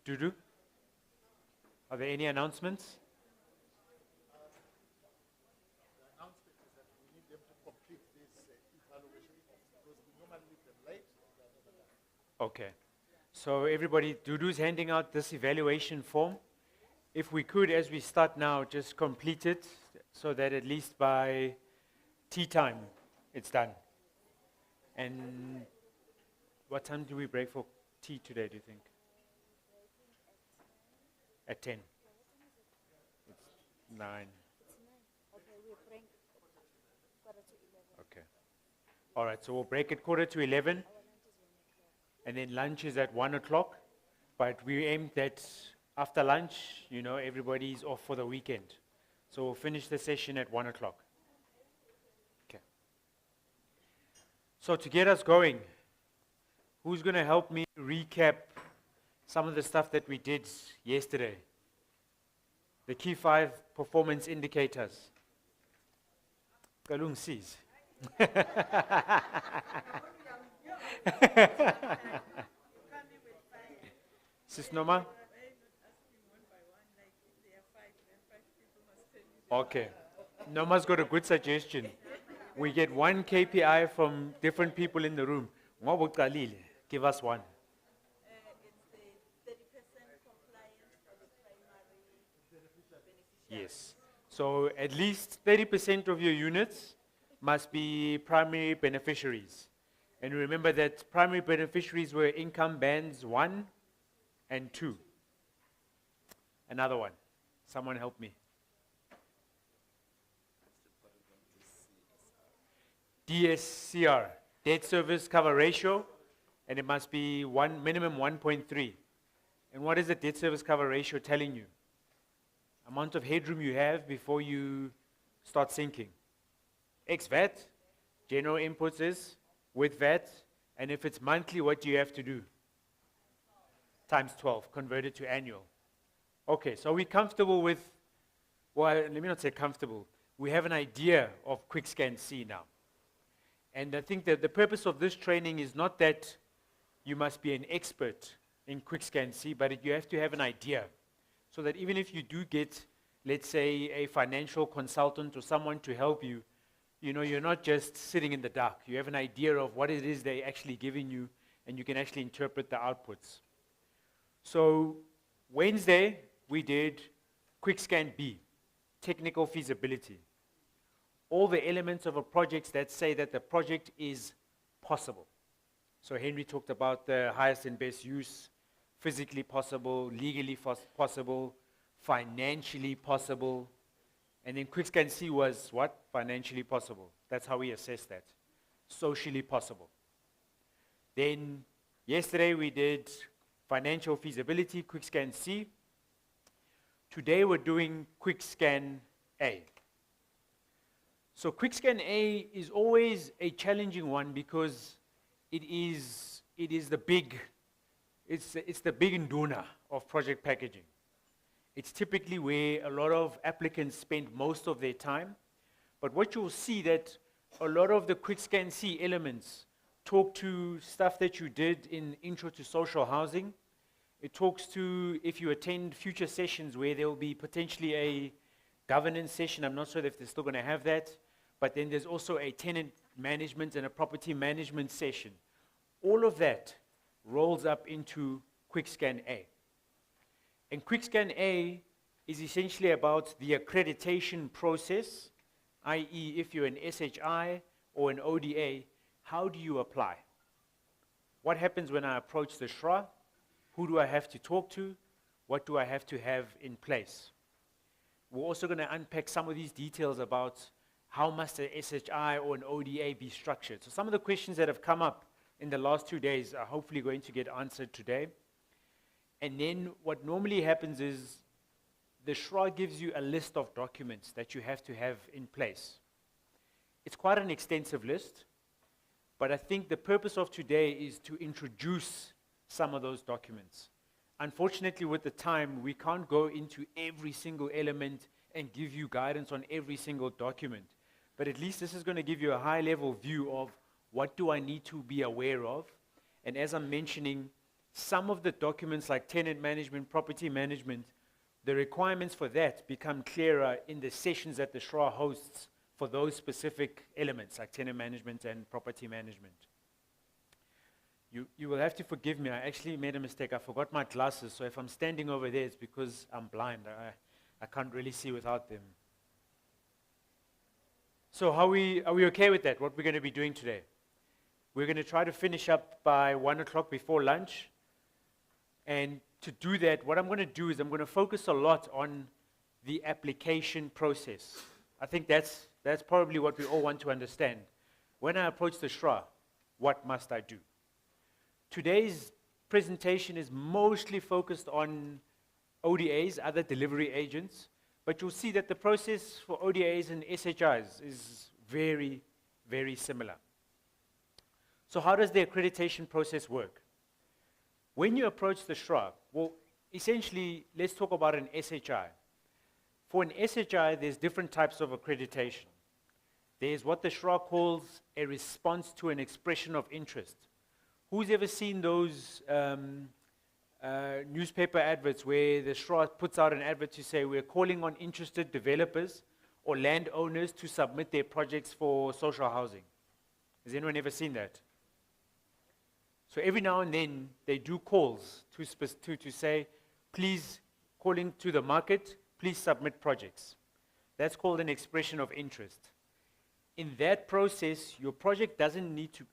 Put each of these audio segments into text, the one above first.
Dudu? Are there any announcements? Announcement is that we need them to complete this evaluation because we normally leave them late. They are never done. Okay. So everybody, Dudu's handing out this evaluation form. If we could, as we start now, just complete it so that at least by tea time, it's done. And what time do we break for tea today, do you think? At 10. It's 9. Okay. All right, so we'll break at 11:15. And then lunch is at 1 o'clock. But we aim that after lunch, everybody's off for the weekend. So we'll finish the session at 1 o'clock. Okay. So to get us going, who's going to help me recap some of the stuff that we did yesterday? The key 5 performance indicators. Kalung sees. Sis Noma? Okay. Noma's got a good suggestion. We get one KPI from different people in the room. Give us one. It's the 30% compliance for the primary beneficiary. Yes. So at least 30% of your units must be primary beneficiaries. And remember that primary beneficiaries were income bands 1 and 2. Another one. Someone help me. DSCR, debt service cover ratio, and it must be minimum 1.3. And what is the debt service cover ratio telling you? Amount of headroom you have before you start sinking. Ex-VAT, general inputs is with VAT, and if it's monthly, what do you have to do? Times 12, converted to annual. Okay, so we're comfortable with, well, let me not say comfortable. We have an idea of QuickScan C now. And I think that the purpose of this training is not that you must be an expert in QuickScan C, but you have to have an idea. So that even if you do get, let's say, a financial consultant or someone to help you, you're not just sitting in the dark. You have an idea of what it is they're actually giving you, and you can actually interpret the outputs. So Wednesday, we did QuickScan B, technical feasibility. All the elements of a project that say that the project is possible. So Henry talked about the highest and best use, physically possible, legally possible, financially possible. And then QuickScan C was what? Financially possible. That's how we assess that. Socially possible. Then yesterday we did financial feasibility, QuickScan C. Today we're doing QuickScan A. So QuickScan A is always a challenging one because it is the big, it's the big nduna of project packaging. It's typically where a lot of applicants spend most of their time. But what you'll see that a lot of the QuickScan C elements talk to stuff that you did in Intro to Social Housing. It talks to if you attend future sessions where there will be potentially a governance session. I'm not sure if they're still going to have that. But then there's also a tenant management and a property management session. All of that rolls up into QuickScan A. And QuickScan A is essentially about the accreditation process, i.e. if you're an SHI or an ODA, how do you apply? What happens when I approach the SHRA? Who do I have to talk to? What do I have to have in place? We're also going to unpack some of these details about how must an SHI or an ODA be structured? So some of the questions that have come up in the last 2 days are hopefully going to get answered today. And then what normally happens is the SHRA gives you a list of documents that you have to have in place. It's quite an extensive list, but I think the purpose of today is to introduce some of those documents. Unfortunately, with the time, we can't go into every single element and give you guidance on every single document. But at least this is going to give you a high-level view of what do I need to be aware of. And as I'm mentioning, some of the documents like tenant management, property management, the requirements for that become clearer in the sessions that the SHRA hosts for those specific elements like tenant management and property management. You will have to forgive me, I actually made a mistake. I forgot my glasses, so if I'm standing over there, it's because I'm blind. I can't really see without them. So are we okay with that, what we're going to be doing today? We're going to try to finish up by 1 o'clock before lunch. And to do that, what I'm going to do is I'm going to focus a lot on the application process. I think that's probably what we all want to understand. When I approach the SHRA, what must I do? Today's presentation is mostly focused on ODAs, other delivery agents, but you'll see that the process for ODAs and SHIs is very, very similar. So how does the accreditation process work? When you approach the SHRA, well, essentially, let's talk about an SHI. For an SHI, there's different types of accreditation. There's what the SHRA calls a response to an expression of interest. Who's ever seen those newspaper adverts where the SHRA puts out an advert to say, we're calling on interested developers or landowners to submit their projects for social housing? Has anyone ever seen that? So every now and then, they do calls to say, please, calling to the market, please submit projects. That's called an expression of interest. In that process, your project doesn't need to...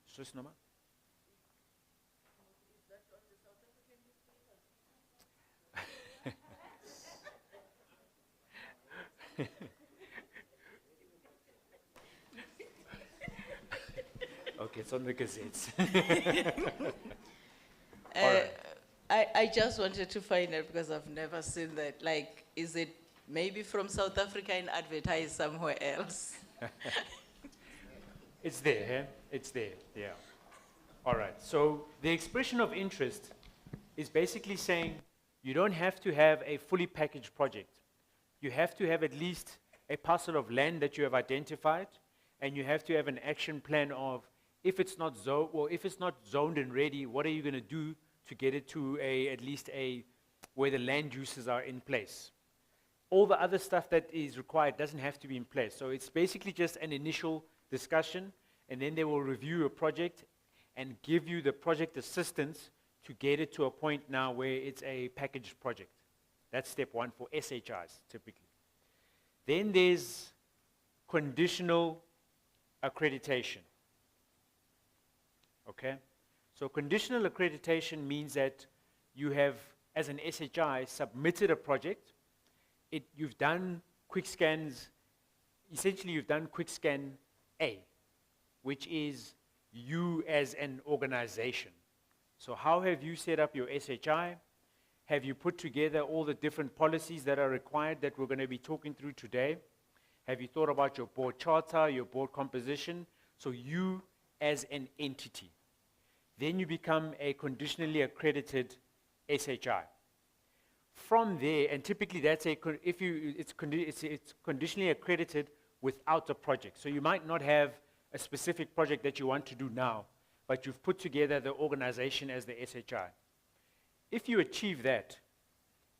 Okay, it's on the gazettes. I just wanted to find out because I've never seen that. Like, is it maybe from South Africa and advertised somewhere else? It's there, eh? It's there, yeah. All right, so the expression of interest is basically saying you don't have to have a fully packaged project. You have to have at least a parcel of land that you have identified, and you have to have an action plan of if it's not zoned and ready, what are you going to do to get it to at least where the land uses are in place. All the other stuff that is required doesn't have to be in place. So it's basically just an initial discussion, and then they will review a project and give you the project assistance to get it to a point now where it's a packaged project. That's step one for SHIs, typically. Then there's conditional accreditation. Okay? So conditional accreditation means that you have, as an SHI, submitted a project. You've done quick scans. Essentially, you've done quick scan A, which is you as an organization. So how have you set up your SHI? Have you put together all the different policies that are required that we're going to be talking through today? Have you thought about your board charter, your board composition? So you as an entity. Then you become a conditionally accredited SHI. From there, and typically that's it's conditionally accredited without a project. So you might not have a specific project that you want to do now, but you've put together the organization as the SHI. If you achieve that,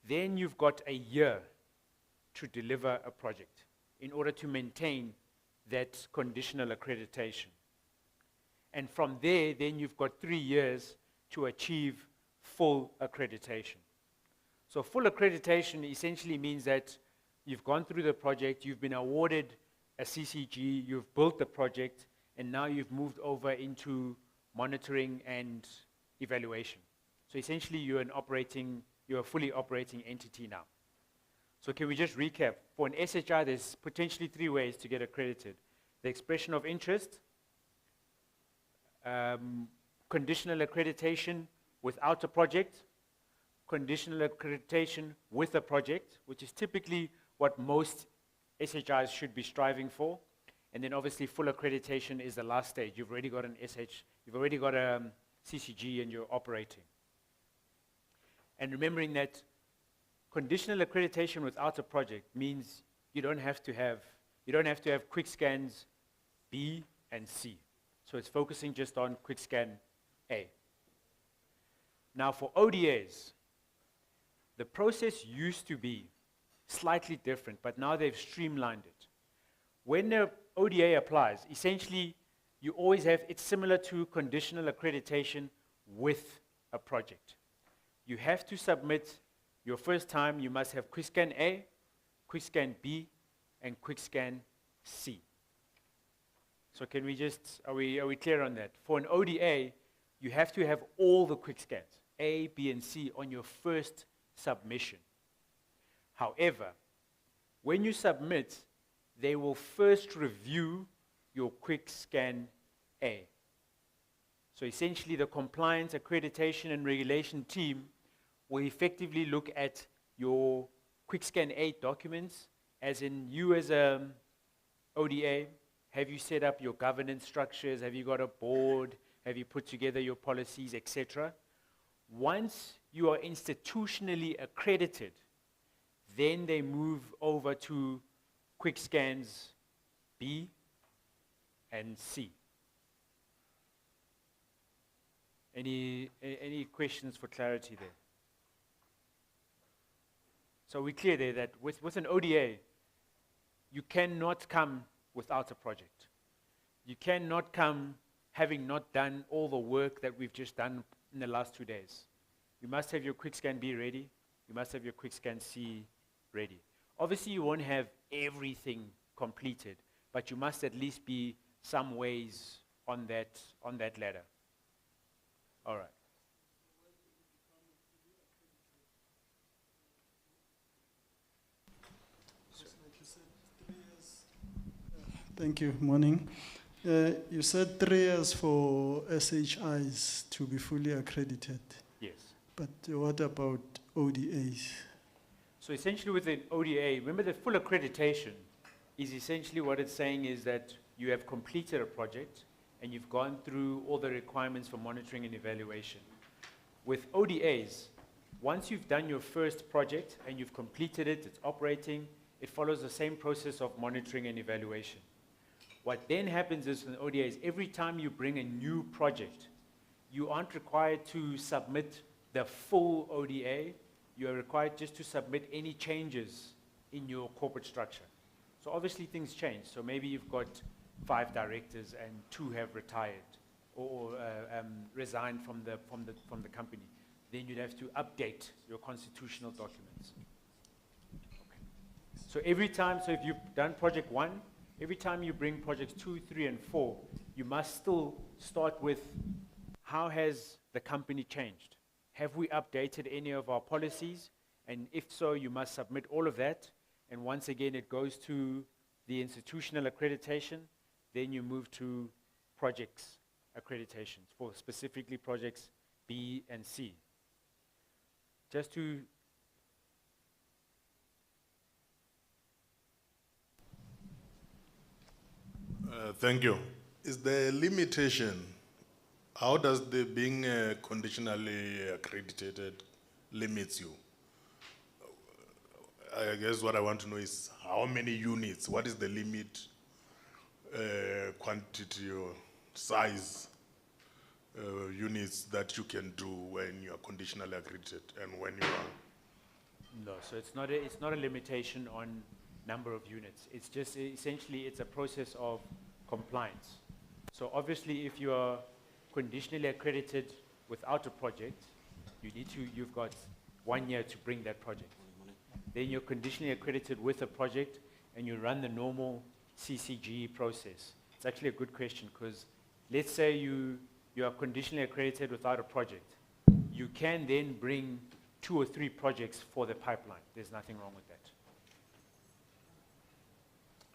then you've got a year to deliver a project in order to maintain that conditional accreditation. And from there, then you've got 3 years to achieve full accreditation. So full accreditation essentially means that you've gone through the project, you've been awarded a CCG, you've built the project, and now you've moved over into monitoring and evaluation. So essentially you're a fully operating entity now. So can we just recap? For an SHI, there's potentially 3 ways to get accredited. The expression of interest, conditional accreditation without a project, conditional accreditation with a project, which is typically what most SHIs should be striving for. And then obviously full accreditation is the last stage. You've already got you've already got a CCG and you're operating. And remembering that conditional accreditation without a project means you don't have to have quick scans B and C. So it's focusing just on quick scan A. Now for ODAs, the process used to be slightly different, but now they've streamlined it. When the ODA applies, essentially you always have, it's similar to conditional accreditation with a project. You have to submit your first time, you must have QuickScan A, QuickScan B, and QuickScan C. So can we just, are we clear on that? For an ODA, you have to have all the QuickScans, A, B, and C, on your first submission. However, when you submit, they will first review your QuickScan A. So essentially, the compliance, accreditation, and regulation team will effectively look at your QuickScan A documents, as in you as a ODA, have you set up your governance structures, have you got a board, have you put together your policies, etc. Once you are institutionally accredited, then they move over to QuickScans B and C. Any questions for clarity there? So we're clear there that with an ODA, you cannot come without a project. You cannot come having not done all the work that we've just done in the last 2 days. You must have your QuickScan B ready. You must have your QuickScan C ready. Obviously, you won't have everything completed, but you must at least be some ways on that ladder. All right. Thank you. Morning. You said 3 years for SHIs to be fully accredited, Yes. but what about ODAs? So essentially with an ODA, remember the full accreditation is essentially what it's saying is that you have completed a project and you've gone through all the requirements for monitoring and evaluation. With ODAs, once you've done your first project and you've completed it, it's operating, it follows the same process of monitoring and evaluation. What then happens is in ODA is every time you bring a new project, you aren't required to submit the full ODA. You are required just to submit any changes in your corporate structure. So obviously things change. So maybe you've got 5 directors and 2 have retired or resigned from the company. Then you'd have to update your constitutional documents. Okay. So every time, so if you've done project 1, every time you bring projects 2, 3, and 4, you must still start with how has the company changed? Have we updated any of our policies? And if so, you must submit all of that. And once again, it goes to the institutional accreditation. Then you move to projects accreditations for specifically projects B and C. Just to Thank you. Is the limitation, how does the being conditionally accredited limits you? I guess what I want to know is how many units, what is the limit, quantity or size units that you can do when you are conditionally accredited and when you are? No, so it's not a limitation on number of units. It's just essentially it's a process of compliance. So obviously if you are conditionally accredited without a project, you've got 1 year to bring that project. Then you're conditionally accredited with a project and you run the normal CCG process. It's actually a good question because let's say you are conditionally accredited without a project. You can then bring 2 or 3 projects for the pipeline. There's nothing wrong with that.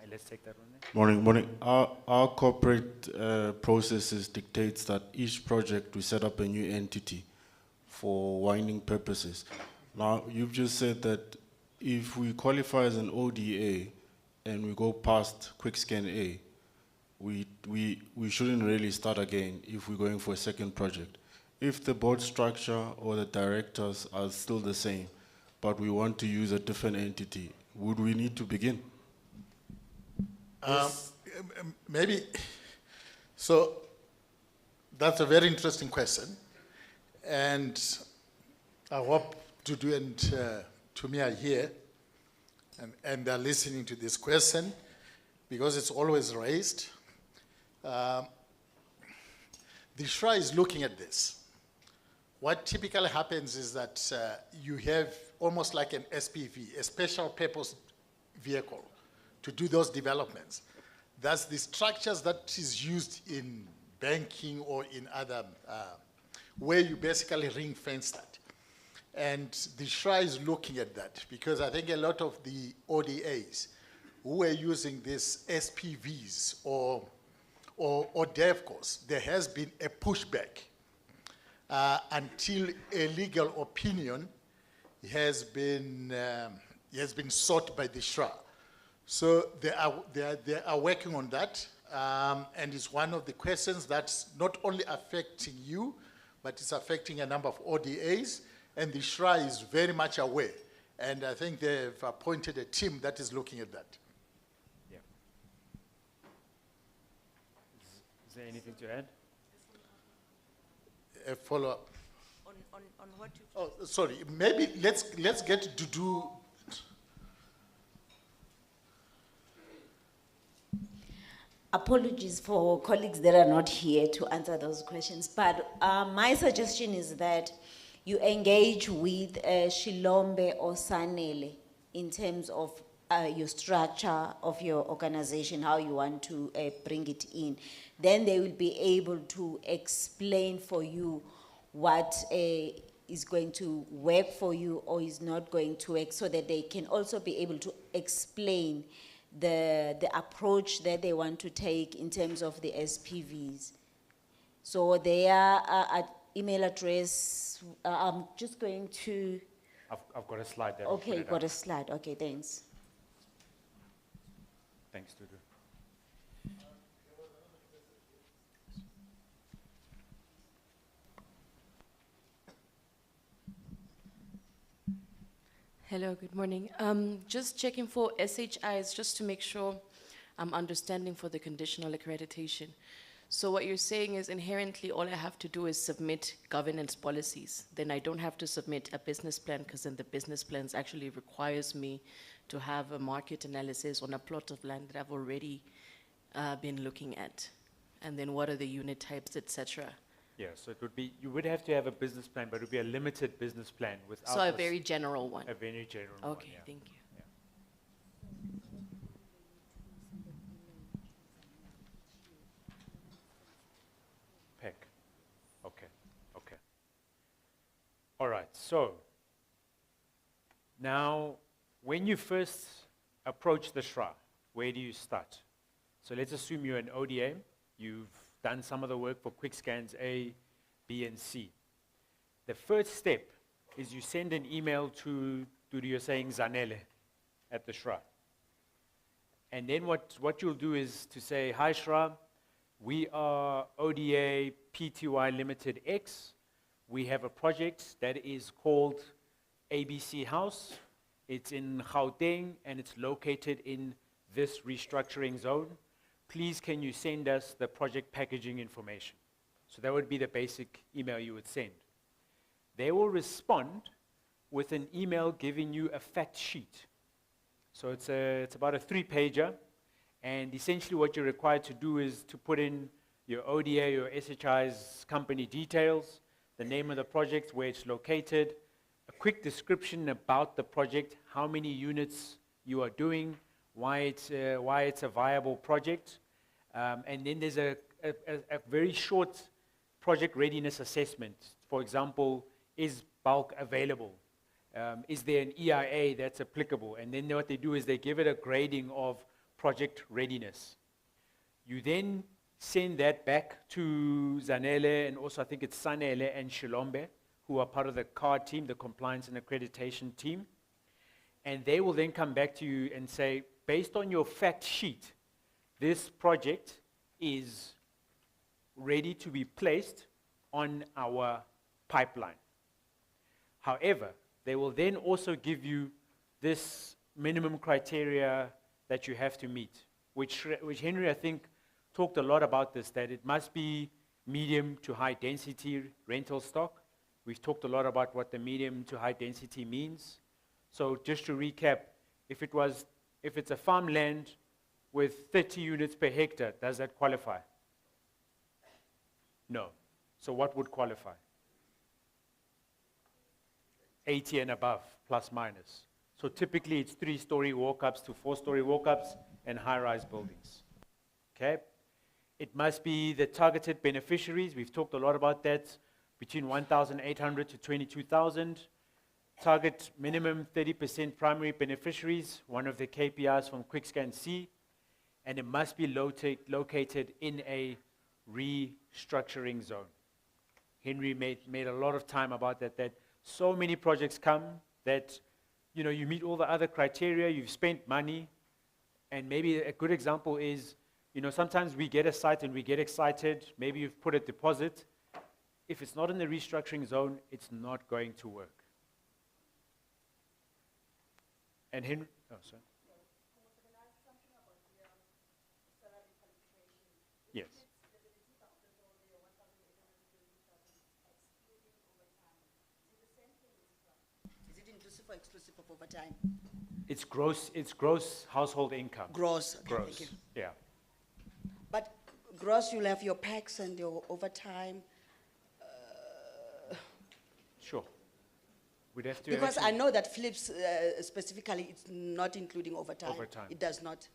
And let's take that one there. Morning. Our corporate processes dictates that each project we set up a new entity for winding purposes. Now, you've just said that if we qualify as an ODA and we go past QuickScan A, we shouldn't really start again if we're going for a second project. If the board structure or the directors are still the same, but we want to use a different entity, would we need to begin? Maybe, so that's a very interesting question. And I hope Dudu and Tumi are here and are listening to this question because it's always raised. The SHRA is looking at this. What typically happens is that you have almost like an SPV, a special purpose vehicle, to do those developments. That's the structures that is used in banking or in other, where you basically ring fence that. And the SHRA is looking at that because I think a lot of the ODAs who are using these SPVs or DevCos, there has been a pushback until a legal opinion has been sought by the SHRA. So they are working on that, and it's one of the questions that's not only affecting you, but it's affecting a number of ODAs, and the SHRA is very much aware. And I think they've appointed a team that is looking at that. Yeah. Is there anything to add? A follow-up. On what you... Oh, sorry, maybe let's get to do. Apologies for colleagues that are not here to answer those questions, but my suggestion is that you engage with Shilombe or Sanele in terms of your structure of your organization, how you want to bring it in. Then they will be able to explain for you what is going to work for you or is not going to work, so that they can also be able to explain the approach that they want to take in terms of the SPVs. So their email address, I'm just going to... I've got a slide there. I'll put Okay, it got up. a slide. Okay, thanks. Thanks, Dudu. Hello, good morning. Just checking for SHIs, just to make sure I'm understanding for the conditional accreditation. So what you're saying is inherently all I have to do is submit governance policies. Then I don't have to submit a business plan, because then the business plans actually requires me to have a market analysis on a plot of land that I've already been looking at. And then what are the unit types, etc. Yeah, so it would be, you would have to have a business plan, but it would be a limited business plan without So a s- very general one. a very general one, Okay, yeah. thank you. PEC. Okay, okay. All right, so now when you first approach the SHRA, where do you start? So let's assume you're an ODA, you've done some of the work for quick scans A, B, and C. The first step is you send an email to you're saying Zanele at the SHRA. And then what you'll do is to say, hi SHRA, we are ODA Pty Limited X. We have a project that is called ABC House. It's in Gauteng and it's located in this restructuring zone. Please can you send us the project packaging information? So that would be the basic email you would send. They will respond with an email giving you a fact sheet. So it's about a 3-pager, and essentially what you're required to do is to put in your ODA, your SHI's company details, the name of the project, where it's located, a quick description about the project, how many units you are doing, why it's a viable project, and then there's a very short project readiness assessment. For example, is bulk available? Is there an EIA that's applicable? And then what they do is they give it a grading of project readiness. You then send that back to Zanele, and also I think it's Sanele and Shilombe, who are part of the CARD team, the Compliance and Accreditation team. And they will then come back to you and say, based on your fact sheet, this project is ready to be placed on our pipeline. However, they will then also give you this minimum criteria that you have to meet, which Henry, I think, talked a lot about this, that it must be medium to high density rental stock. We've talked a lot about what the medium to high density means. So just to recap, if it's a farmland with 30 units per hectare, does that qualify? No. So what would qualify? 80 and above, plus minus. So typically it's 3-story walk-ups to 4-story walk-ups and high-rise buildings. Okay? It must be the targeted beneficiaries. We've talked a lot about that. Between 1,800 to 22,000. Target minimum 30% primary beneficiaries, one of the KPIs from QuickScan C. And it must be located in a restructuring zone. Henry made a lot of time about that so many projects come that, you know, you meet all the other criteria, you've spent money, and maybe a good example is, you know, sometimes we get a site and we get excited, maybe you've put a deposit. If it's not in the restructuring zone, it's not going to work. And Henry, oh, sorry. Yes. Is it inclusive or exclusive of overtime? It's gross household income. Gross. Okay, Gross, thank you. yeah. But gross, you'll have your packs and your overtime. Sure. We'd have to Because I actually- know that Philips specifically, it's not including overtime. Overtime. It does not.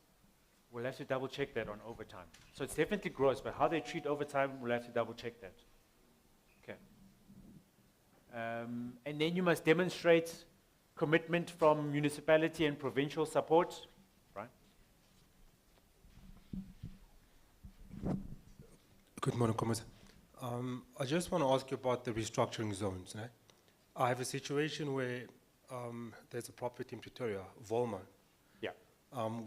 We'll have to double check that on overtime. So it's definitely gross, but how they treat overtime, we'll have to double check that. Okay. And then you must demonstrate commitment from municipality and provincial support, right? Good morning, Commissioner. I just want to ask you about the restructuring zones. Eh? I have a situation where there's a property in Pretoria, Volma, Yeah.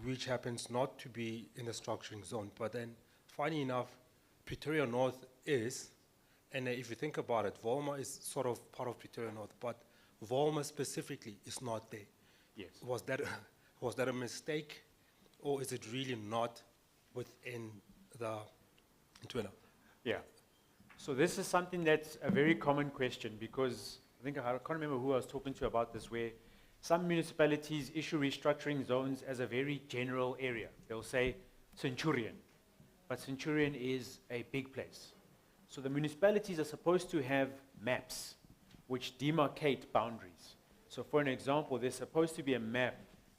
which happens not to be in the structuring zone. But then, funny enough, Pretoria North is, and if you think about it, Volma is sort of part of Pretoria North, but Volma specifically is not there. Yes. Was that a mistake, or is it really not within the Twitter? Yeah. So this is something that's a very common question because I can't remember who I was talking to about this, where some municipalities issue restructuring zones as a very general area. They'll say Centurion, but Centurion is a big place. So the municipalities are supposed to have maps which demarcate boundaries. So for an example, there's supposed to be a map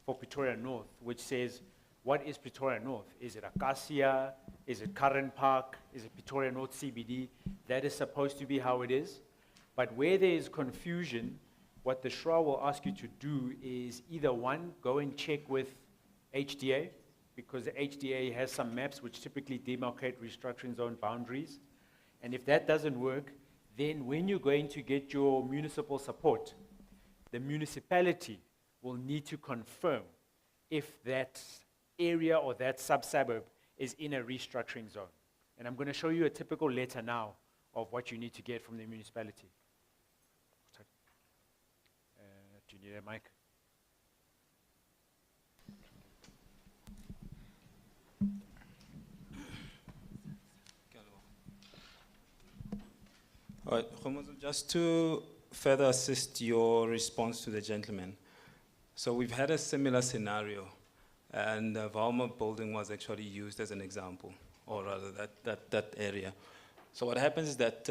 for Pretoria North which says, what is Pretoria North? Is it Acacia? Is it Curran Park? Is it Pretoria North CBD? That is supposed to be how it is. But where there is confusion, what the SHRA will ask you to do is either one, go and check with HDA, because the HDA has some maps which typically demarcate restructuring zone boundaries. And if that doesn't work, then when you're going to get your municipal support, the municipality will need to confirm if that area or that sub-suburb is in a restructuring zone. And I'm going to show you a typical letter now of what you need to get from the municipality. Do you need a mic? All right, Khomozo, just to further assist your response to the gentleman. So we've had a similar scenario, and the Valma building was actually used as an example, or rather that area. So what happens is that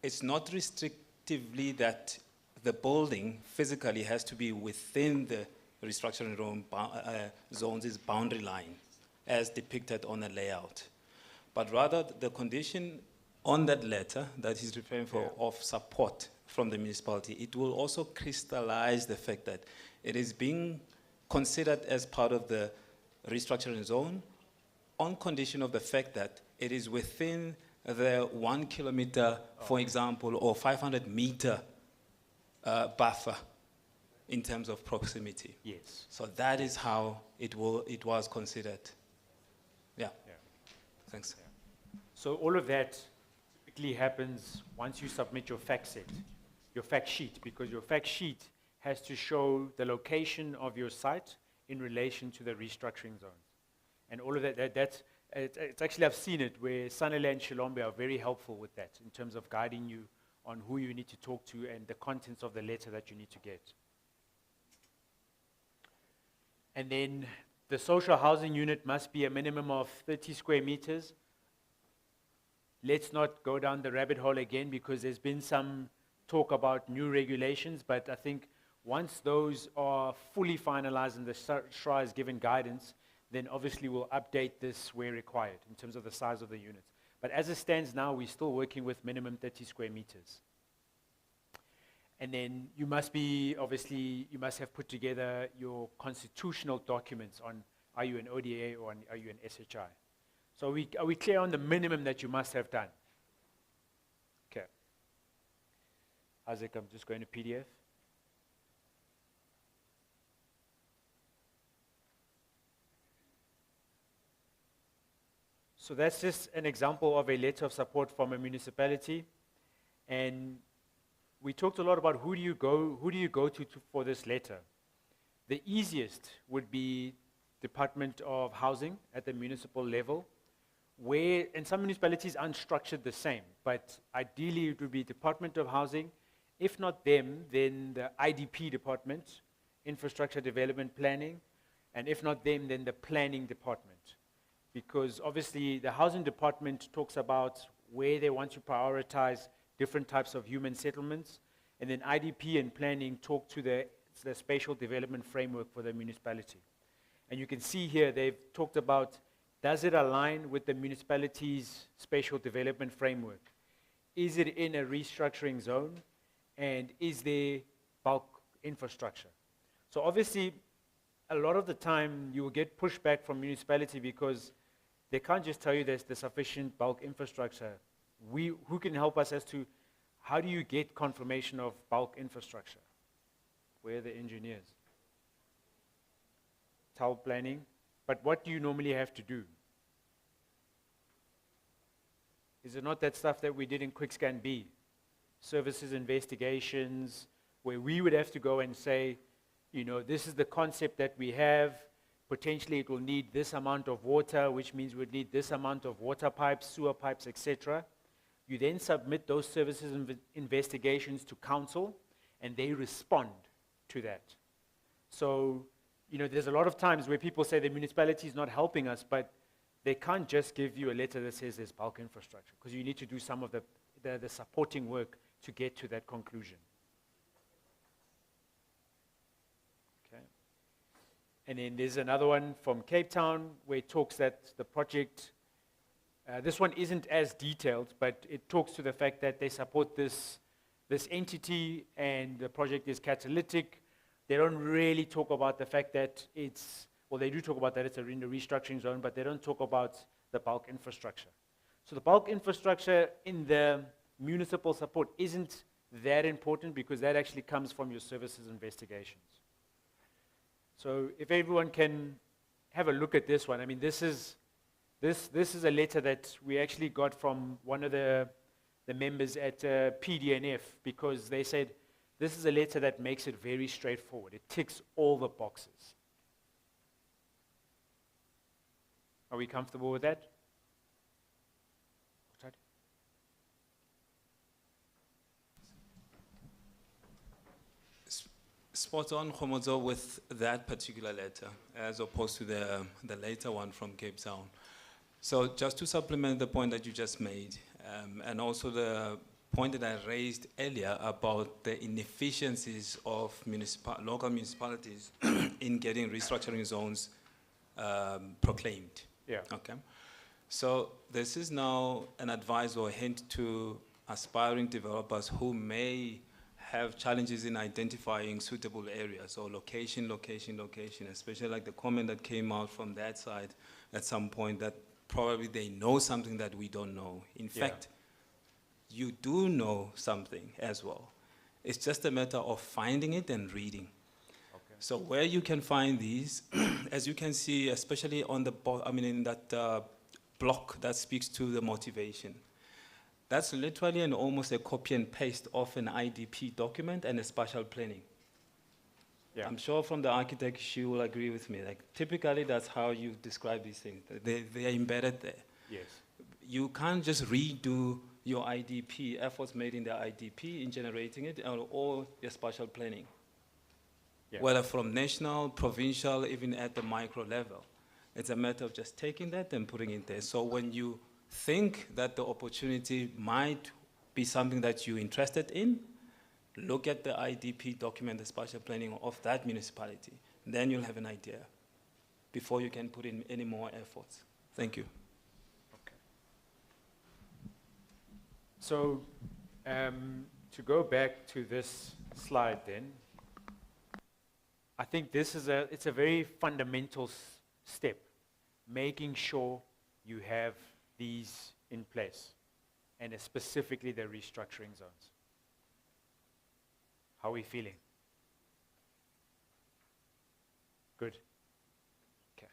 it's not restrictively that the building physically has to be within the restructuring zones' boundary line, as depicted on the layout. But rather, the condition on that letter that he's referring for of support from the municipality, it will also crystallize the fact that it is being considered as part of the restructuring zone on condition of the fact that it is within the 1 kilometer, for example, or 500 meter buffer in terms of proximity. Yes. So that is how it was considered. Yeah. Thanks. So all of that typically happens once you submit your fact set, your fact sheet, because your fact sheet has to show the location of your site in relation to the restructuring zones. And all of it's actually, I've seen it where Sanele and Shilombe are very helpful with that in terms of guiding you on who you need to talk to and the contents of the letter that you need to get. And then the social housing unit must be a minimum of 30 square meters. Let's not go down the rabbit hole again because there's been some talk about new regulations, but I think once those are fully finalized and the SHRA is given guidance, then obviously we'll update this where required in terms of the size of the units. But as it stands now, we're still working with minimum 30 square meters. And then you must be, obviously, you must have put together your constitutional documents on are you an ODA or are you an SHI. So are we clear on the minimum that you must have done? Okay. Isaac, I'm just going to PDF. So that's just an example of a letter of support from a municipality. And we talked a lot about who do you go to for this letter. The easiest would be Department of Housing at the municipal level, where, and some municipalities aren't structured the same, but ideally it would be Department of Housing. If not them, then the IDP department, Infrastructure Development Planning, and if not them, then the Planning Department. Because obviously the Housing Department talks about where they want to prioritize different types of human settlements, and then IDP and Planning talk to the spatial development framework for the municipality. And you can see here they've talked about, does it align with the municipality's spatial development framework? Is it in a restructuring zone? And is there bulk infrastructure? So obviously, a lot of the time you will get pushback from municipality because they can't just tell you there's the sufficient bulk infrastructure. Who can help us as to how do you get confirmation of bulk infrastructure? Where are the engineers? TAL planning. But what do you normally have to do? Is it not that stuff that we did in QuickScan B? Services investigations, where we would have to go and say, you know, this is the concept that we have. Potentially it will need this amount of water, which means we'd need this amount of water pipes, sewer pipes, etc. You then submit those services investigations to council, and they respond to that. So, you know, there's a lot of times where people say the municipality is not helping us, but they can't just give you a letter that says there's bulk infrastructure, because you need to do some of the supporting work to get to that conclusion. Okay. And then there's another one from Cape Town where it talks that the project, this one isn't as detailed, but it talks to the fact that they support this entity and the project is catalytic. They don't really talk about the fact that it's, well, they do talk about that it's in the restructuring zone, but they don't talk about the bulk infrastructure. So the bulk infrastructure in the municipal support isn't that important because that actually comes from your services investigations. So if everyone can have a look at this one, I mean, this is a letter that we actually got from one of the members at PDNF, because they said, this is a letter that makes it very straightforward. It ticks all the boxes. Are we comfortable with that? Spot on, Khomozo, with that particular letter, as opposed to the later one from Cape Town. So just to supplement the point that you just made, and also the point that I raised earlier about the inefficiencies of local municipalities in getting restructuring zones proclaimed. Yeah. Okay. So this is now an advice or a hint to aspiring developers who may have challenges in identifying suitable areas or location, especially like the comment that came out from that side at some point that probably they know something that we don't know. In fact, you do know something as well. It's just a matter of finding it and reading. Okay. So where you can find these, as you can see, especially on the, in that block that speaks to the motivation. That's literally almost a copy and paste of an IDP document and a spatial planning. Yeah. I'm sure from the architect, she will agree with me. Like typically that's how you describe these things. They are embedded there. Yes. You can't just redo your IDP, efforts made in the IDP in generating it, or your spatial planning. Yeah. Whether from national, provincial, even at the micro level. It's a matter of just taking that and putting it there. So when you think that the opportunity might be something that you're interested in, look at the IDP document, the spatial planning of that municipality. Then you'll have an idea before you can put in any more efforts. Thank you. So, to go back to this slide then, I think this is it's a very fundamental step, making sure you have these in place, and specifically the restructuring zones. How are we feeling? Good. Okay.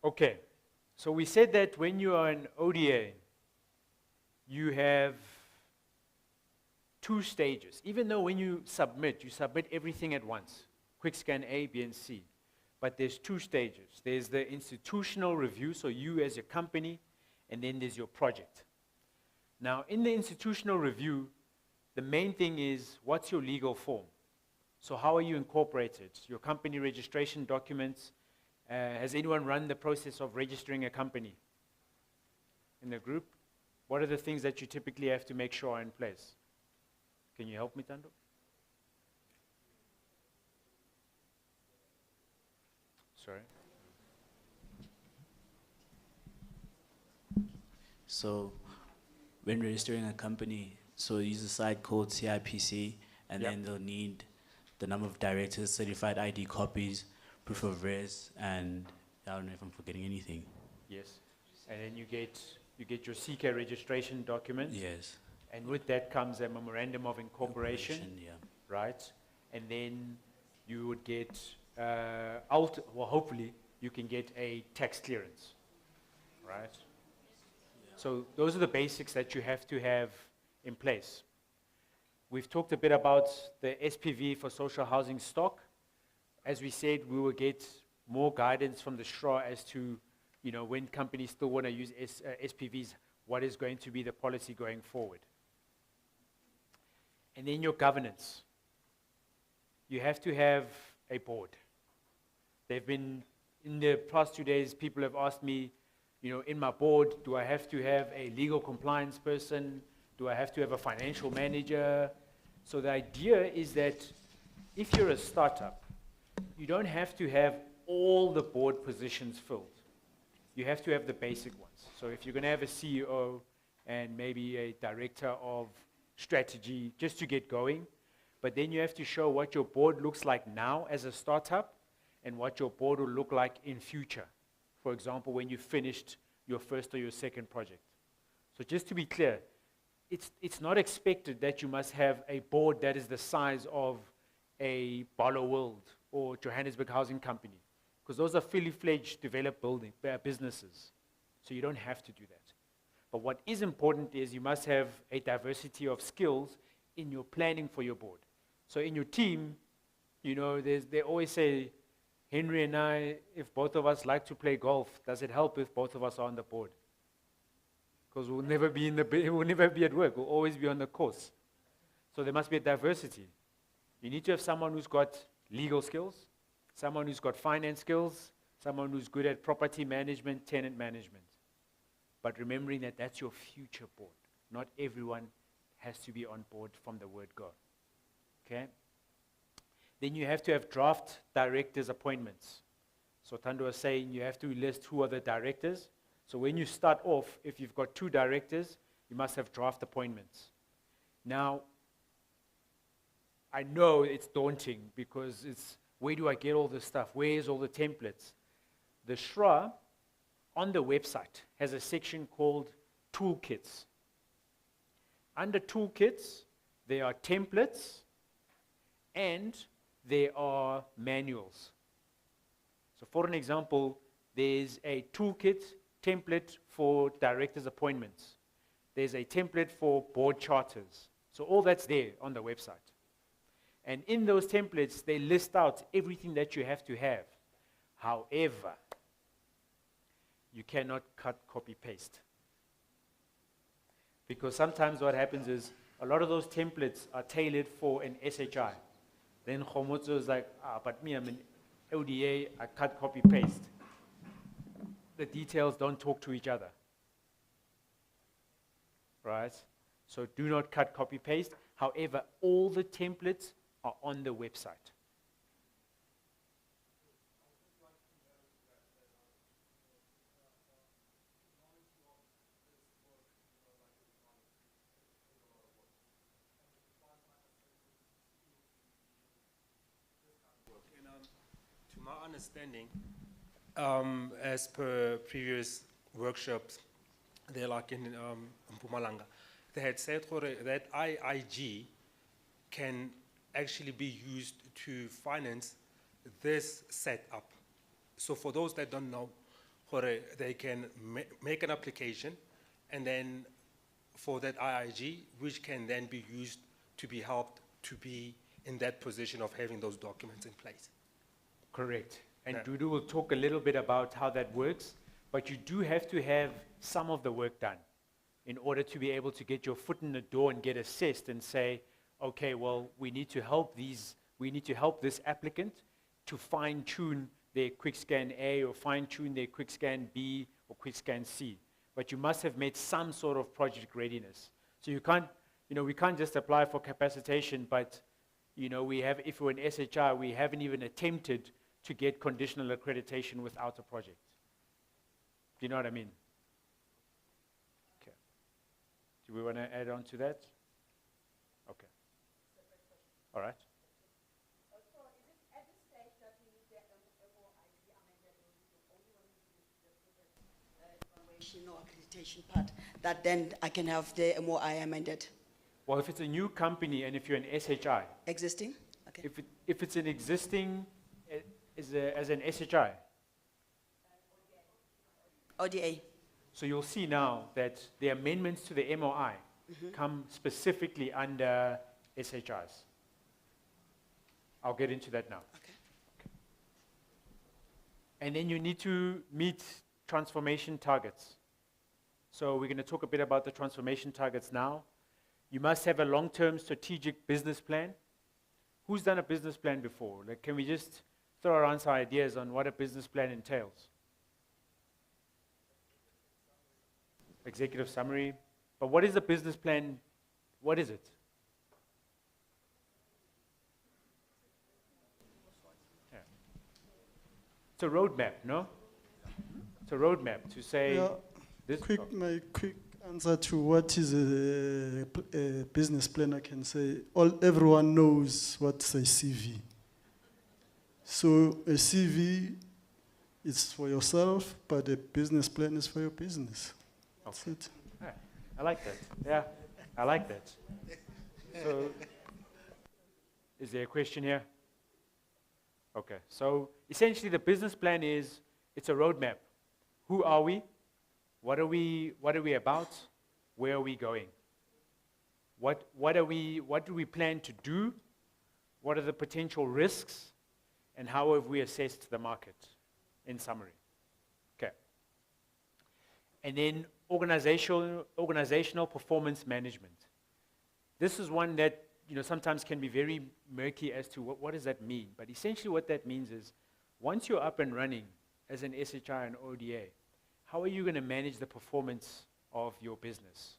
Okay. So we said that when you are an ODA, you have 2 stages. Even though when you submit everything at once. Quick scan A, B, and C. But there's 2 stages. There's the institutional review, so you as a company, and then there's your project. Now, in the institutional review, the main thing is, what's your legal form? So how are you incorporated? Your company registration documents. Has anyone run the process of registering a company in the group? What are the things that you typically have to make sure are in place? Can you help me, Tando? Sorry. So when registering a company, so use a site called CIPC, and Yep. then they'll need the number of directors, certified ID copies, proof of res, and I don't know if I'm forgetting anything. Yes. And then you get your CK registration document. Yes. And with that comes a memorandum of incorporation. Yeah. Right? And then you would get, hopefully, you can get a tax clearance. Right? So those are the basics that you have to have in place. We've talked a bit about the SPV for social housing stock. As we said, we will get more guidance from the SHRA as to, when companies still want to use SPVs, what is going to be the policy going forward. And then your governance. You have to have a board. They've been, in the past 2 days, people have asked me, in my board, do I have to have a legal compliance person? Do I have to have a financial manager? So the idea is that if you're a startup, you don't have to have all the board positions filled. You have to have the basic ones. So if you're going to have a CEO and maybe a director of strategy just to get going, but then you have to show what your board looks like now as a startup and what your board will look like in future. For example, when you finished your first or your second project. So just to be clear, it's not expected that you must have a board that is the size of a Barlow World or Johannesburg Housing Company, because those are fully fledged developed businesses. So you don't have to do that. But what is important is you must have a diversity of skills in your planning for your board. So in your team, they always say, Henry and I, if both of us like to play golf, does it help if both of us are on the board? Because we'll never be we'll never be at work. We'll always be on the course. So there must be a diversity. You need to have someone who's got legal skills, someone who's got finance skills, someone who's good at property management, tenant management. But remembering that that's your future board. Not everyone has to be on board from the word go. Okay? Then you have to have draft directors' appointments. So Tando was saying you have to list who are the directors. So when you start off, if you've got 2 directors, you must have draft appointments. Now, I know it's daunting because it's, where do I get all this stuff? Where's all the templates? The SHRA on the website has a section called toolkits. Under toolkits, there are templates and there are manuals. So for an example, there's a toolkit template for directors' appointments. There's a template for board charters. So all that's there on the website. And in those templates, they list out everything that you have to have. However, you cannot cut, copy, paste. Because sometimes what happens is a lot of those templates are tailored for an SHI. Then Khomotso is like, but me, I'm an ODA, I cut, copy, paste. The details don't talk to each other. Right? So do not cut, copy, paste. However, all the templates are on the website. To my understanding, as per previous workshops, they're like in Mpumalanga, they had said that IIG can actually be used to finance this setup. So for those that don't know, they can make an application, and then for that IIG, which can then be used to be helped to be in that position of having those documents in place. Correct. And Yeah. Dudu will talk a little bit about how that works, but you do have to have some of the work done in order to be able to get your foot in the door and get assessed and say, okay, well, we need to help this applicant to fine-tune their quick scan A or fine-tune their quick scan B or quick scan C. But you must have made some sort of project readiness. So you can't, we can't just apply for capacitation, but if we're an SHI, we haven't even attempted to get conditional accreditation without a project. Do you know what I mean? Okay. Do we want to add on to that? Okay. All right. Or accreditation part, that then I can have the MOI amended. Well, if it's a new company and if you're an SHI, Existing? Okay. if it's an existing as an SHI, ODA. so you'll see now that the amendments to the MOI come specifically under SHIs. I'll get into that now. Okay. And then you need to meet transformation targets. So we're going to talk a bit about the transformation targets now. You must have a long-term strategic business plan. Who's done a business plan before? Like, can we just throw around some ideas on what a business plan entails? Executive summary. But what is a business plan? What is it? Yeah. It's a roadmap, no? It's a roadmap to say Yeah, this. my quick answer to what is a business plan, I can say, everyone knows what's a CV. So a CV is for yourself, but a business plan is for your business. That's Okay. it. Yeah, I like that. Yeah, I like that. So, is there a question here? Okay. So essentially, the business plan is it's a roadmap. Who are we? What are we about? Where are we going? What do we plan to do? What are the potential risks? And how have we assessed the market, in summary? Okay. And then organizational performance management. This is one that sometimes can be very murky as to what does that mean. But essentially what that means is once you're up and running as an SHI and ODA, how are you going to manage the performance of your business?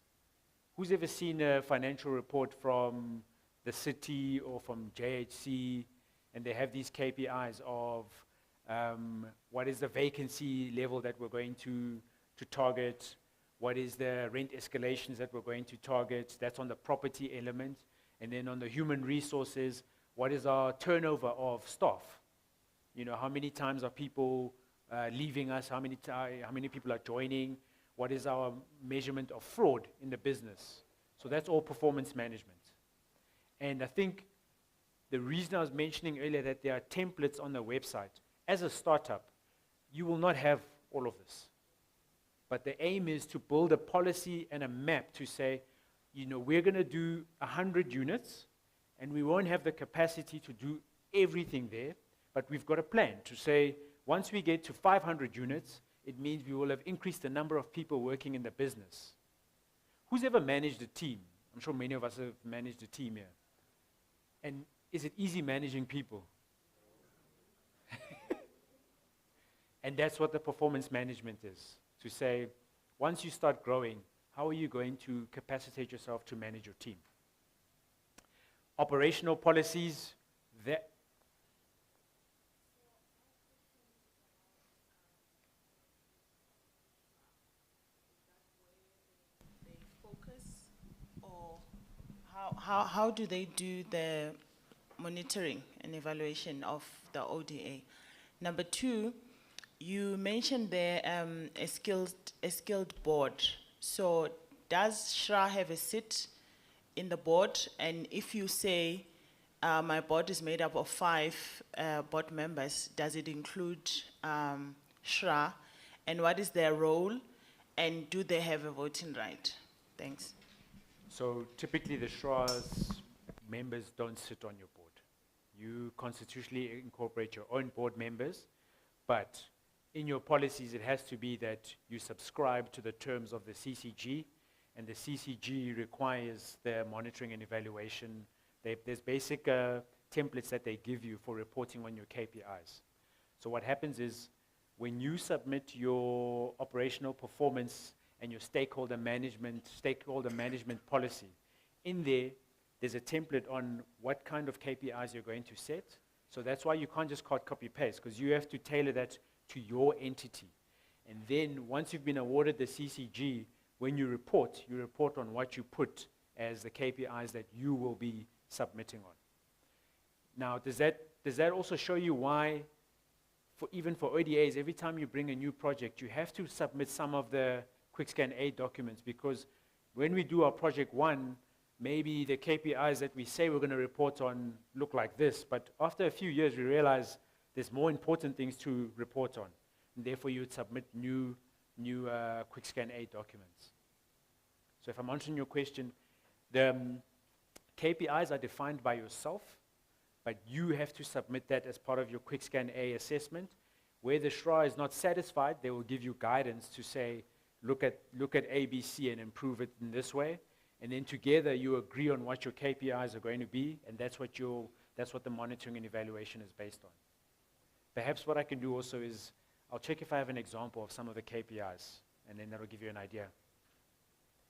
Who's ever seen a financial report from the city or from JHC, and they have these KPIs of what is the vacancy level that we're going to target, what is the rent escalations that we're going to target? That's on the property element. And then on the human resources, what is our turnover of staff? How many times are people leaving us? How many people are joining? What is our measurement of fraud in the business? So that's all performance management. And I think the reason I was mentioning earlier that there are templates on the website, as a startup, you will not have all of this. But the aim is to build a policy and a map to say, we're going to do 100 units, and we won't have the capacity to do everything there, but we've got a plan to say, once we get to 500 units, it means we will have increased the number of people working in the business. Who's ever managed a team? I'm sure many of us have managed a team here. And is it easy managing people? And that's what the performance management is. To say, once you start growing, how are you going to capacitate yourself to manage your team? Operational policies, that They focus, or how do they do the monitoring and evaluation of the ODA? Number two, you mentioned there a skilled board. So does SHRA have a seat in the board? And if you say my board is made up of 5 board members, does it include SHRA? And what is their role? And do they have a voting right? Thanks. So typically the SHRA's members don't sit on your board. You constitutionally incorporate your own board members, but in your policies it has to be that you subscribe to the terms of the CCG, and the CCG requires the monitoring and evaluation. There's basic templates that they give you for reporting on your KPIs. So what happens is, when you submit your operational performance and your stakeholder management policy, in there's a template on what kind of KPIs you're going to set. So that's why you can't just copy paste, because you have to tailor that to your entity. And then once you've been awarded the CCG, when you report on what you put as the KPIs that you will be submitting on. Now, does that also show you why, even for ODAs, every time you bring a new project, you have to submit some of the QuickScan A documents, because when we do our project 1, maybe the KPIs that we say we're going to report on look like this, but after a few years we realize there's more important things to report on, and therefore you would submit new QuickScan A documents. So if I'm answering your question, the KPIs are defined by yourself, but you have to submit that as part of your QuickScan A assessment. Where the SHRA is not satisfied, they will give you guidance to say, look at ABC and improve it in this way. And then together you agree on what your KPIs are going to be, and that's what the monitoring and evaluation is based on. Perhaps what I can do also is, I'll check if I have an example of some of the KPIs, and then that'll give you an idea.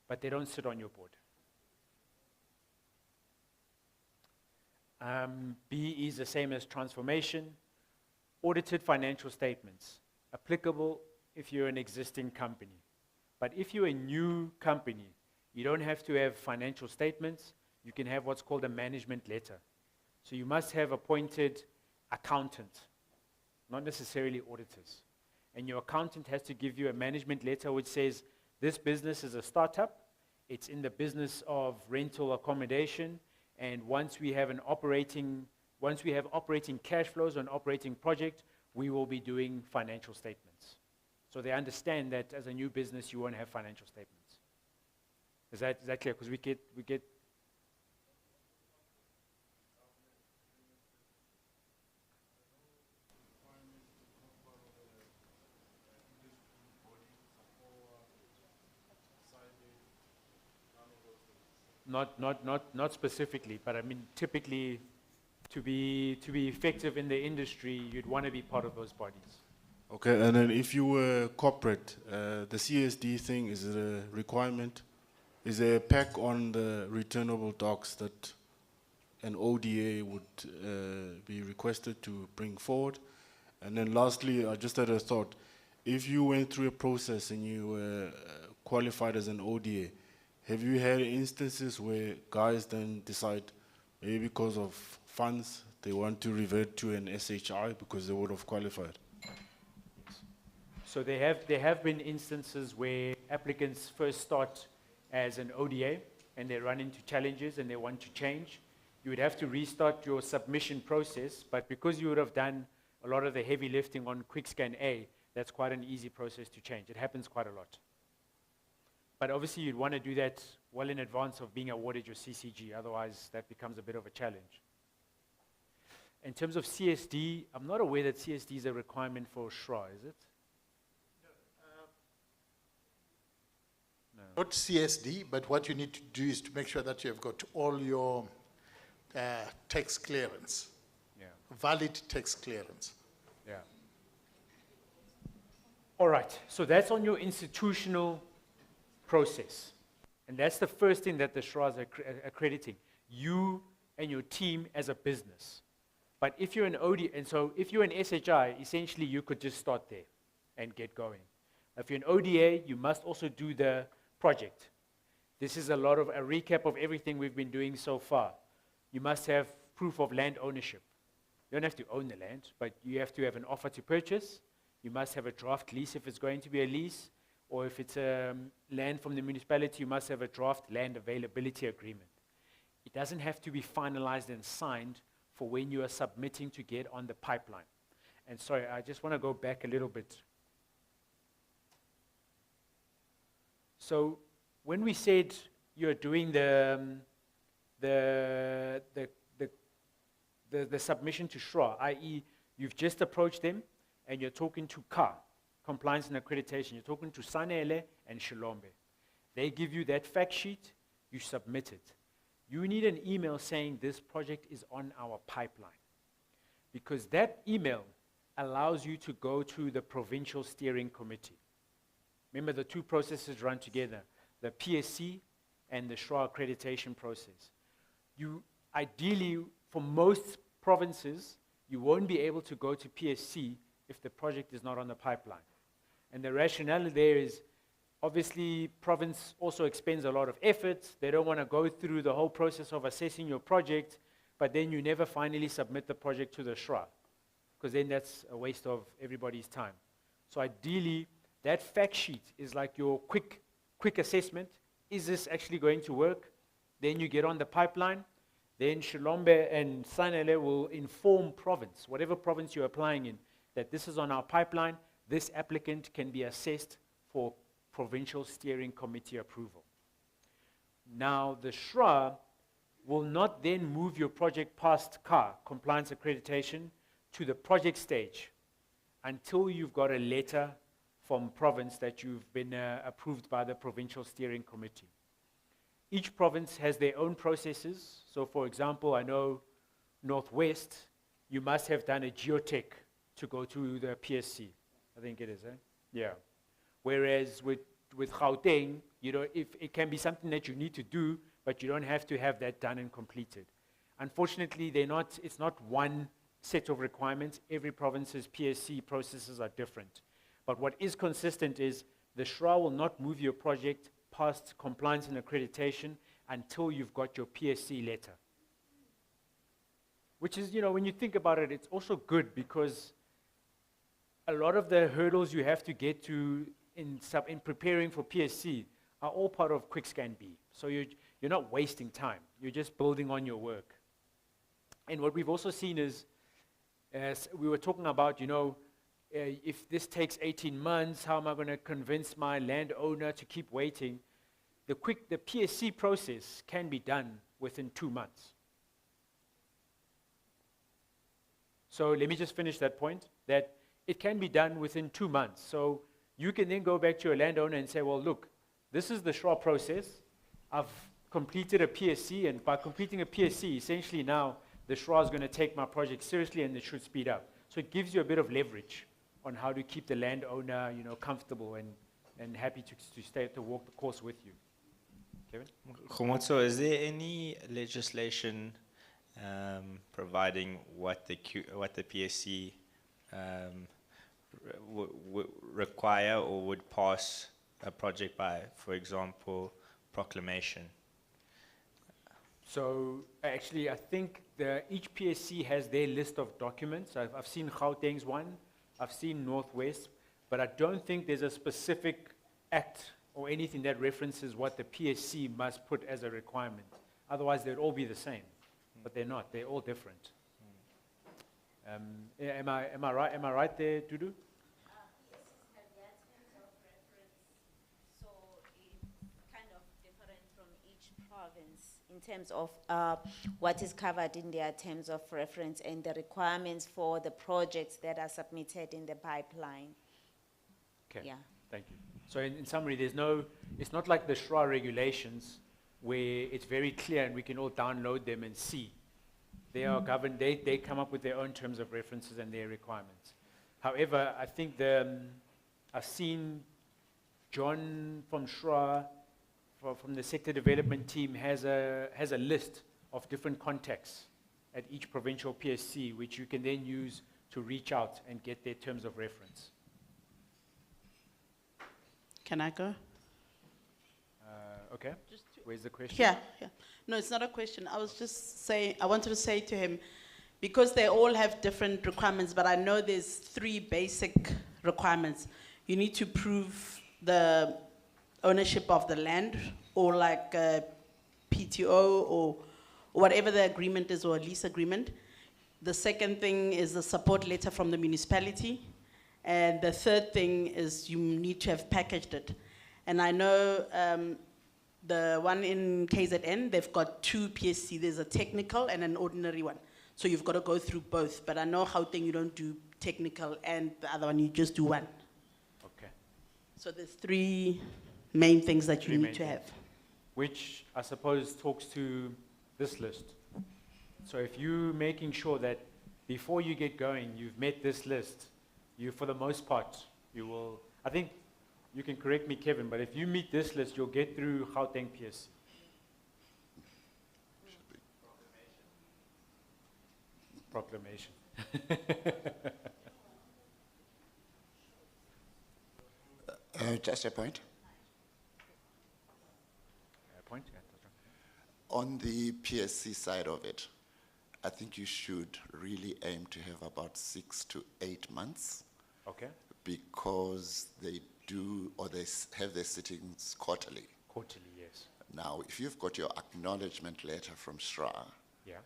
But they don't sit on your board. B is the same as transformation. Audited financial statements, applicable if you're an existing company. But if you're a new company, you don't have to have financial statements. You can have what's called a management letter. So you must have appointed accountant, not necessarily auditors. And your accountant has to give you a management letter which says, this business is a startup, it's in the business of rental accommodation, and once we have operating cash flows on operating project, we will be doing financial statements. So they understand that as a new business, you won't have financial statements. Is that clear? Because we get. Not specifically, but I mean typically, to be effective in the industry, you'd want to be part of those bodies. Okay, and then if you were corporate, the CSD thing, is it a requirement? Is there a pack on the returnable docs that an ODA would be requested to bring forward? And then lastly, I just had a thought. If you went through a process and you were qualified as an ODA, have you had instances where guys then decide, maybe because of funds, they want to revert to an SHI because they would have qualified? So there have been instances where applicants first start as an ODA and they run into challenges and they want to change. You would have to restart your submission process, but because you would have done a lot of the heavy lifting on QuickScan A, that's quite an easy process to change. It happens quite a lot. But obviously you'd want to do that well in advance of being awarded your CCG, otherwise that becomes a bit of a challenge. In terms of CSD, I'm not aware that CSD is a requirement for SHRA, is it? Not CSD, but what you need to do is to make sure that you have got all your tax clearance, Yeah, valid tax clearance. yeah. All right, so that's on your institutional process. And that's the first thing that the SHRA is accrediting, you and your team as a business. But if you're an ODA, and so if you're an SHI, essentially you could just start there and get going. If you're an ODA, you must also do the project. This is a recap of everything we've been doing so far. You must have proof of land ownership. You don't have to own the land, but you have to have an offer to purchase. You must have a draft lease if it's going to be a lease, or if it's land from the municipality, you must have a draft land availability agreement. It doesn't have to be finalized and signed for when you are submitting to get on the pipeline. And sorry, I just want to go back a little bit. So when we said you're doing the submission to SHRA, i.e. you've just approached them and you're talking to CA, Compliance and Accreditation, you're talking to Sanele and Shilombe. They give you that fact sheet, you submit it. You need an email saying this project is on our pipeline, because that email allows you to go to the Provincial Steering Committee. Remember, the two processes run together, the PSC and the SHRA accreditation process. You, ideally, for most provinces, you won't be able to go to PSC if the project is not on the pipeline. And the rationale there is, obviously, province also expends a lot of effort. They don't want to go through the whole process of assessing your project, but then you never finally submit the project to the SHRA, because then that's a waste of everybody's time. So ideally, that fact sheet is like your quick assessment. Is this actually going to work? Then you get on the pipeline. Then Shilombe and Sanele will inform province, whatever province you're applying in, that this is on our pipeline. This applicant can be assessed for Provincial Steering Committee approval. Now, the SHRA will not then move your project past CA, Compliance Accreditation, to the project stage until you've got a letter from province that you've been approved by the Provincial Steering Committee. Each province has their own processes. So, for example, I know Northwest, you must have done a geotech to go to the PSC. I think it is, eh? Yeah. Whereas with Gauteng, if it can be something that you need to do, but you don't have to have that done and completed. Unfortunately, it's not one set of requirements. Every province's PSC processes are different. But what is consistent is the SHRA will not move your project past compliance and accreditation until you've got your PSC letter. Which is, when you think about it, it's also good, because a lot of the hurdles you have to get to in preparing for PSC are all part of QuickScan B. So you're not wasting time. You're just building on your work. And what we've also seen is, as we were talking about, if this takes 18 months, how am I going to convince my landowner to keep waiting? The PSC process can be done within 2 months. So let me just finish that point, that it can be done within 2 months. So you can then go back to your landowner and say, well, look, this is the SHRA process. I've completed a PSC, and by completing a PSC, essentially now the SHRA is going to take my project seriously and it should speed up. So it gives you a bit of leverage on how to keep the landowner, comfortable and happy to walk the course with you. Kevin? Khomotso, is there any legislation providing what the PSC require or would pass a project by, for example, proclamation? So actually, I think each PSC has their list of documents. I've seen Gauteng's one, I've seen Northwest, but I don't think there's a specific act or anything that references what the PSC must put as a requirement. Otherwise, they'd all be the same, but they're not. They're all different. Am I right? Am I right there, Dudu? In terms of what is covered in their terms of reference and the requirements for the projects that are submitted in the pipeline. Okay, Yeah. thank you. So in summary, it's not like the SHRA regulations where it's very clear and we can all download them and see. They are governed, they come up with their own terms of references and their requirements. However, I think I've seen John from SHRA, from the sector development team, has a list of different contacts at each provincial PSC, which you can then use to reach out and get their terms of reference. Can I go? Okay, where's the question? Yeah. No, it's not a question. I was just saying, I wanted to say to him, because they all have different requirements, but I know there's 3 basic requirements. You need to prove the ownership of the land, or like a PTO, or whatever the agreement is, or a lease agreement. The second thing is a support letter from the municipality. And the third thing is you need to have packaged it. And I know the one in KZN, they've got 2 PSC. There's a technical and an ordinary one. So you've got to go through both. But I know Gauteng, you don't do technical, and the other one, you just do one. Okay. So there's 3 main things that you need to have. Which I suppose talks to this list. So if you're making sure that before you get going, you've met this list, you, for the most part, you will, I think, you can correct me, Kevin, but if you meet this list, you'll get through Gauteng PSC. Proclamation. Just a point. Point? On the PSC side of it, I think you should really aim to have about 6 to 8 months. Okay. Because they do, or they have their sittings quarterly. Quarterly, yes. Now, if you've got your acknowledgement letter from SHRA, yeah,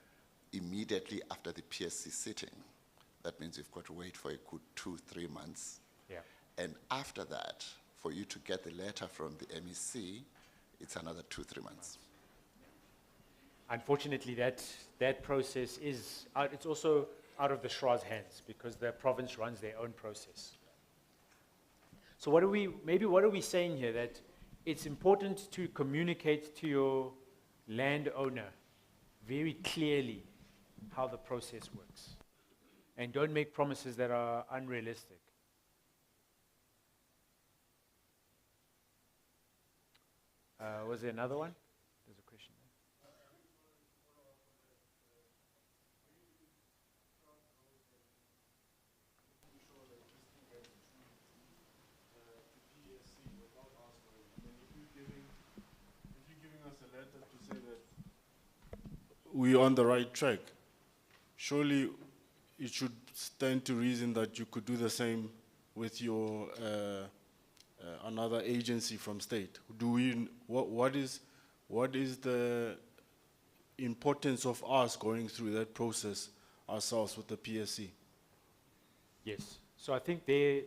immediately after the PSC sitting, that means you've got to wait for a good 2-3 months. Yeah. And after that, for you to get the letter from the MEC, it's another 2-3 months. Unfortunately, that process is out, it's also out of the SHRA's hands because the province runs their own process. So what are we saying here? That it's important to communicate to your landowner very clearly how the process works. And don't make promises that are unrealistic. Was there another one? There's a question there. We're on the right track. Surely it should stand to reason that you could do the same with your another agency from state. What is the importance of us going through that process ourselves with the PSC? Yes. So I think the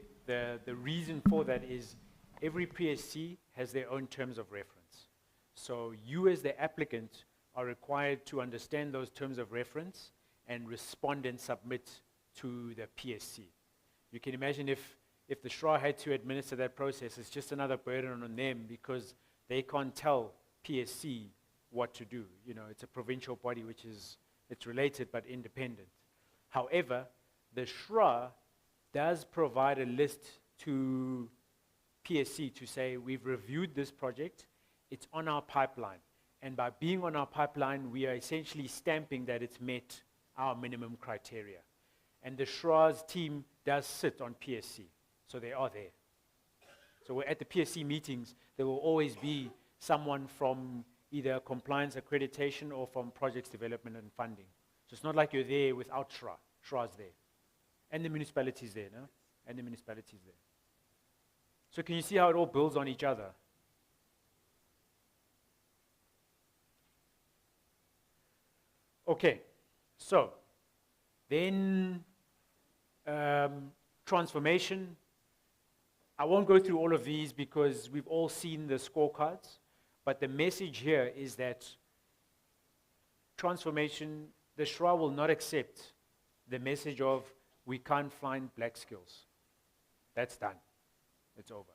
reason for that is every PSC has their own terms of reference. So you as the applicant are required to understand those terms of reference and respond and submit to the PSC. You can imagine if the SHRA had to administer that process, it's just another burden on them because they can't tell PSC what to do. You know, it's a provincial body which is, it's related but independent. However, the SHRA does provide a list to PSC to say, we've reviewed this project, it's on our pipeline. And by being on our pipeline, we are essentially stamping that it's met our minimum criteria. And the SHRA's team does sit on PSC, so they are there. So we're at the PSC meetings, there will always be someone from either compliance accreditation or from projects development and funding. So it's not like you're there without SHRA. SHRA's there. And the municipality's there, no? And the municipality's there. So can you see how it all builds on each other? Okay, so then transformation. I won't go through all of these because we've all seen the scorecards, but the message here is that transformation, the SHRA will not accept the message of we can't find black skills. That's done. It's over.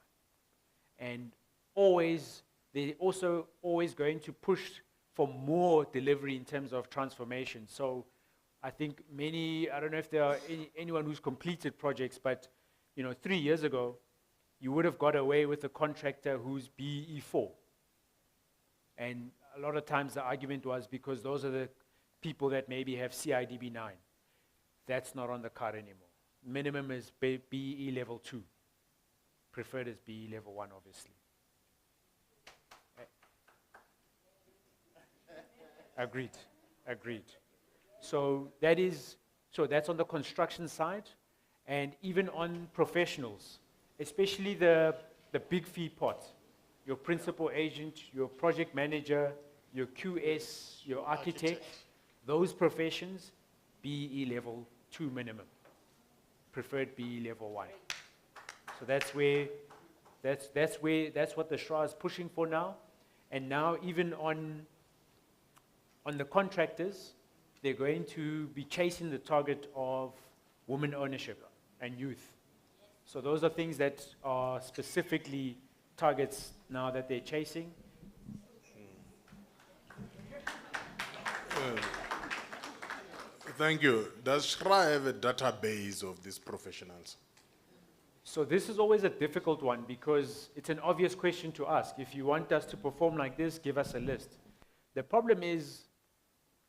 And always, they're also always going to push for more delivery in terms of transformation. So I think I don't know if there are anyone who's completed projects, but 3 years ago, you would have got away with a contractor who's BE4. And a lot of times the argument was because those are the people that maybe have CIDB 9. That's not on the card anymore. Minimum is BE level 2. Preferred is BE level 1, obviously. Agreed. So that's on the construction side, and even on professionals, especially the big fee pot, your principal agent, your project manager, your QS, your architect, those professions, BE level 2 minimum, preferred BE level 1. So that's what the SHRA is pushing for now. And now even on the contractors, they're going to be chasing the target of women ownership and youth. So those are things that are specifically targets now that they're chasing. Thank you. Does SHRA have a database of these professionals? So this is always a difficult one because it's an obvious question to ask. If you want us to perform like this, give us a list. The problem is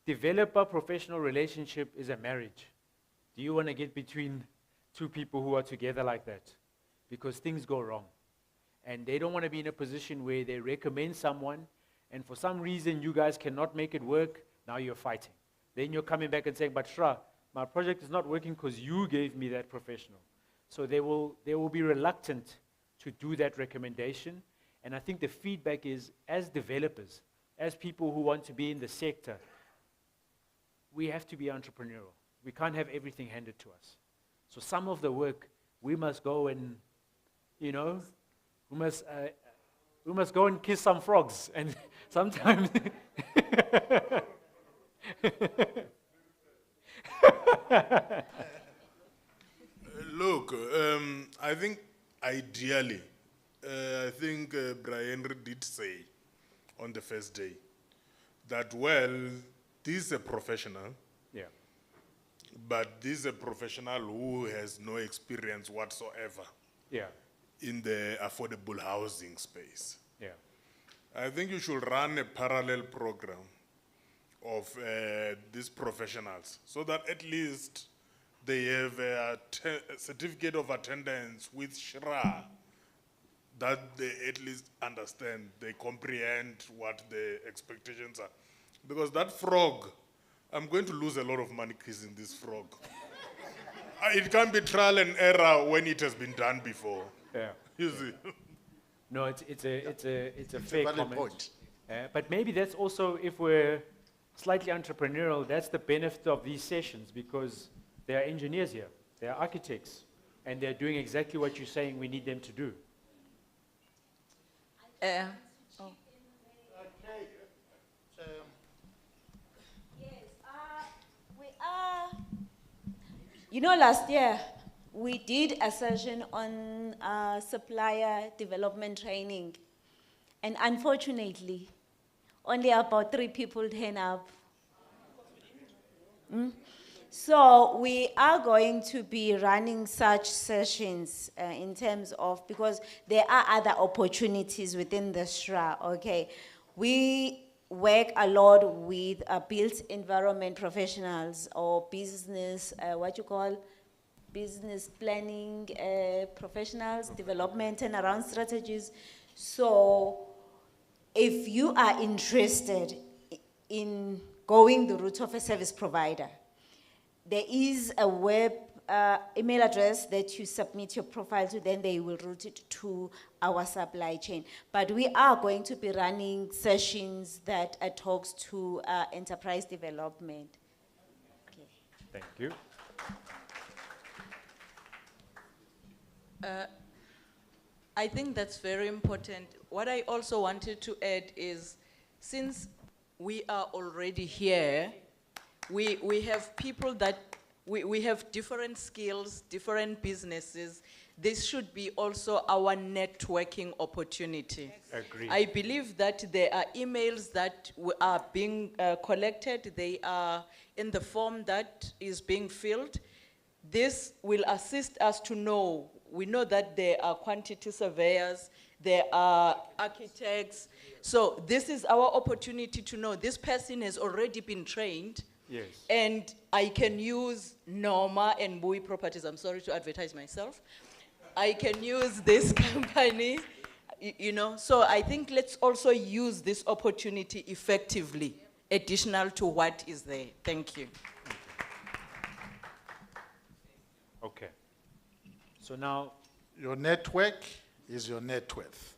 developer-professional relationship is a marriage. Do you want to get between two people who are together like that? Because things go wrong. And they don't want to be in a position where they recommend someone, and for some reason you guys cannot make it work, now you're fighting. Then you're coming back and saying, but SHRA, my project is not working because you gave me that professional. So they will be reluctant to do that recommendation. And I think the feedback is, as developers, as people who want to be in the sector, we have to be entrepreneurial. We can't have everything handed to us. So some of the work, we must go and, we must go and kiss some frogs. And sometimes, look, I think ideally, Brian did say on the first day that, well, this is a professional. Yeah. But this is a professional who has no experience whatsoever. Yeah. In the affordable housing space. Yeah. I think you should run a parallel program of these professionals so that at least they have a certificate of attendance with SHRA, that they at least understand, they comprehend what the expectations are. Because that frog, I'm going to lose a lot of money kissing this frog. It can't be trial and error when it has been done before. Yeah. You see? No, it's a fair valid comment. point. But maybe that's also, if we're slightly entrepreneurial, that's the benefit of these sessions, because there are engineers here, there are architects, and they're doing exactly what you're saying we need them to do. Last year, we did a session on supplier development training. And unfortunately, only about 3 people turn up. So we are going to be running such sessions in terms of, because there are other opportunities within the SHRA, okay? We work a lot with built environment professionals or business, business planning professionals, development and around strategies. So if you are interested in going the route of a service provider, there is a web email address that you submit your profile to, then they will route it to our supply chain. But we are going to be running sessions that talks to enterprise development. Okay. Thank you. I think that's very important. What I also wanted to add is, since we are already here, we have people that, we have different skills, different businesses, this should be also our networking opportunity. Agreed. I believe that there are emails that are being collected. They are in the form that is being filled. This will assist us to know. We know that there are quantity surveyors, there are architects. So this is our opportunity to know this person has already been trained. Yes. And I can use Norma and Bowie Properties. I'm sorry to advertise myself. I can use this company, you know. So I think let's also use this opportunity effectively, additional to what is there. Thank you. Okay. So now, Your network is your net worth.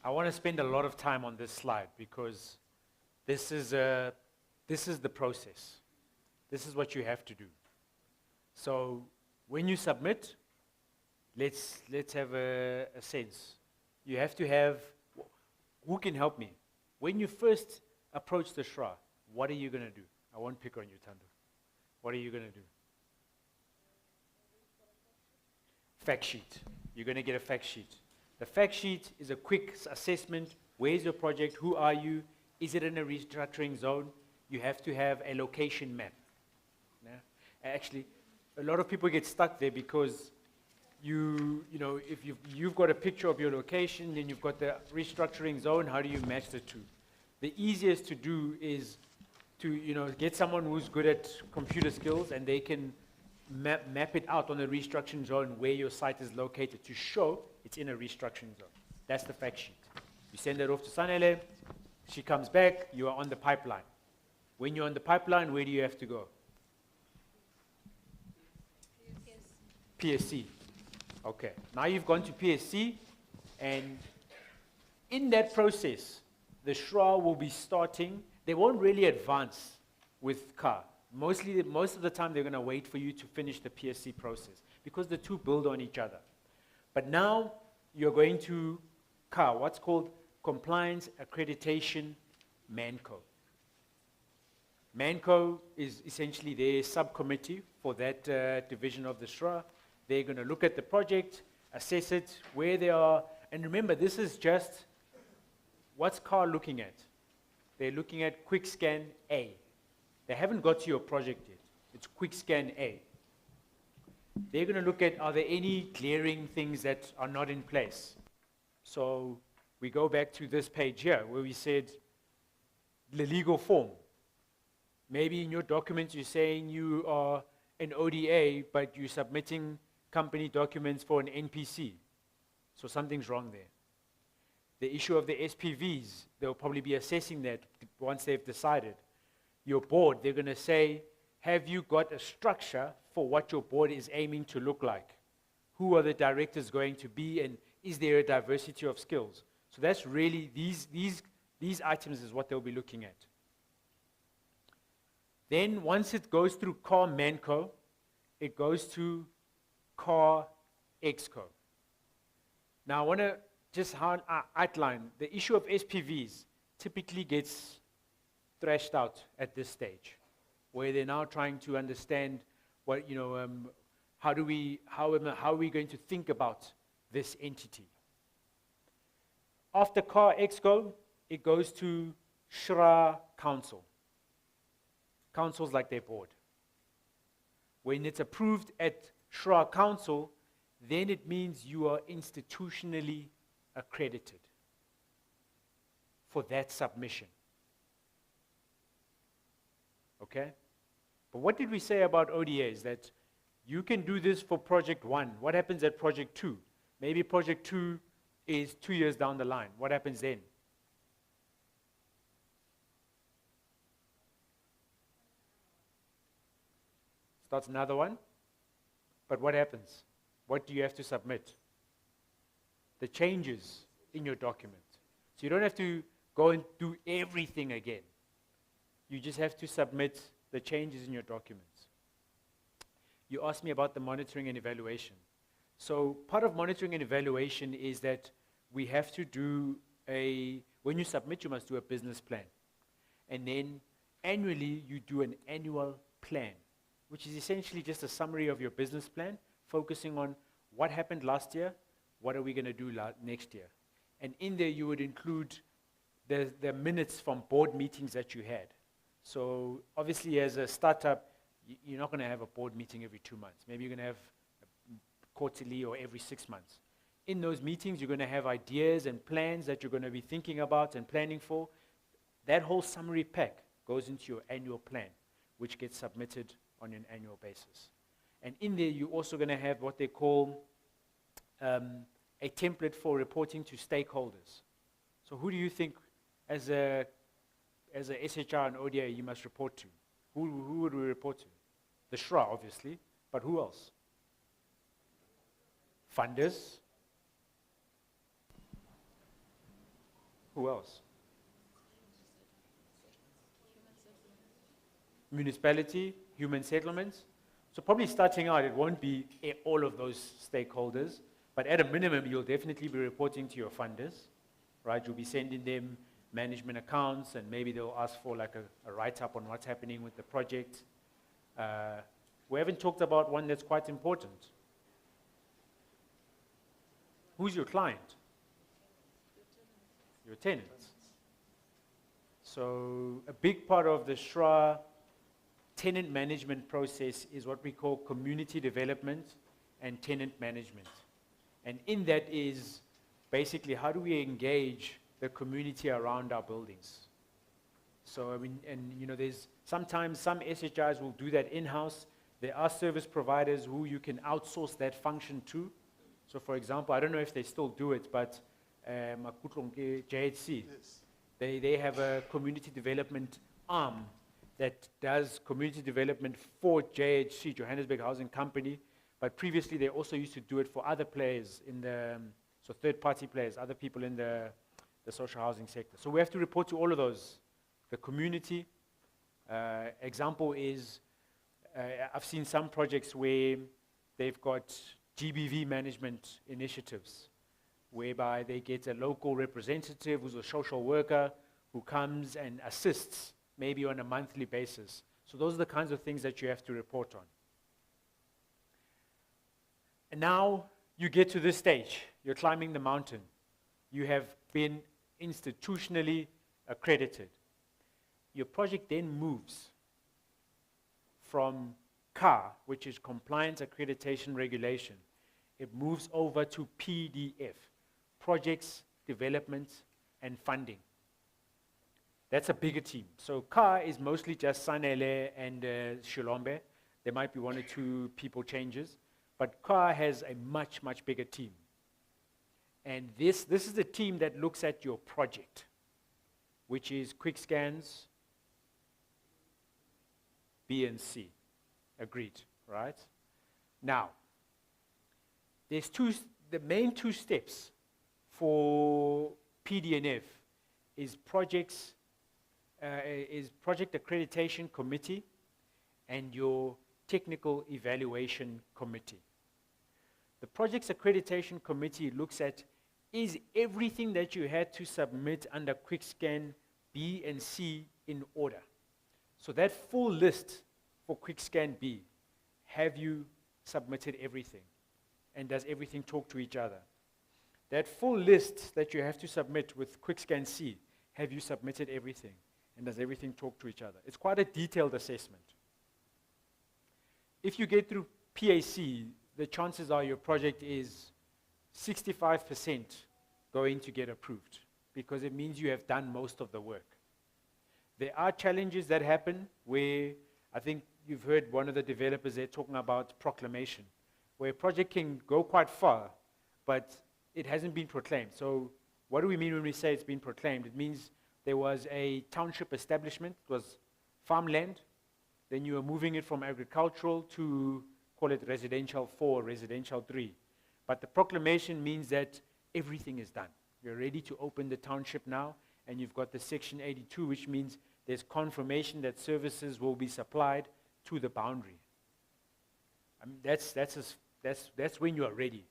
I want to spend a lot of time on this slide because this is the process. This is what you have to do. So when you submit, let's have a sense. You have to have, who can help me? When you first approach the SHRA, what are you going to do? I won't pick on you, Thando. What are you going to do? Fact sheet. You're going to get a fact sheet. The fact sheet is a quick assessment. Where's your project? Who are you? Is it in a restructuring zone? You have to have a location map. Yeah? Actually, a lot of people get stuck there because you know, if you've got a picture of your location, then you've got the restructuring zone, how do you match the two? The easiest to do is to, you know, get someone who's good at computer skills and they can map it out on the restructuring zone where your site is located to show it's in a restructuring zone. That's the fact sheet. You send that off to Sanele, she comes back, you are on the pipeline. When you're on the pipeline, where do you have to go? PSC. Okay, now you've gone to PSC, and in that process, the SHRA will be starting. They won't really advance with CAR. Most of the time, they're going to wait for you to finish the PSC process because the two build on each other. But now you're going to CAR, what's called Compliance Accreditation MANCO. MANCO is essentially their subcommittee for that division of the SHRA. They're going to look at the project, assess it, where they are. And remember, this is just, what's CAR looking at? They're looking at Quick Scan A. They haven't got to your project yet. It's Quick Scan A. They're going to look at, are there any glaring things that are not in place? So we go back to this page here where we said the legal form. Maybe in your documents you're saying you are an ODA, but you're submitting company documents for an NPC. So something's wrong there. The issue of the SPVs, they'll probably be assessing that once they've decided. Your board, they're going to say, have you got a structure for what your board is aiming to look like? Who are the directors going to be, and is there a diversity of skills? So that's really, these items is what they'll be looking at. Then once it goes through CAR MANCO, it goes to CAR EXCO. Now I want to just outline, the issue of SPVs typically gets thrashed out at this stage, where they're now trying to understand what, you know, how are we going to think about this entity. After CAR EXCO, it goes to SHRA Council. Council's like their board. When it's approved at SHRA Council, then it means you are institutionally accredited for that submission. Okay? But what did we say about ODAs? That you can do this for project 1. What happens at project 2? Maybe project 2 is 2 years down the line. What happens then? Starts another one. But what happens? What do you have to submit? The changes in your document. So you don't have to go and do everything again. You just have to submit the changes in your documents. You asked me about the monitoring and evaluation. So part of monitoring and evaluation is that we have to do when you submit, you must do a business plan. And then annually, you do an annual plan, which is essentially just a summary of your business plan focusing on what happened last year, what are we going to do next year. And in there you would include the minutes from board meetings that you had. So obviously as a startup, you're not going to have a board meeting every 2 months. Maybe you're going to have quarterly or every 6 months. In those meetings, you're going to have ideas and plans that you're going to be thinking about and planning for. That whole summary pack goes into your annual plan, which gets submitted on an annual basis. And in there, you're also going to have what they call a template for reporting to stakeholders. So who do you think, as a SHR and ODA, you must report to? Who would we report to? The SHRA, obviously, but who else? Funders. Who else? Municipality, human settlements. So probably starting out, it won't be all of those stakeholders, but at a minimum, you'll definitely be reporting to your funders, right? You'll be sending them management accounts, and maybe they'll ask for like a write-up on what's happening with the project. We haven't talked about one that's quite important. Who's your client? Your tenants. So a big part of the SHRA tenant management process is what we call community development and tenant management. And in that is basically how do we engage the community around our buildings. So I mean, and you know, there's sometimes some SHIs will do that in-house. There are service providers who you can outsource that function to. So for example, I don't know if they still do it, but JHC, they have a community development arm that does community development for JHC, Johannesburg Housing Company, but previously they also used to do it for other players in the, so third-party players, other people in the social housing sector. So we have to report to all of those. The community, example is, I've seen some projects where they've got GBV management initiatives, whereby they get a local representative who's a social worker who comes and assists, maybe on a monthly basis. So those are the kinds of things that you have to report on. And now you get to this stage. You're climbing the mountain. You have been institutionally accredited. Your project then moves from CAR, which is Compliance Accreditation Regulation. It moves over to PDF, Projects, Development, and Funding. That's a bigger team. So CAR is mostly just Sanele and Shilombe. There might be 1 or 2 people changes, but CAR has a much, much bigger team. And this is the team that looks at your project, which is quick scans, B and C. Agreed, right? Now, there's the main 2 steps for PDNF is Project Accreditation Committee and your Technical Evaluation Committee. The Projects Accreditation Committee looks at, is everything that you had to submit under QuickScan B and C in order? So that full list for QuickScan B, have you submitted everything? And does everything talk to each other? That full list that you have to submit with QuickScan C, have you submitted everything? And does everything talk to each other? It's quite a detailed assessment. If you get through PAC, the chances are your project is 65% going to get approved, because it means you have done most of the work. There are challenges that happen where, I think you've heard one of the developers there talking about proclamation, where a project can go quite far, but it hasn't been proclaimed. So what do we mean when we say it's been proclaimed? It means there was a township establishment, it was farmland, then you were moving it from agricultural to, call it residential 4, residential 3. But the proclamation means that everything is done. You're ready to open the township now, and you've got the Section 82, which means there's confirmation that services will be supplied to the boundary. I mean, that's when you are ready.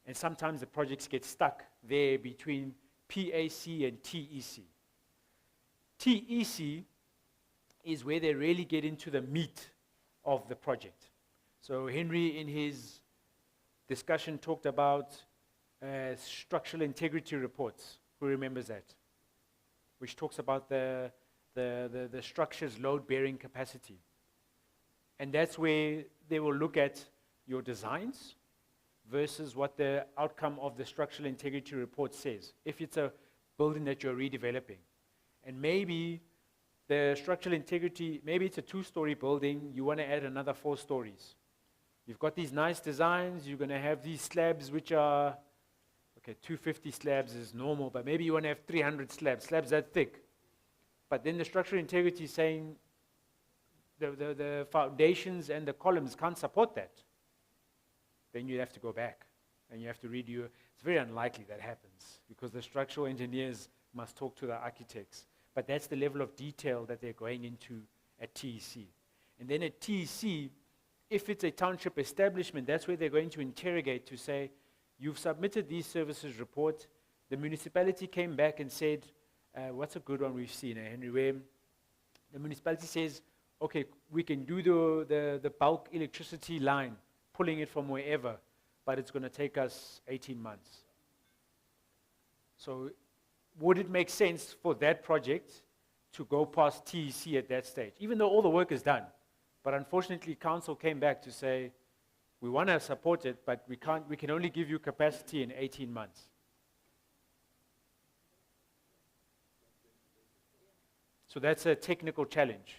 And sometimes the projects get stuck there between PAC and TEC. TEC is where they really get into the meat of the project. So Henry, in his discussion talked about structural integrity reports. Who remembers that? Which talks about the structure's load-bearing capacity. And that's where they will look at your designs versus what the outcome of the structural integrity report says. If it's a building that you're redeveloping, and maybe the structural integrity, maybe it's a 2-story building, you want to add another 4 stories. You've got these nice designs, you're going to have these slabs which are, okay, 250 slabs is normal, but maybe you want to have 300 slabs that thick. But then the structural integrity is saying the foundations and the columns can't support that. Then you have to go back and you have to redo. It's very unlikely that happens because the structural engineers must talk to the architects. But that's the level of detail that they're going into at TEC. And then at TEC, if it's a township establishment, that's where they're going to interrogate to say, you've submitted these services report. The municipality came back and said, what's a good one we've seen, Henry, where the municipality says, okay, we can do the bulk electricity line, pulling it from wherever, but it's going to take us 18 months. So would it make sense for that project to go past TEC at that stage, even though all the work is done? But unfortunately, council came back to say, we want to support it, but we can only give you capacity in 18 months. So that's a technical challenge.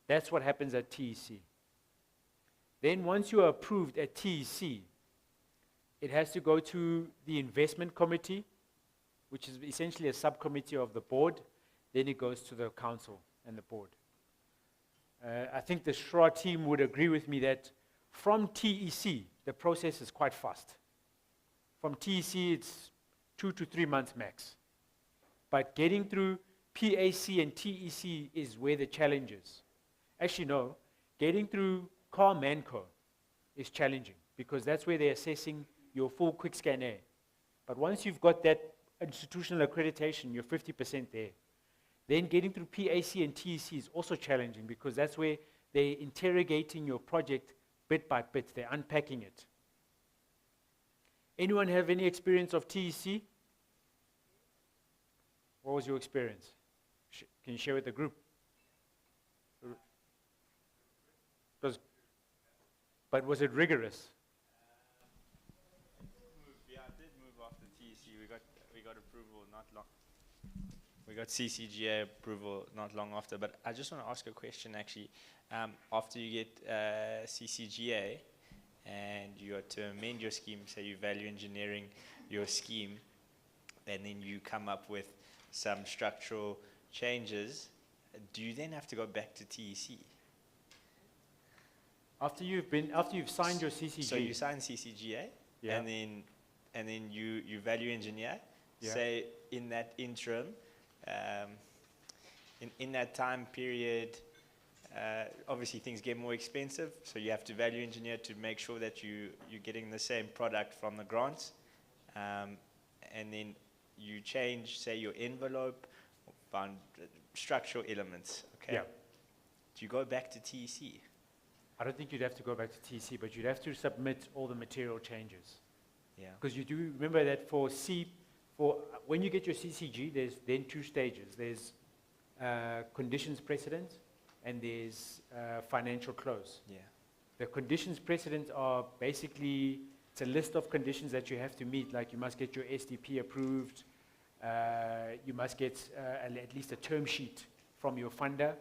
That's what happens at TEC. Then once you are approved at TEC, it has to go to the investment committee, which is essentially a subcommittee of the board. Then it goes to the council and the board. I think the SHRA team would agree with me that from TEC, the process is quite fast. From TEC, it's 2 to 3 months max. But getting through PAC and TEC is where the challenge is. Actually, no, getting through CAR-MANCO is challenging because that's where they're assessing your full quick scan air. But once you've got that institutional accreditation, you're 50% there. Then getting through PAC and TEC is also challenging because that's where they're interrogating your project bit by bit. They're unpacking it. Anyone have any experience of TEC? What was your experience? Can you share with the group? But was it rigorous? Yeah, I did move after TEC. We got approval not long. We got CCGA approval not long after. But I just want to ask a question actually. After you get CCGA and you are to amend your scheme, say you value engineering your scheme, and then you come up with some structural changes, do you then have to go back to TEC? After you've signed your CCG. So you sign CCGA, yeah. and then you value engineer. Yeah. Say in that interim, in that time period, obviously things get more expensive, so you have to value engineer to make sure that you're getting the same product from the grants, and then you change, say, your envelope, found structural elements. Okay. Yeah. Do you go back to TEC? I don't think you'd have to go back to TEC, but you'd have to submit all the material changes. Yeah. Because you do remember that for when you get your CCG, there's then 2 stages. There's conditions precedent and there's financial close. Yeah. The conditions precedent are basically, it's a list of conditions that you have to meet, like you must get your SDP approved, you must get at least a term sheet from your funder,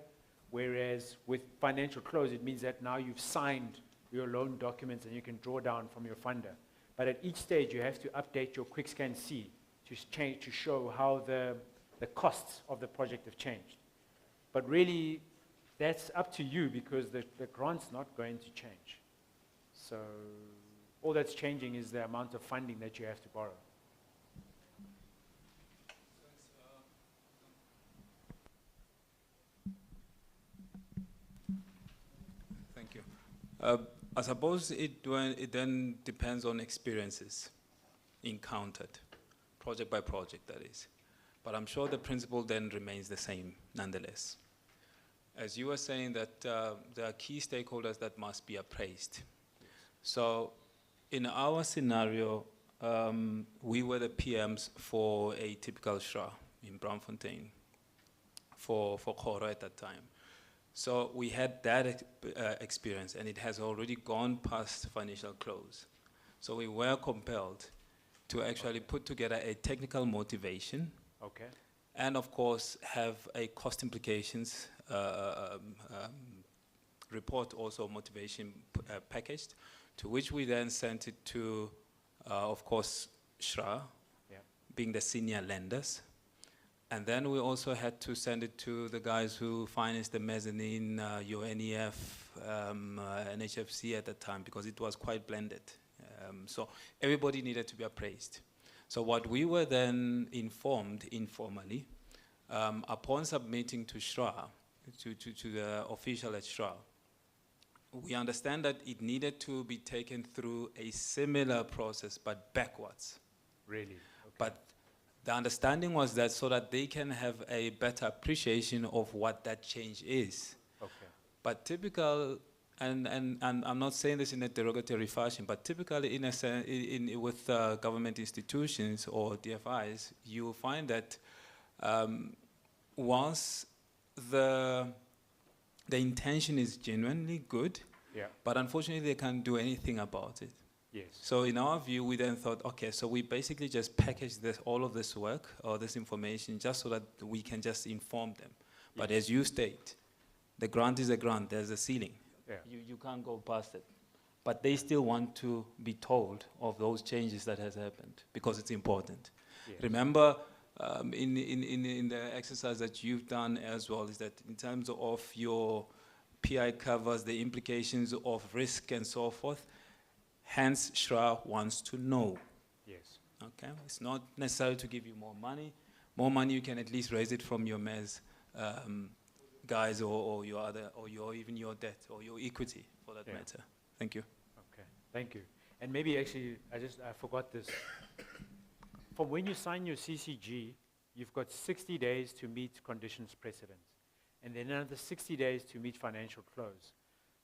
whereas with financial close, it means that now you've signed your loan documents and you can draw down from your funder. But at each stage, you have to update your QuickScan C to show how the costs of the project have changed. But really, that's up to you because the grant's not going to change. So all that's changing is the amount of funding that you have to borrow. Thank you. I suppose it then depends on experiences encountered, project by project, that is. But I'm sure the principle then remains the same nonetheless. As you were saying that there are key stakeholders that must be appraised. So In our scenario, we were the PMs for a typical SHRA in Braamfontein for Kgoro at that time. So we had that experience, and it has already gone past financial close. So we were compelled to actually put together a technical motivation, Okay. and of course have a cost implications report, also motivation packaged, to which we then sent it to, of course, SHRA, Yeah. being the senior lenders. And then we also had to send it to the guys who financed the mezzanine, UNEF, NHFC at that time, because it was quite blended. So everybody needed to be appraised. So what we were then informed informally, upon submitting to SHRA, to the official at SHRA, we understand that it needed to be taken through a similar process, but backwards. Really? But the understanding was that so that they can have a better appreciation of what that change is. Okay. But typical, and I'm not saying this in a derogatory fashion, but typically with government institutions or DFIs, you will find that once the intention is genuinely good, Yeah. but unfortunately they can't do anything about it. Yes. So in our view, we then thought, okay, so we basically just package all of this work or this information just so that we can just inform them. But as you state, the grant is a grant, there's a ceiling. Yeah. You can't go past it. But they still want to be told of those changes that has happened because it's important. Yes. Remember, in the exercise that you've done as well, is that in terms of your PI covers, the implications of risk and so forth, hence SHRA wants to know. Yes. Okay, it's not necessary to give you more money. More money, you can at least raise it from your MES guys or your other, or even your debt or your equity for that Yeah. matter. Thank you. Okay, thank you. And maybe actually, I forgot this. From when you sign your CCG, you've got 60 days to meet conditions precedent, and then another 60 days to meet financial close.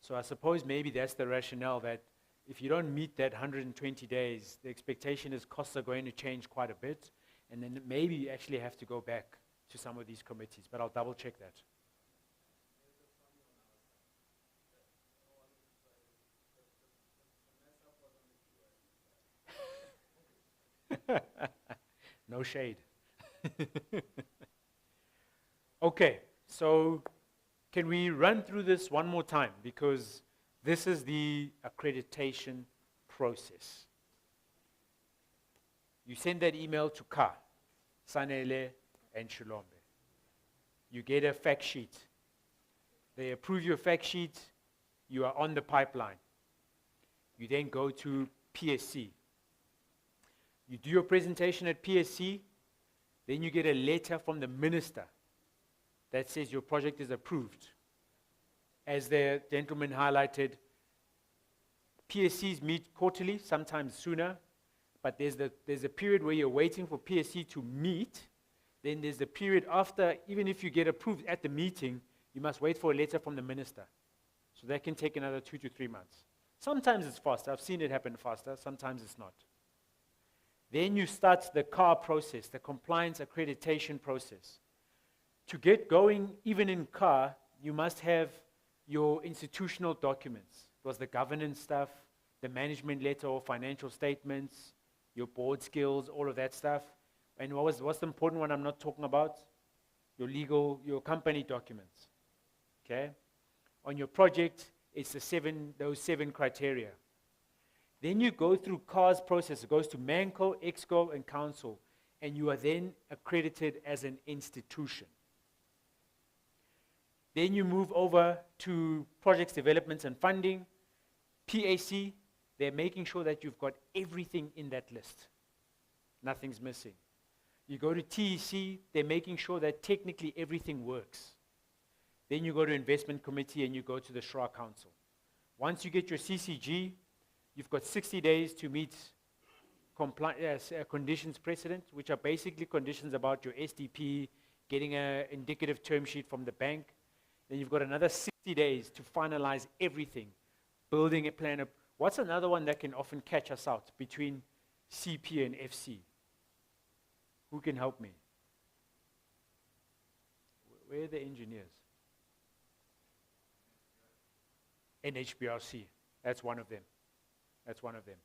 So I suppose maybe that's the rationale that if you don't meet that 120 days, the expectation is costs are going to change quite a bit, and then maybe you actually have to go back to some of these committees, but I'll double check that. No shade. Okay, so can we run through this one more time? Because this is the accreditation process. You send that email to Ka, Sanele, and Shilombe. You get a fact sheet. They approve your fact sheet. You are on the pipeline. You then go to PSC. You do your presentation at PSC, then you get a letter from the minister that says your project is approved. As the gentleman highlighted, PSCs meet quarterly, sometimes sooner, but there's a period where you're waiting for PSC to meet. Then there's a period after, even if you get approved at the meeting, you must wait for a letter from the minister. So that can take another 2 to 3 months. Sometimes it's faster. I've seen it happen faster. Sometimes it's not. Then you start the CAR process, the compliance accreditation process. To get going, even in CAR, you must have your institutional documents. It was the governance stuff, the management letter or financial statements, your board skills, all of that stuff. And what's the important one I'm not talking about? Your company documents. Okay? On your project, it's those 7 criteria. Then you go through CAR's process. It goes to MANCO, EXCO, and Council, and you are then accredited as an institution. Then you move over to projects developments and funding. PAC, they're making sure that you've got everything in that list. Nothing's missing. You go to TEC, they're making sure that technically everything works. Then you go to investment committee and you go to the SHRA Council. Once you get your CCG, you've got 60 days to meet conditions precedent, which are basically conditions about your SDP, getting an indicative term sheet from the bank. Then you've got another 60 days to finalize everything, building a plan, What's another one that can often catch us out between CP and FC? Who can help me? Where are the engineers? NHBRC, that's one of them. That's one of them.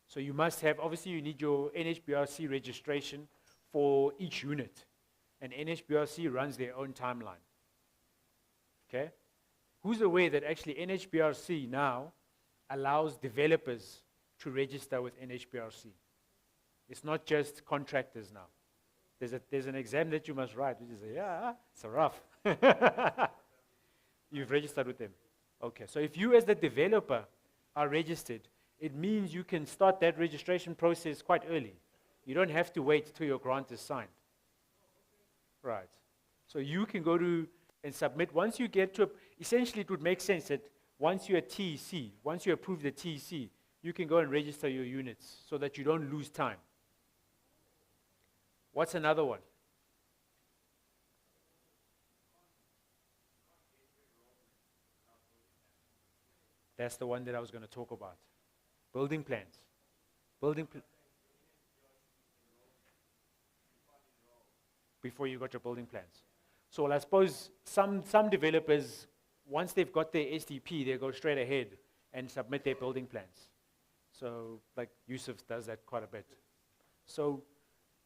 So you must have, obviously you need your NHBRC registration for each unit. And NHBRC runs their own timeline. Okay? Who's aware that actually NHBRC now allows developers to register with NHBRC? It's not just contractors now. There's an exam that you must write, which is, it's rough. You've registered with them. Okay, so if you as the developer are registered, it means you can start that registration process quite early. You don't have to wait till your grant is signed. Right. So you can go to and submit. Once you get to, essentially it would make sense that once you're at TEC, once you approve the TEC, you can go and register your units so that you don't lose time. What's another one? That's the one that I was going to talk about. Building plans. Before you got your building plans. So I suppose some developers, once they've got their SDP, they go straight ahead and submit their building plans. So like Yusuf does that quite a bit. So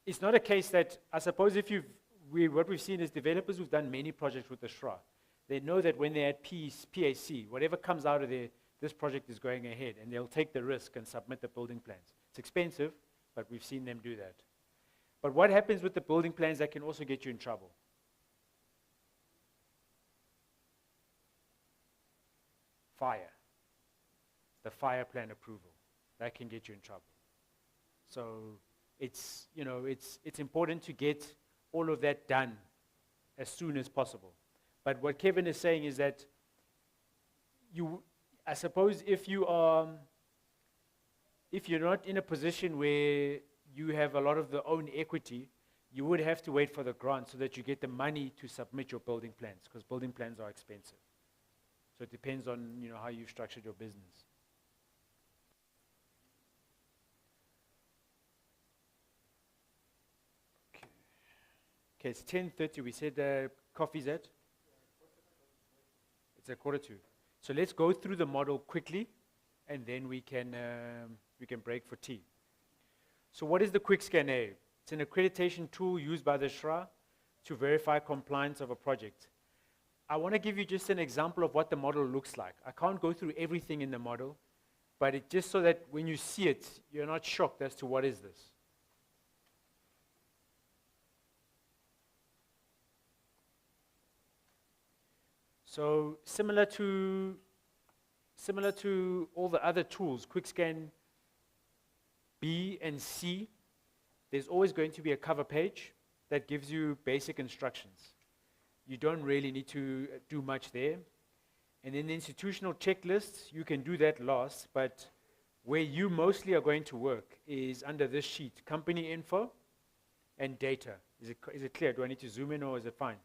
it's not a case that, I suppose what we've seen is developers who've done many projects with the SHRA, they know that when they're at PAC, whatever comes out of there, this project is going ahead, and they'll take the risk and submit the building plans. It's expensive, but we've seen them do that. But what happens with the building plans that can also get you in trouble? Fire. The fire plan approval. That can get you in trouble. So it's important to get all of that done as soon as possible. But what Kevin is saying is that I suppose if you're not in a position where you have a lot of the own equity, you would have to wait for the grant so that you get the money to submit your building plans, because building plans are expensive. So it depends on how you've structured your business. Okay, it's 10:30. We said coffee's at? It's 1:45. So let's go through the model quickly, and then we can break for tea. So what is the Quick Scan A? It's an accreditation tool used by the SHRA to verify compliance of a project. I want to give you just an example of what the model looks like. I can't go through everything in the model, but it just so that when you see it, you're not shocked as to what is this. So similar to all the other tools, QuickScan B and C, there's always going to be a cover page that gives you basic instructions. You don't really need to do much there. And then the institutional checklists, you can do that last, but where you mostly are going to work is under this sheet, company info and data. Is it clear? Do I need to zoom in or is it fine?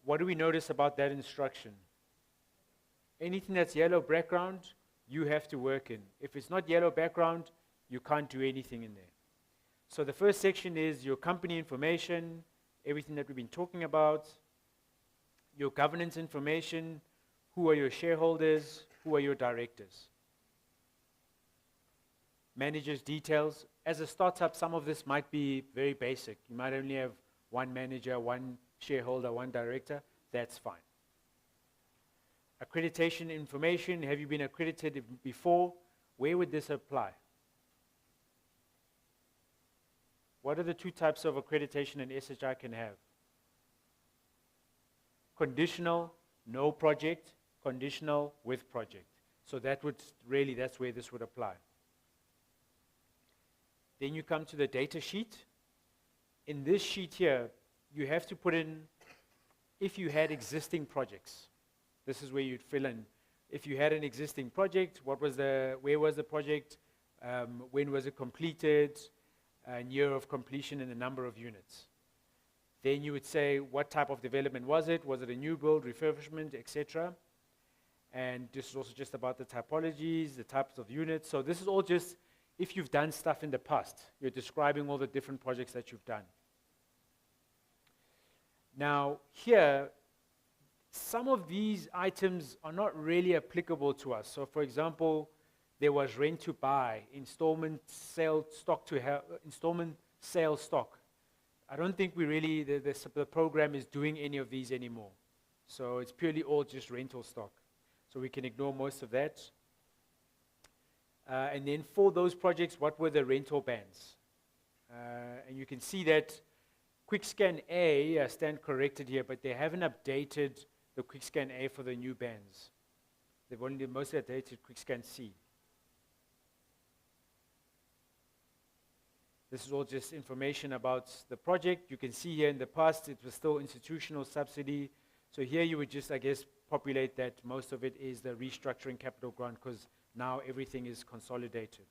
What do we notice about that instruction? Anything that's yellow background, you have to work in. If it's not yellow background, you can't do anything in there. So the first section is your company information, everything that we've been talking about, your governance information, who are your shareholders, who are your directors. Managers details. As a startup, some of this might be very basic. You might only have one manager, one shareholder, one director. That's fine. Accreditation information. Have you been accredited before? Where would this apply? What are the two types of accreditation an SHI can have? Conditional, no project. Conditional, with project. So that would really, that's where this would apply. Then you come to the data sheet. In this sheet here, you have to put in if you had existing projects. This is where you'd fill in. If you had an existing project, where was the project, when was it completed, and year of completion and the number of units. Then you would say what type of development was it a new build, refurbishment, etc. And this is also just about the typologies, the types of units. So this is all just if you've done stuff in the past. You're describing all the different projects that you've done. Now, here, some of these items are not really applicable to us. So, for example, there was rent to buy, installment sale stock installment sale stock. I don't think we really, the program is doing any of these anymore. So it's purely all just rental stock. So we can ignore most of that. And then for those projects, what were the rental bands? And you can see that QuickScan A, I stand corrected here, but they haven't updated the QuickScan A for the new bands. They've only mostly updated QuickScan C. This is all just information about the project. You can see here in the past it was still institutional subsidy. So here you would just, I guess, populate that most of it is the restructuring capital grant because now everything is consolidated.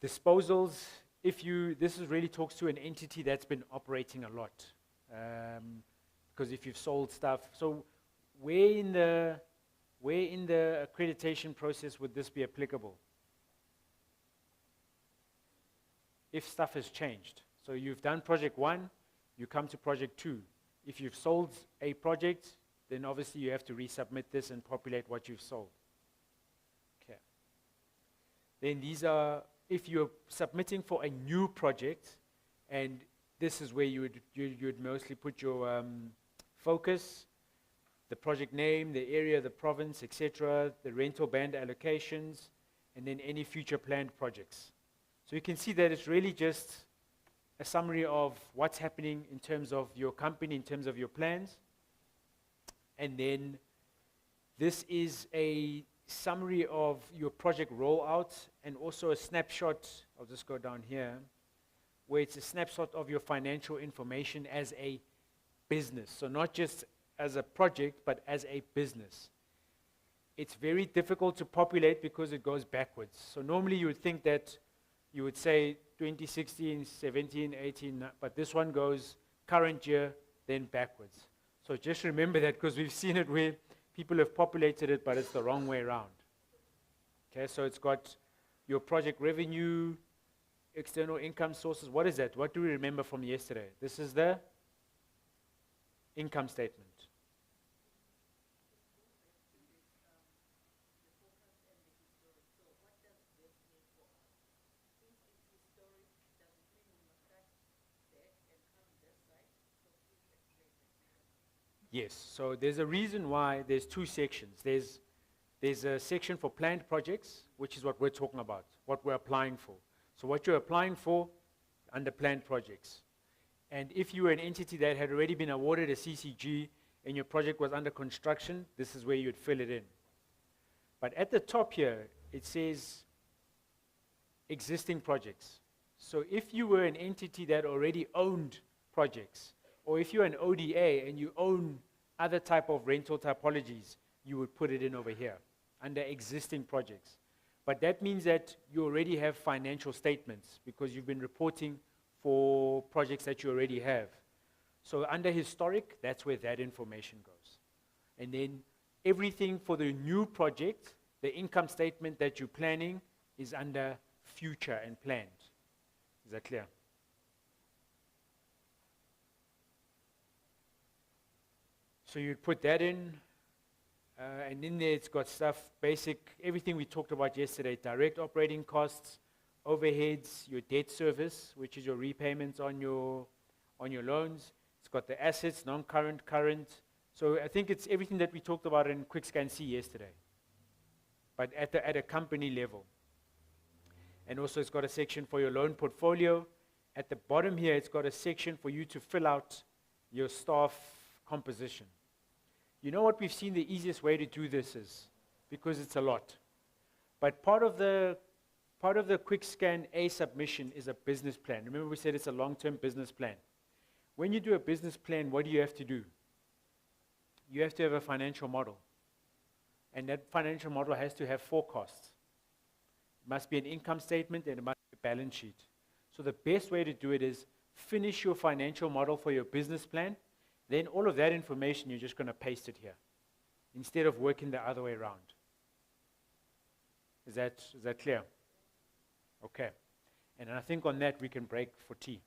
Disposals, this really talks to an entity that's been operating a lot. Because if you've sold stuff, so where in the accreditation process would this be applicable? If stuff has changed. So you've done project 1, you come to project 2. If you've sold a project, then obviously you have to resubmit this and populate what you've sold. Okay. Then these are, if you're submitting for a new project, and this is where you would mostly put your focus, the project name, the area, the province, etc., the rental band allocations, and then any future planned projects. So you can see that it's really just a summary of what's happening in terms of your company, in terms of your plans. And then this is a summary of your project rollout and also a snapshot, I'll just go down here, where it's a snapshot of your financial information as a business. So not just as a project, but as a business. It's very difficult to populate because it goes backwards. So normally you would think that you would say 2016, 17, 18, but this one goes current year, then backwards. So just remember that because we've seen it where people have populated it, but it's the wrong way around. Okay, so it's got your project revenue, external income sources. What is that? What do we remember from yesterday? This is the income statement. Yes, so there's a reason why there's two sections. There's a section for planned projects, which is what we're talking about, what we're applying for. So what you're applying for under planned projects. And if you were an entity that had already been awarded a CCG and your project was under construction, this is where you'd fill it in. But at the top here, it says existing projects. So if you were an entity that already owned projects, or if you're an ODA and you own other type of rental typologies, you would put it in over here under existing projects. But that means that you already have financial statements because you've been reporting for projects that you already have. So under historic, that's where that information goes. And then everything for the new project, the income statement that you're planning is under future and planned. Is that clear? So you'd put that in, and in there it's got stuff, basic, everything we talked about yesterday, direct operating costs, overheads, your debt service, which is your repayments on your loans. It's got the assets, non-current, current. So I think it's everything that we talked about in QuickScan C yesterday, but at a company level. And also it's got a section for your loan portfolio. At the bottom here, it's got a section for you to fill out your staff composition. You know what we've seen the easiest way to do this is, because it's a lot. But part of the QuickScan A submission is a business plan. Remember we said it's a long-term business plan. When you do a business plan, what do you have to do? You have to have a financial model. And that financial model has to have forecasts. It must be an income statement and it must be a balance sheet. So the best way to do it is finish your financial model for your business plan. Then all of that information, you're just going to paste it here. instead of working the other way around. Is that clear? Okay. And I think on that we can break for tea.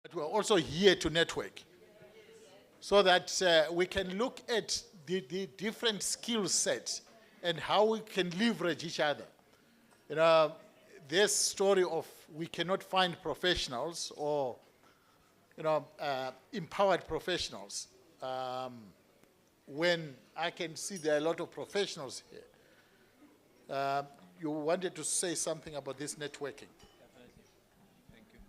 But we're also here to network, so that we can look at the different skill sets and how we can leverage each other. You know, this story of we cannot find professionals or, you know, empowered professionals, when I can see there are a lot of professionals here. You wanted to say something about this networking. Definitely. Thank you.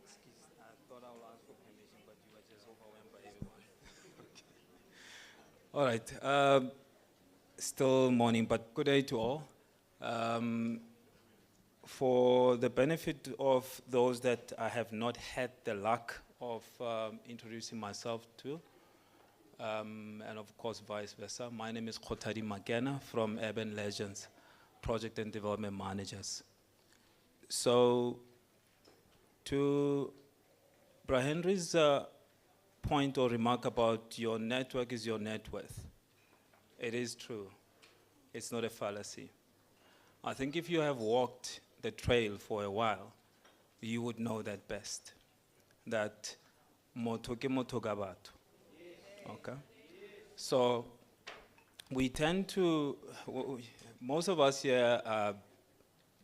Excuse, I thought I would ask for permission, but you were just overwhelmed by everyone. Okay. All right. Still morning, but good day to all. For the benefit of those that I have not had the luck of introducing myself to, and of course vice versa, my name is Khotadi Magena from Urban Legends, Project and Development Managers. So, to Brahenry's point or remark about your network is your net worth, it is true. It's not a fallacy. I think if you have walked the trail for a while, you would know that best. That motho ke motho ka batho. Okay? So we tend to, most of us here are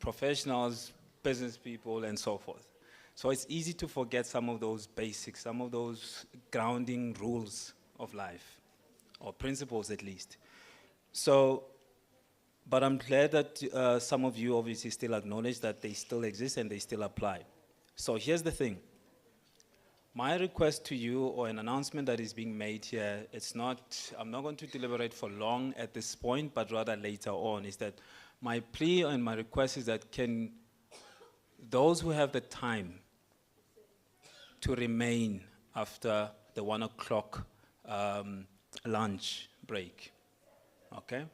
professionals, business people, and so forth. So it's easy to forget some of those basics, some of those grounding rules of life, or principles at least. So, but I'm glad that some of you obviously still acknowledge that they still exist and they still apply. So here's the thing. My request to you, or an announcement that is being made here, it's not, I'm not going to deliberate for long at this point, but rather later on, is that my plea and my request is that can those who have the time to remain after the 1 o'clock lunch break, okay?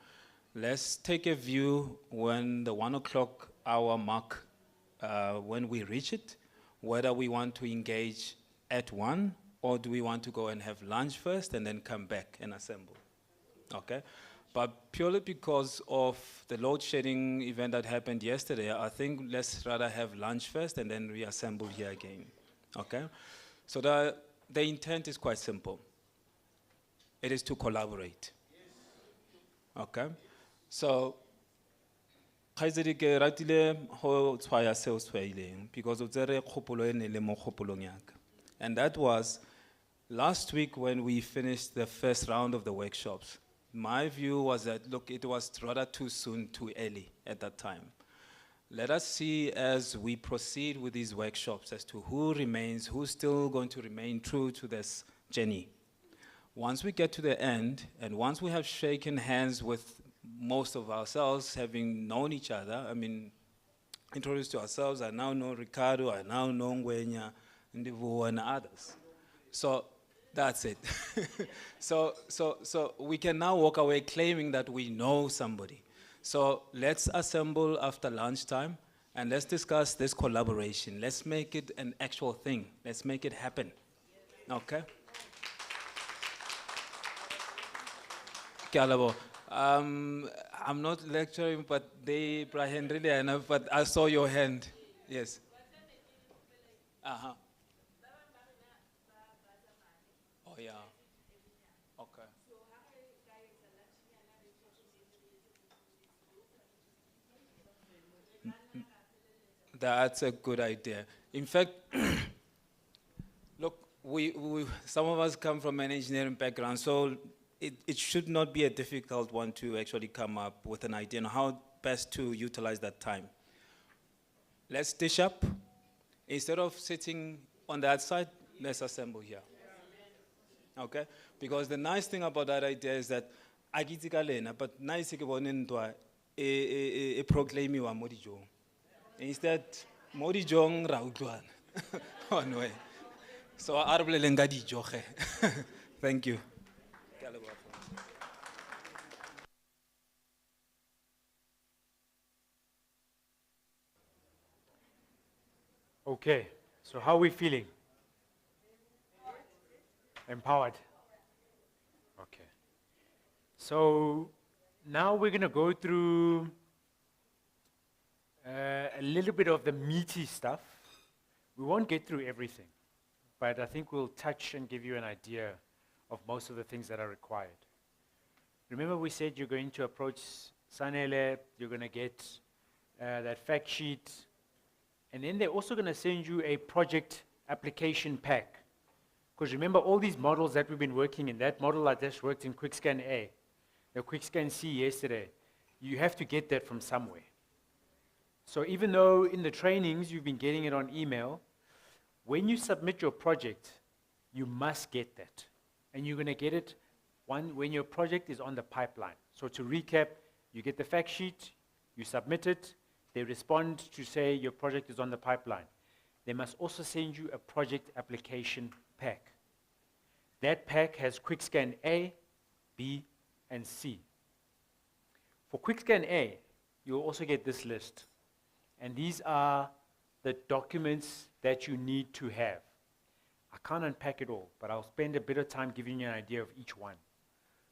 Let's take a view when the 1 o'clock hour mark, when we reach it, whether we want to engage at 1, or do we want to go and have lunch first and then come back and assemble, okay? But purely because of the load shedding event that happened yesterday, I think let's rather have lunch first and then reassemble here again, okay? So the intent is quite simple. It is to collaborate, okay? So, khaizedi ke ratile ho tshwaya seo tshwaileng because o tsere kgopolo e ne le mo kgopolong ya ka. And that was last week when we finished the first round of the workshops. My view was that, look, it was rather too soon, too early at that time. Let us see as we proceed with these workshops as to who remains, who's still going to remain true to this journey. Once we get to the end, and once we have shaken hands with most of ourselves, having known each other, I mean, introduced to ourselves, I now know Ricardo, I now know Ngwenya, Ndivu, and others. So that's it. So we can now walk away claiming that we know somebody. So let's assemble after lunchtime and let's discuss this collaboration. Let's make it an actual thing. Let's make it happen. Okay? I'm not lecturing, but they, Brian, really enough, but I saw your hand. Yes. Uh-huh. Oh, yeah. Okay. That's a good idea. In fact, look, some of us come from an engineering background, so it should not be a difficult one to actually come up with an idea on how best to utilize that time. Let's dish up. Instead of sitting on that side, let's assemble here. Okay? Because the nice thing about that idea is that but nice e proclaimiwa mo dijong. Instead, mo dijong ra utlwana. One way. So a re boleleng ka dijo ge. Thank you. Okay, so how are we feeling? Empowered. Okay. So now we're going to go through A little bit of the meaty stuff. We won't get through everything, but I think we'll touch and give you an idea of most of the things that are required. Remember we said you're going to approach Sanele, you're going to get that fact sheet, and then they're also going to send you a project application pack. Because remember all these models that we've been working in, that model I just worked in QuickScan A, the QuickScan C yesterday, you have to get that from somewhere. So even though in the trainings you've been getting it on email, when you submit your project, you must get that. And you're going to get it when your project is on the pipeline. So to recap, you get the fact sheet, you submit it, they respond to say your project is on the pipeline. They must also send you a project application pack. That pack has QuickScan A, B, and C. For QuickScan A, you'll also get this list. And these are the documents that you need to have. I can't unpack it all, but I'll spend a bit of time giving you an idea of each one.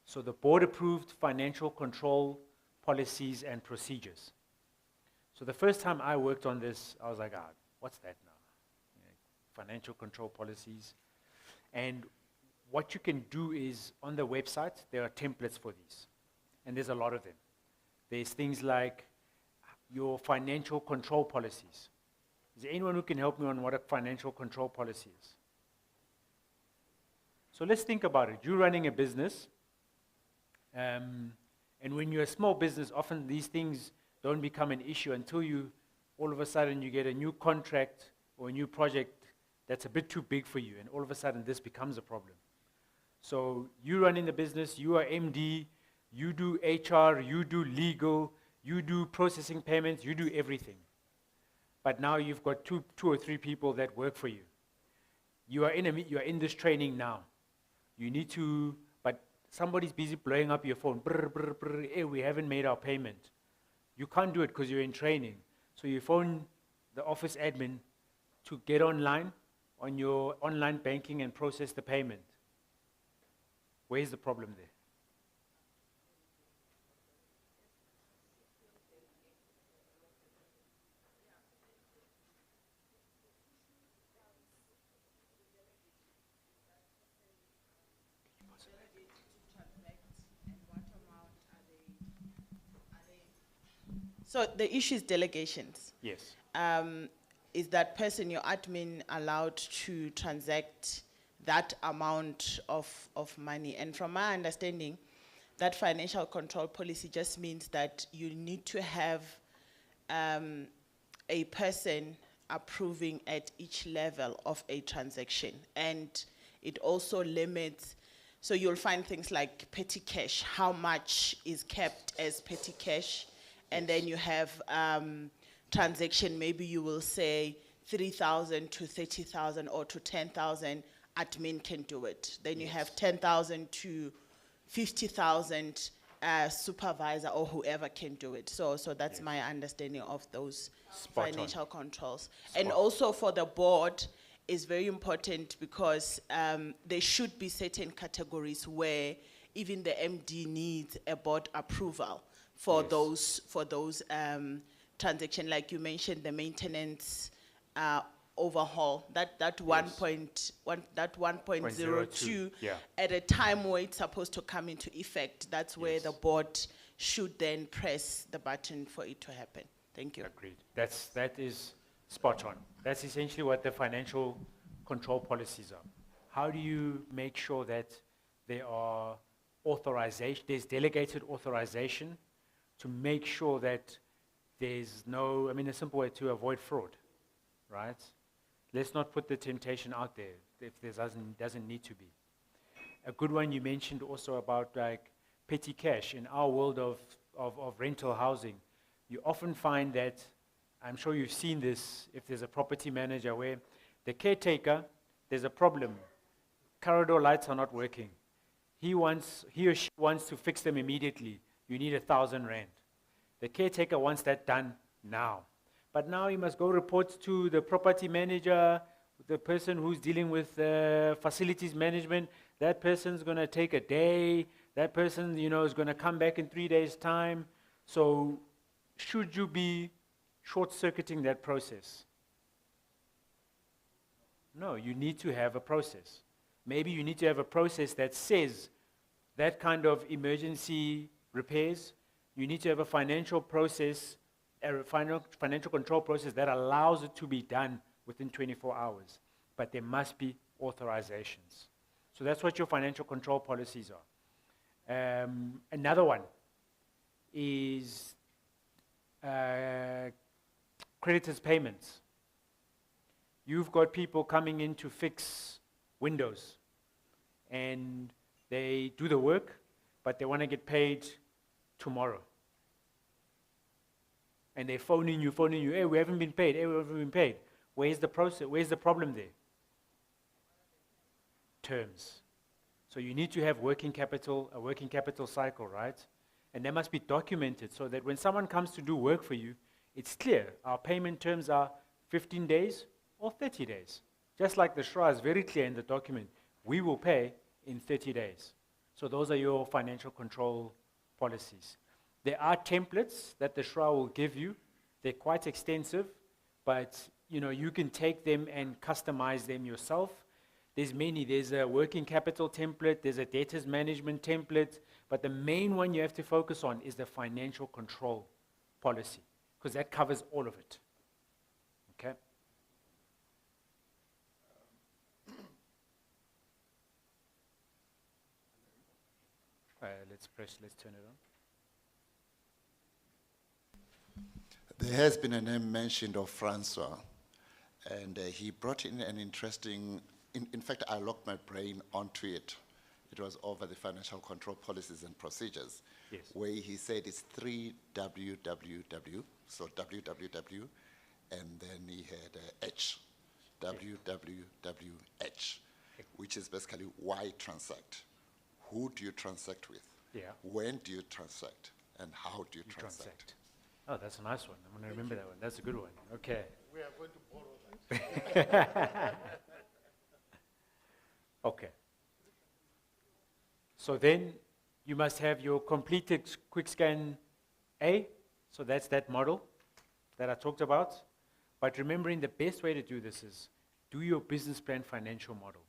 So the board-approved financial control policies and procedures. So the first time I worked on this, I was like, what's that now? Financial control policies. And what you can do is, on the website, there are templates for these. And there's a lot of them. There's things like your financial control policies. Is there anyone who can help me on what a financial control policy is? So let's think about it. You're running a business, and when you're a small business, often these things don't become an issue until all of a sudden you get a new contract or a new project that's a bit too big for you, and all of a sudden this becomes a problem. So you running the business, you are MD, you do HR, you do legal, you do processing payments, you do everything. But now you've got two or three people that work for you. You are in this training now. You need to, but somebody's busy blowing up your phone. Brr, brr, brr, hey, we haven't made our payment. You can't do it because you're in training. So you phone the office admin to get online on your online banking and process the payment. Where's the problem there? So the issue is delegations. Yes. Is that person, your admin, allowed to transact that amount of money? And from my understanding, that financial control policy just means that you need to have a person approving at each level of a transaction. And it also limits, so you'll find things like petty cash, how much is kept as petty cash, and then you have transaction, maybe you will say 3,000 to 30,000 or to 10,000, admin can do it. Then you have 10,000 to 50,000, supervisor or whoever can do it. So that's my understanding of those financial controls. And also for the board, is very important because there should be certain categories where even the MD needs a board approval for those transactions, like you mentioned, the maintenance overhaul, that 1.02 at a time where it's supposed to come into effect. That's where the board should then press the button for it to happen. Thank you. Agreed. That is spot on. That's essentially what the financial control policies are. How do you make sure that there are authorization, there's delegated authorization to make sure that there's no, I mean, a simple way to avoid fraud, right? Let's not put the temptation out there if there doesn't need to be. A good one you mentioned also about like petty cash. In our world of rental housing, you often find that, I'm sure you've seen this, if there's a property manager where the caretaker, there's a problem. Corridor lights are not working. He or she wants to fix them immediately. You need 1,000 rand. The caretaker wants that done now. But now he must go report to the property manager, the person who's dealing with facilities management. That person's going to take a day. That person, is going to come back in 3 days' time. So should you be short-circuiting that process? No, you need to have a process. Maybe you need to have a process that says that kind of emergency repairs. You need to have a financial process, a financial control process that allows it to be done within 24 hours. But there must be authorizations. So that's what your financial control policies are. Another one is creditors' payments. You've got people coming in to fix windows, and they do the work, but they want to get paid tomorrow. And they're phoning you, hey, we haven't been paid, hey, we haven't been paid. Where's the process? Where's the problem there? Terms. So you need to have a working capital cycle, right? And that must be documented so that when someone comes to do work for you, it's clear. Our payment terms are 15 days or 30 days. Just like the SHRA is very clear in the document, we will pay in 30 days. So those are your financial control policies. There are templates that the SHRA will give you. They're quite extensive, but you can take them and customize them yourself. There's many. There's a working capital template, there's a debtors management template, but the main one you have to focus on is the financial control policy, because that covers all of it. Okay? Let's turn it on. There has been a name mentioned of Francois, and he brought in an interesting, in fact, I locked my brain onto it. It was over the financial control policies and procedures, yes, where he said it's 3 www, so www, and then he had H, www.H, which is basically why transact. Who do you transact with? Yeah. When do you transact? And how do you transact? Oh, that's a nice one. I'm going to remember that one. That's a good one. Okay. We are going to borrow that. Okay. So then you must have your completed quick scan A. So that's that model that I talked about. But remembering the best way to do this is do your business plan financial model.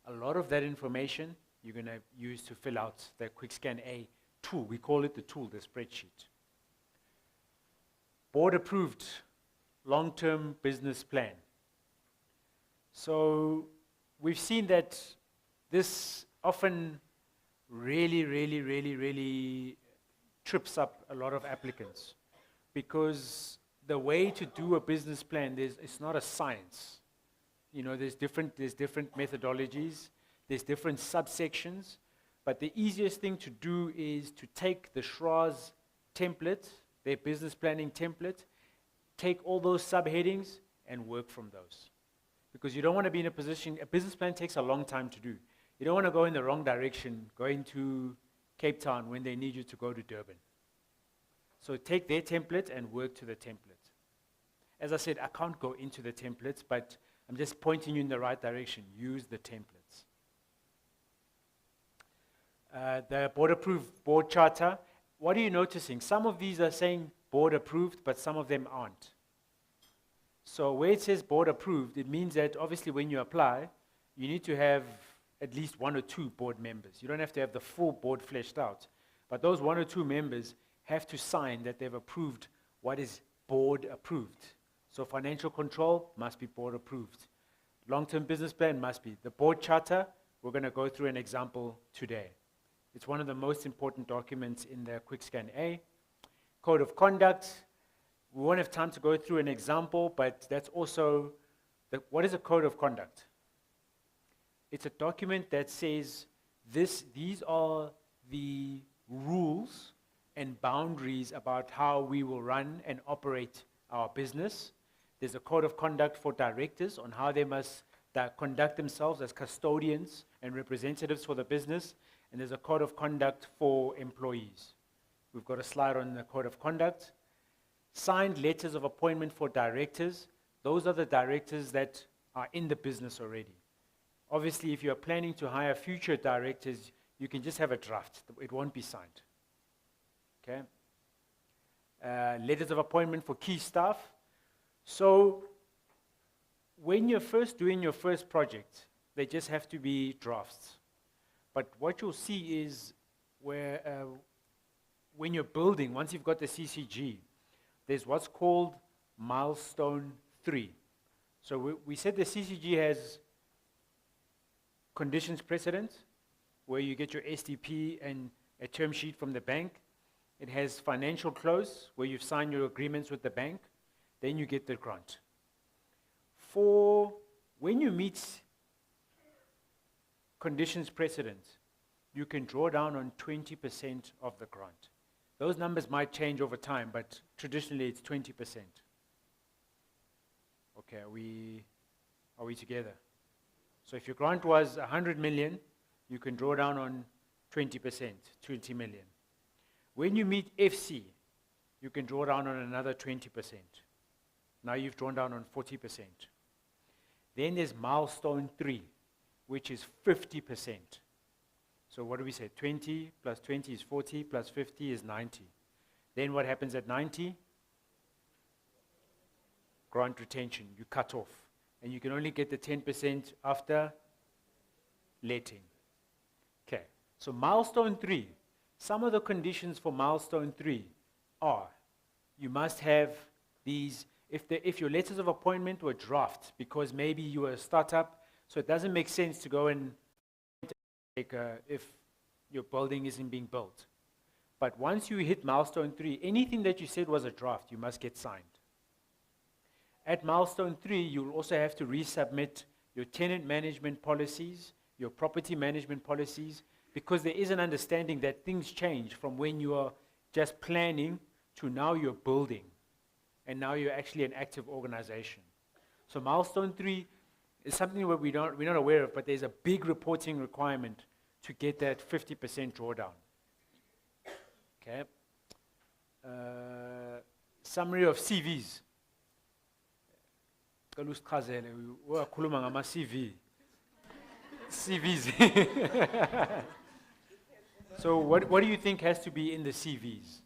A lot of that information you're going to use to fill out the quick scan A tool. We call it the tool, the spreadsheet. Board approved long-term business plan. So we've seen that this often really trips up a lot of applicants, because the way to do a business plan, it's not a science. There's different methodologies, there's different subsections, but the easiest thing to do is to take the SHRA's template, their business planning template, take all those subheadings and work from those. Because you don't want to be in a position, a business plan takes a long time to do. You don't want to go in the wrong direction, going to Cape Town when they need you to go to Durban. So take their template and work to the template. As I said, I can't go into the templates, but I'm just pointing you in the right direction. Use the templates. The board-approved board charter, what are you noticing? Some of these are saying board-approved, but some of them aren't. So where it says board-approved, it means that obviously when you apply, you need to have at least 1 or 2 board members. You don't have to have the full board fleshed out, but those 1 or 2 members have to sign that they've approved what is board-approved. So financial control must be board-approved. Long-term business plan must be. The board charter, we're going to go through an example today. It's one of the most important documents in the Quick Scan A. Code of conduct, we won't have time to go through an example, but that's also, what is a code of conduct? It's a document that says these are the rules and boundaries about how we will run and operate our business. There's a code of conduct for directors on how they must conduct themselves as custodians and representatives for the business. And there's a code of conduct for employees. We've got a slide on the code of conduct. Signed letters of appointment for directors. Those are the directors that are in the business already. Obviously, if you're planning to hire future directors, you can just have a draft. It won't be signed. Okay? Letters of appointment for key staff. So when you're first doing your first project, they just have to be drafts. But what you'll see is where, when you're building, once you've got the CCG, there's what's called milestone 3. So we said the CCG has conditions precedent, where you get your SDP and a term sheet from the bank. It has financial close, where you've signed your agreements with the bank. Then you get the grant. For when you meet conditions precedent, you can draw down on 20% of the grant. Those numbers might change over time, but traditionally it's 20%. Okay, are we together? So if your grant was 100 million, you can draw down on 20%, 20 million. When you meet FC, you can draw down on another 20%. Now you've drawn down on 40%. Then there's milestone 3, which is 50%. So what do we say? 20 plus 20 is 40, plus 50 is 90. Then what happens at 90? Grant retention, you cut off. And you can only get the 10% after letting. Okay, so milestone 3, some of the conditions for milestone 3 are, you must have these, if your letters of appointment were draft, because maybe you were a startup, so it doesn't make sense to go and if your building isn't being built. But once you hit milestone 3, anything that you said was a draft, you must get signed. At milestone 3, you'll also have to resubmit your tenant management policies, your property management policies, because there is an understanding that things change from when you are just planning to now you're building, and now you're actually an active organization. So milestone 3 is something where we're not aware of, but there's a big reporting requirement to get that 50% drawdown. Okay. Summary of CVs. CVs. So what do you think has to be in the CVs?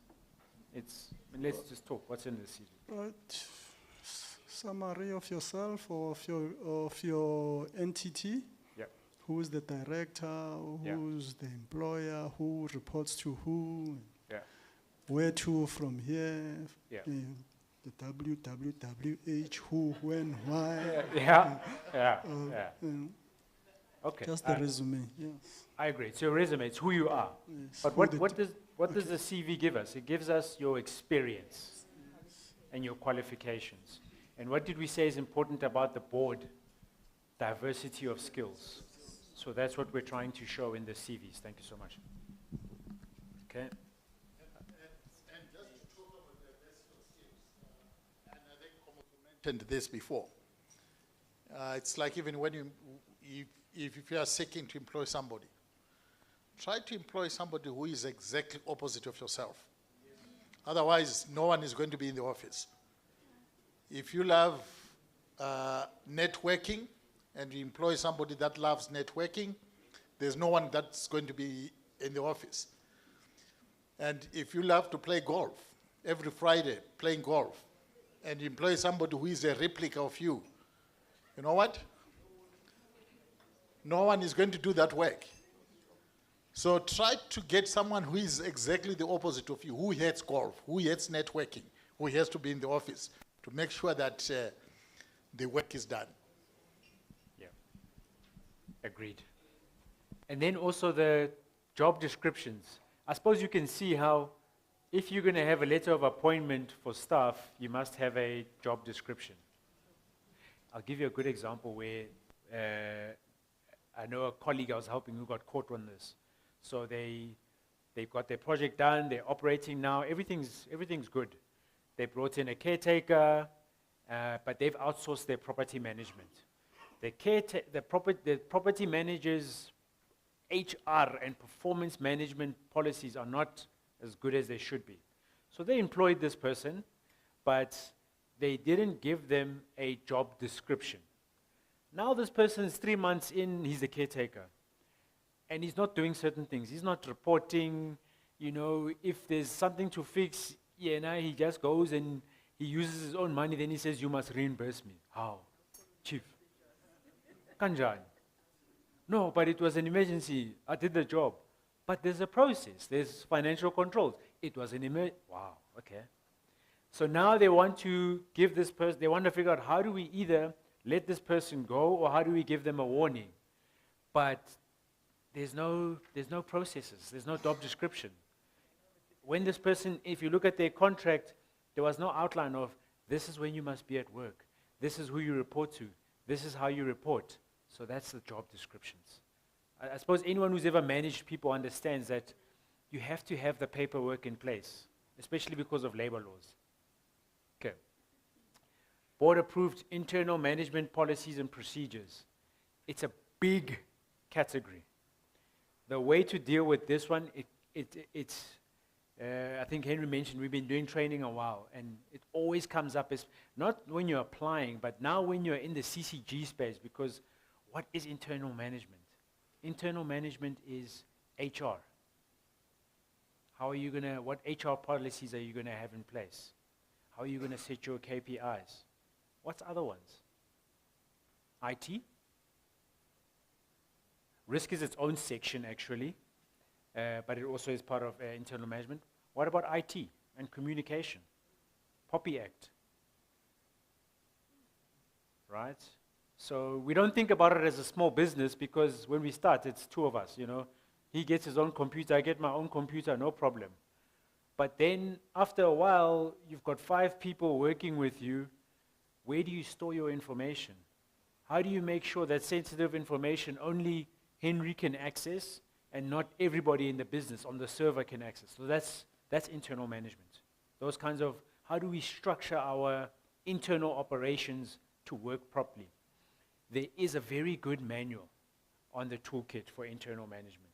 Let's just talk. What's in the CV? Right. Summary of yourself or of your entity. Yeah. Who's the director? Yeah. Who's the employer? Who reports to who? Yeah. Where to from here? Yeah. The WWWH, who, when, why. Yeah. Okay. Just the resume, yes. I agree. It's your resume. It's who you are. Yes. But what does the CV give us? It gives us your experience and your qualifications. And what did we say is important about the board? Diversity of skills. So that's what we're trying to show in the CVs. Thank you so much. Okay. And just to talk about the diversity of skills, and I think Komoto mentioned this before. It's like even when if you are seeking to employ somebody, try to employ somebody who is exactly opposite of yourself. Otherwise, no one is going to be in the office. If you love networking and you employ somebody that loves networking, there's no one that's going to be in the office. And if you love to play golf, every Friday playing golf, and you employ somebody who is a replica of you, you know what? No one is going to do that work. So try to get someone who is exactly the opposite of you, who hates golf, who hates networking, who has to be in the office to make sure that the work is done. Yeah. Agreed. And then also the job descriptions. I suppose you can see how if you're going to have a letter of appointment for staff, you must have a job description. I'll give you a good example where I know a colleague I was helping who got caught on this. So they've got their project done, they're operating now, everything's good. They brought in a caretaker, but they've outsourced their property management. The property managers' HR and performance management policies are not as good as they should be. So they employed this person, but they didn't give them a job description. Now this person's 3 months in, he's the caretaker. And he's not doing certain things. He's not reporting, if there's something to fix, he just goes and He uses his own money, then he says, you must reimburse me. How? Chief. Kanjani. No, but it was an emergency. I did the job. But there's a process. There's financial controls. It was an emergency. Wow, okay. So now they want to give this person, they want to figure out how do we either let this person go or how do we give them a warning? But there's no processes. There's no job description. When this person, if you look at their contract, there was no outline of this is when you must be at work. This is who you report to. This is how you report. So that's the job descriptions. I suppose anyone who's ever managed people understands that you have to have the paperwork in place, especially because of labor laws. Okay. Board approved internal management policies and procedures. It's a big category. The way to deal with this one, it's I think Henry mentioned we've been doing training a while, and it always comes up as, not when you're applying, but now when you're in the CCG space, because what is internal management? Internal management is HR. How are you gonna, what HR policies are you gonna have in place? How are you gonna set your KPIs? What's other ones? IT? Risk is its own section actually, but it also is part of internal management. What about IT and communication? Poppy Act. Right? So we don't think about it as a small business because when we start, it's two of us, you know. He gets his own computer, I get my own computer, no problem. But then after a while, you've got 5 people working with you. Where do you store your information? How do you make sure that sensitive information only Henry can access and not everybody in the business on the server can access? So that's internal management. Those kinds of, how do we structure our internal operations to work properly? There is a very good manual on the toolkit for internal management.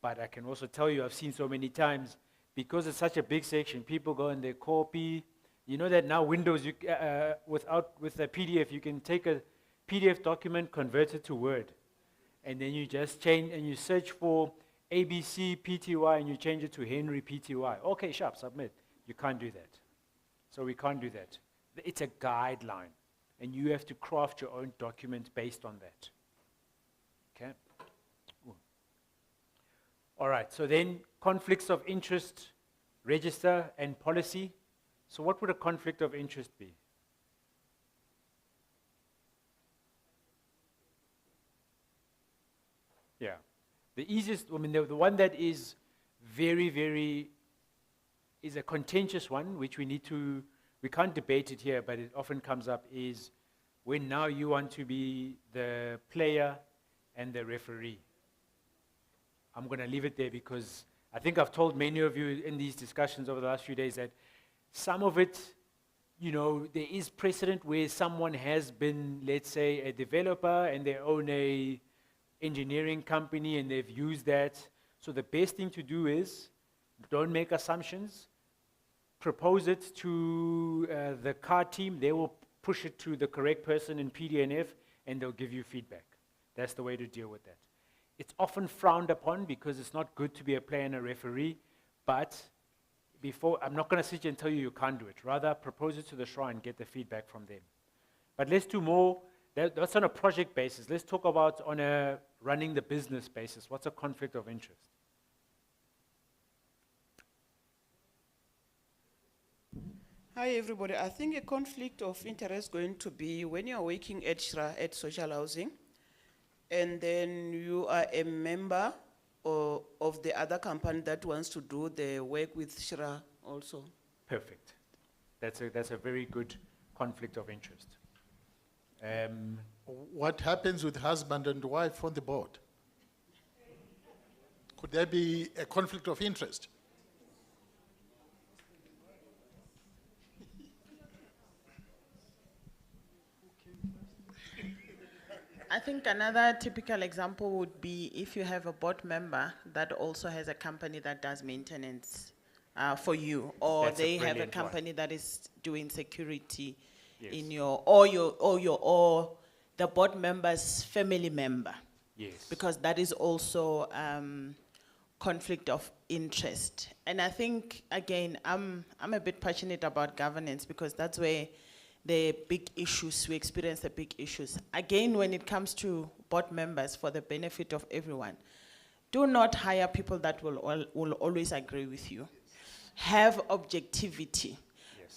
But I can also tell you, I've seen so many times, because it's such a big section, people go and they copy. You know that now Windows, with a PDF, you can take a PDF document, convert it to Word. And then you just change, and you search for ABC PTY, and you change it to Henry PTY. Okay, sharp, submit. You can't do that. So we can't do that. It's a guideline. And you have to craft your own document based on that. Okay? Ooh. All right, so then conflicts of interest, register, and policy. So what would a conflict of interest be? Yeah. The easiest, I mean, the one that is very, very, is a contentious one, which we can't debate it here, but it often comes up, is when now you want to be the player and the referee. I'm going to leave it there because I think I've told many of you in these discussions over the last few days that some of it, you know, there is precedent where someone has been, let's say, a developer and they own a engineering company and they've used that. So the best thing to do is don't make assumptions. Propose it to the car team. They will push it to the correct person in PDNF and they'll give you feedback. That's the way to deal with that. It's often frowned upon because it's not good to be a player and a referee, but I'm not going to sit here and tell you can't do it. Rather, propose it to the shrine and get the feedback from them. But let's do more. That's on a project basis. Let's talk about on a running the business basis. What's a conflict of interest? Hi everybody, I think a conflict of interest is going to be when you're working at SHRA, at social housing, and then you are a member of the other company that wants to do the work with SHRA also. Perfect. That's a very good conflict of interest. What happens with husband and wife on the board? Could there be a conflict of interest? I think another typical example would be if you have a board member that also has a company that does maintenance for you, or That's a they have a brilliant company that is doing security Yes. in or the board member's family member. Yes. Because that is also conflict of interest. And I think, again, I'm a bit passionate about governance because that's where the big issues, we experience the big issues. Again, when it comes to board members, for the benefit of everyone, do not hire people that will always agree with you. Have objectivity.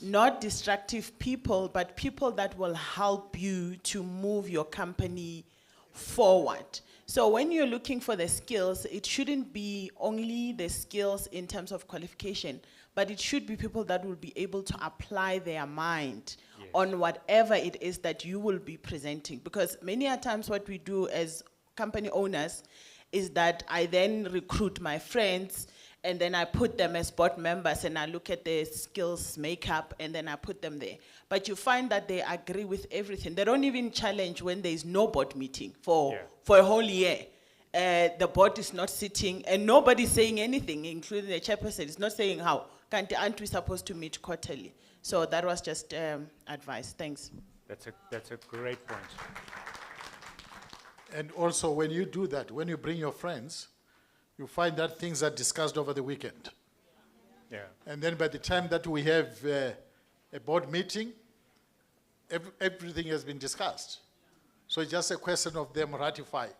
Not destructive people, but people that will help you to move your company forward. So when you're looking for the skills, it shouldn't be only the skills in terms of qualification, but it should be people that will be able to apply their mind on whatever it is that you will be presenting. Because many a times what we do as company owners is that I then recruit my friends and then I put them as board members and I look at their skills makeup and then I put them there. But you find that they agree with everything. They don't even challenge when there is no board meeting for a whole year. The board is not sitting and nobody's saying anything, including the chairperson is not saying how. Aren't we supposed to meet quarterly? So that was just advice. Thanks. That's a great point. And also, when you do that, when you bring your friends, you find that things are discussed over the weekend. Yeah. And then by the time that we have a board meeting, everything has been discussed. So it's just a question of them ratifying.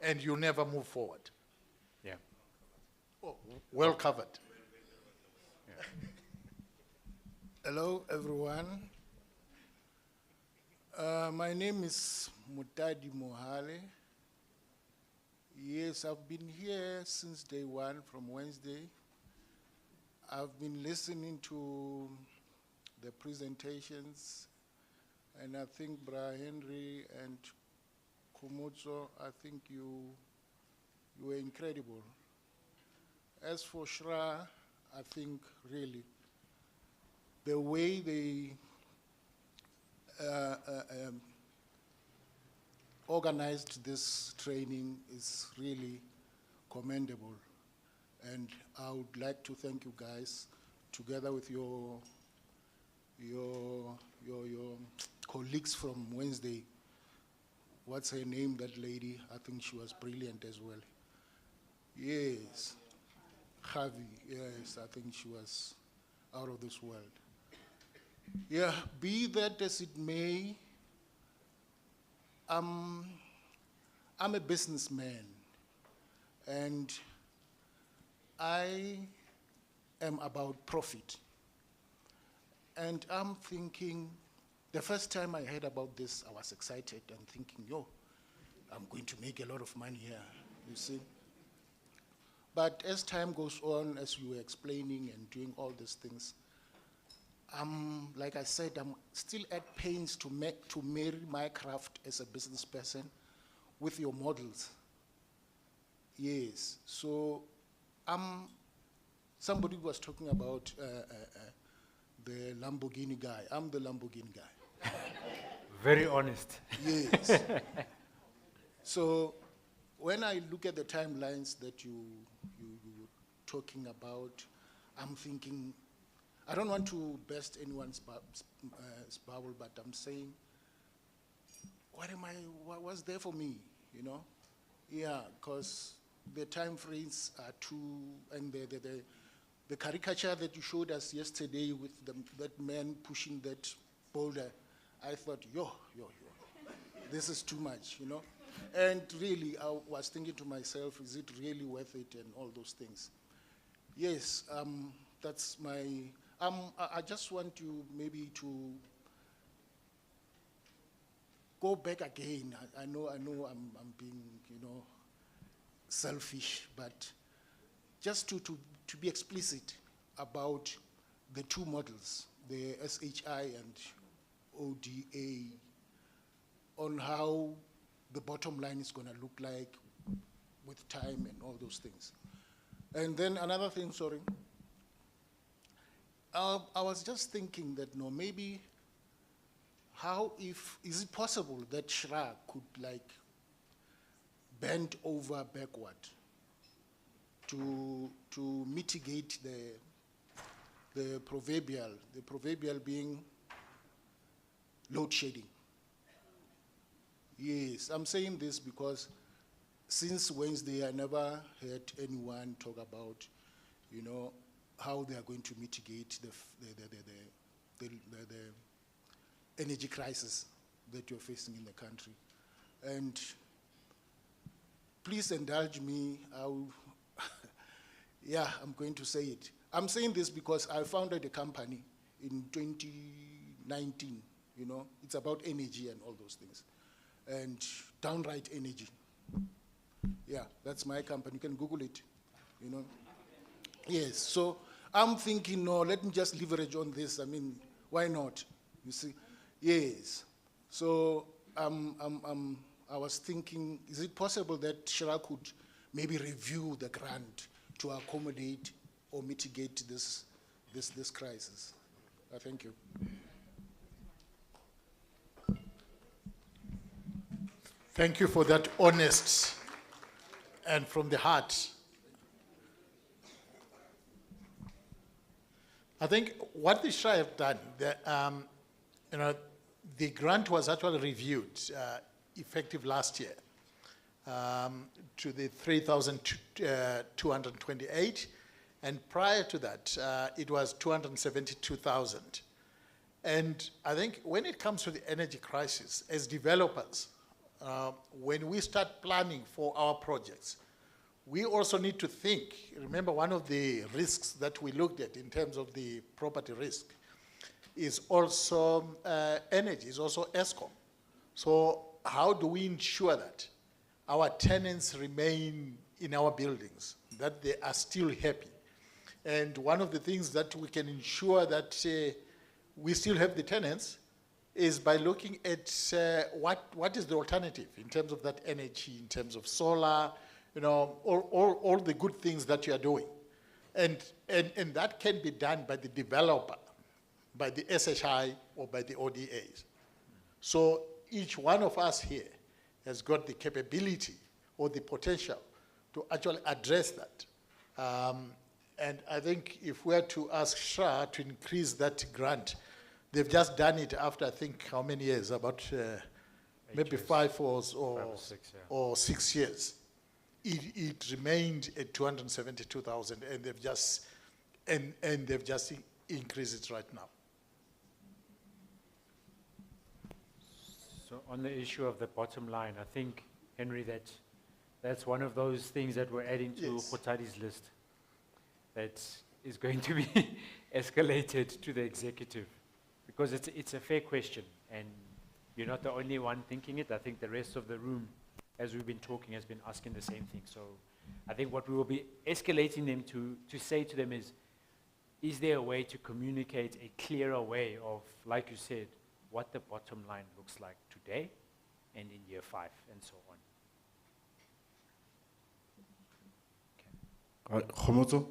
And you never move forward. Yeah. Oh, well covered. Hello, everyone. My name is Mutadi Mohale. Yes, I've been here since day one, from Wednesday. I've been listening to the presentations, and I think Bra Henry and Kumutso, I think you were incredible. As for Shra, I think really the way they organized this training is really commendable. And I would like to thank you guys, together with your colleagues from Wednesday. What's her name, that lady? I think she was brilliant as well. Yes, Javi, yes, I think she was out of this world. Yeah, be that as it may, I'm a businessman, and I am about profit. And I'm thinking, the first time I heard about this, I was excited and thinking, yo, I'm going to make a lot of money here, you see. But as time goes on, as you were explaining and doing all these things, like I said, I'm still at pains to marry my craft as a business person with your models. Yes, so somebody was talking about the Lamborghini guy. I'm the Lamborghini guy. Very honest. Yes. So when I look at the timelines that you were talking about, I'm thinking, I don't want to burst anyone's bubble, but I'm saying, what's there for me, you know? Yeah, because the time frames are too, and the caricature that you showed us yesterday with that man pushing that boulder, I thought, yo, this is too much, you know? And really, I was thinking to myself, is it really worth it, and all those things? Yes, that's my, I just want you maybe to go back again. I know I'm being, you know, selfish, but just to be explicit about the two models, the SHI and ODA, on how the bottom line is going to look like with time and all those things. And then another thing, sorry. I was just thinking that, no, maybe is it possible that Shra could like bend over backward to mitigate the proverbial being load shedding? Yes, I'm saying this because since Wednesday, I never heard anyone talk about, you know, how they are going to mitigate the energy crisis that you're facing in the country. And please indulge me, yeah, I'm going to say it. I'm saying this because I founded a company in 2019, you know, it's about energy and all those things. And downright energy. Yeah, that's my company, you can Google it, you know. Yes, so I'm thinking, no, let me just leverage on this. I mean, why not? You see, yes. So I was thinking, is it possible that Shira could maybe review the grant to accommodate or mitigate this crisis? Thank you. Thank you for that honest and from the heart. I think what the Shire have done, you know, the grant was actually reviewed effective last year to the 3,228, and prior to that, it was 272,000. And I think when it comes to the energy crisis, as developers, when we start planning for our projects, we also need to think, remember one of the risks that we looked at in terms of the property risk is also energy, is also ESCOM. So how do we ensure that our tenants remain in our buildings, that they are still happy? And one of the things that we can ensure that we still have the tenants is by looking at what is the alternative in terms of that energy, in terms of solar, you know, all the good things that you are doing. And that can be done by the developer, by the SHI or by the ODAs. So each one of us here has got the capability or the potential to actually address that. And I think if we were to ask SHA to increase that grant, they've just done it after, I think, how many years? About maybe 5 or 6, yeah. Or 6 years. It remained at 272,000, and they've just increased it right now. So on the issue of the bottom line, I think, Henry, that's one of those things that we're adding to Khotadi's list that is going to be escalated to the executive, because it's a fair question, and you're not the only one thinking it. I think the rest of the room, as we've been talking, has been asking the same thing. So I think what we will be escalating them to say to them is there a way to communicate a clearer way of, like you said, what the bottom line looks like today and in year 5 and so on. Khomoto,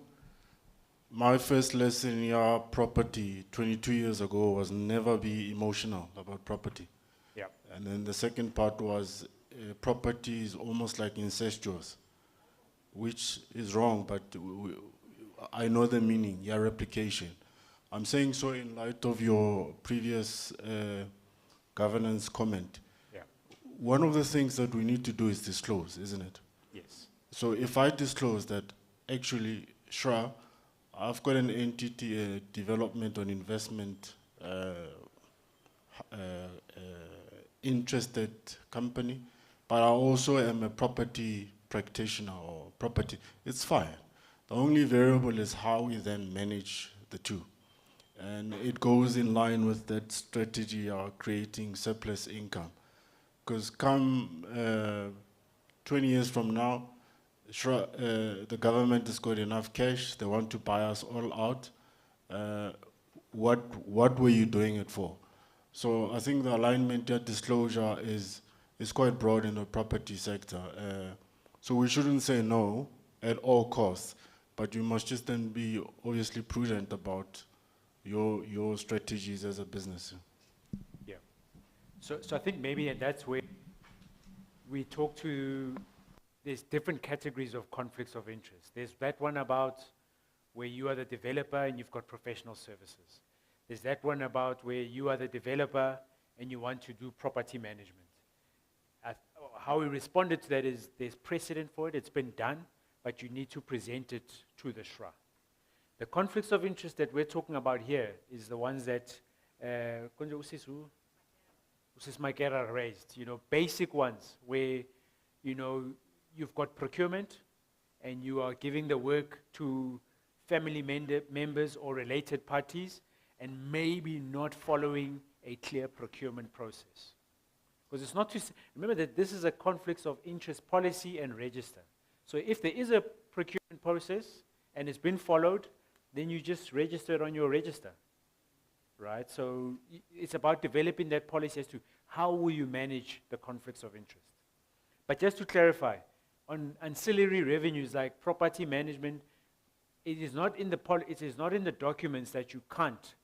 my first lesson in property 22 years ago was never be emotional about property. Yeah. And then the second part was property is almost like incestuous, which is wrong, but I know the meaning, replication. I'm saying so in light of your previous governance comment. Yeah. One of the things that we need to do is disclose, isn't it? Yes. So if I disclose that actually, Shra, I've got an entity, development on investment interested company, but I also am a property practitioner or property, it's fine. The only variable is how we then manage the two. And it goes in line with that strategy of creating surplus income. Because come 20 years from now, the government has got enough cash, they want to buy us all out. What were you doing it for? So I think the alignment and disclosure is quite broad in the property sector. So we shouldn't say no at all costs, but you must just then be obviously prudent about your strategies as a business. Yeah. So I think maybe that's where we talk to, there's different categories of conflicts of interest. There's that one about where you are the developer and you've got professional services. There's that one about where you are the developer and you want to do property management. how we responded to that is there's precedent for it, it's been done, but you need to present it to the SHRA. The conflicts of interest that we're talking about here is the ones that Usis Makera raised, basic ones where, you've got procurement and you are giving the work to family members or related parties and maybe not following a clear procurement process. Because it's not remember that this is a conflicts of interest policy and register. So if there is a procurement process and it's been followed, then you just register it on your register, right? So it's about developing that policy as to how will you manage the conflicts of interest. But just to clarify, on ancillary revenues like property management, it is not in the documents that you can't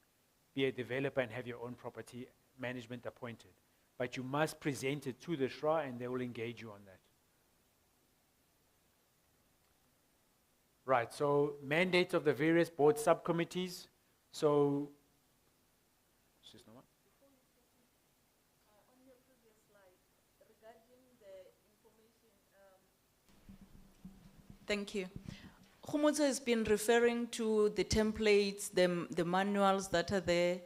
be a developer and have your own property management appointed. But you must present it to the SHRA and they will engage you on that. Right, so mandates of the various board subcommittees. So, Thank you. Khumutso has been referring to the templates, the manuals that are there.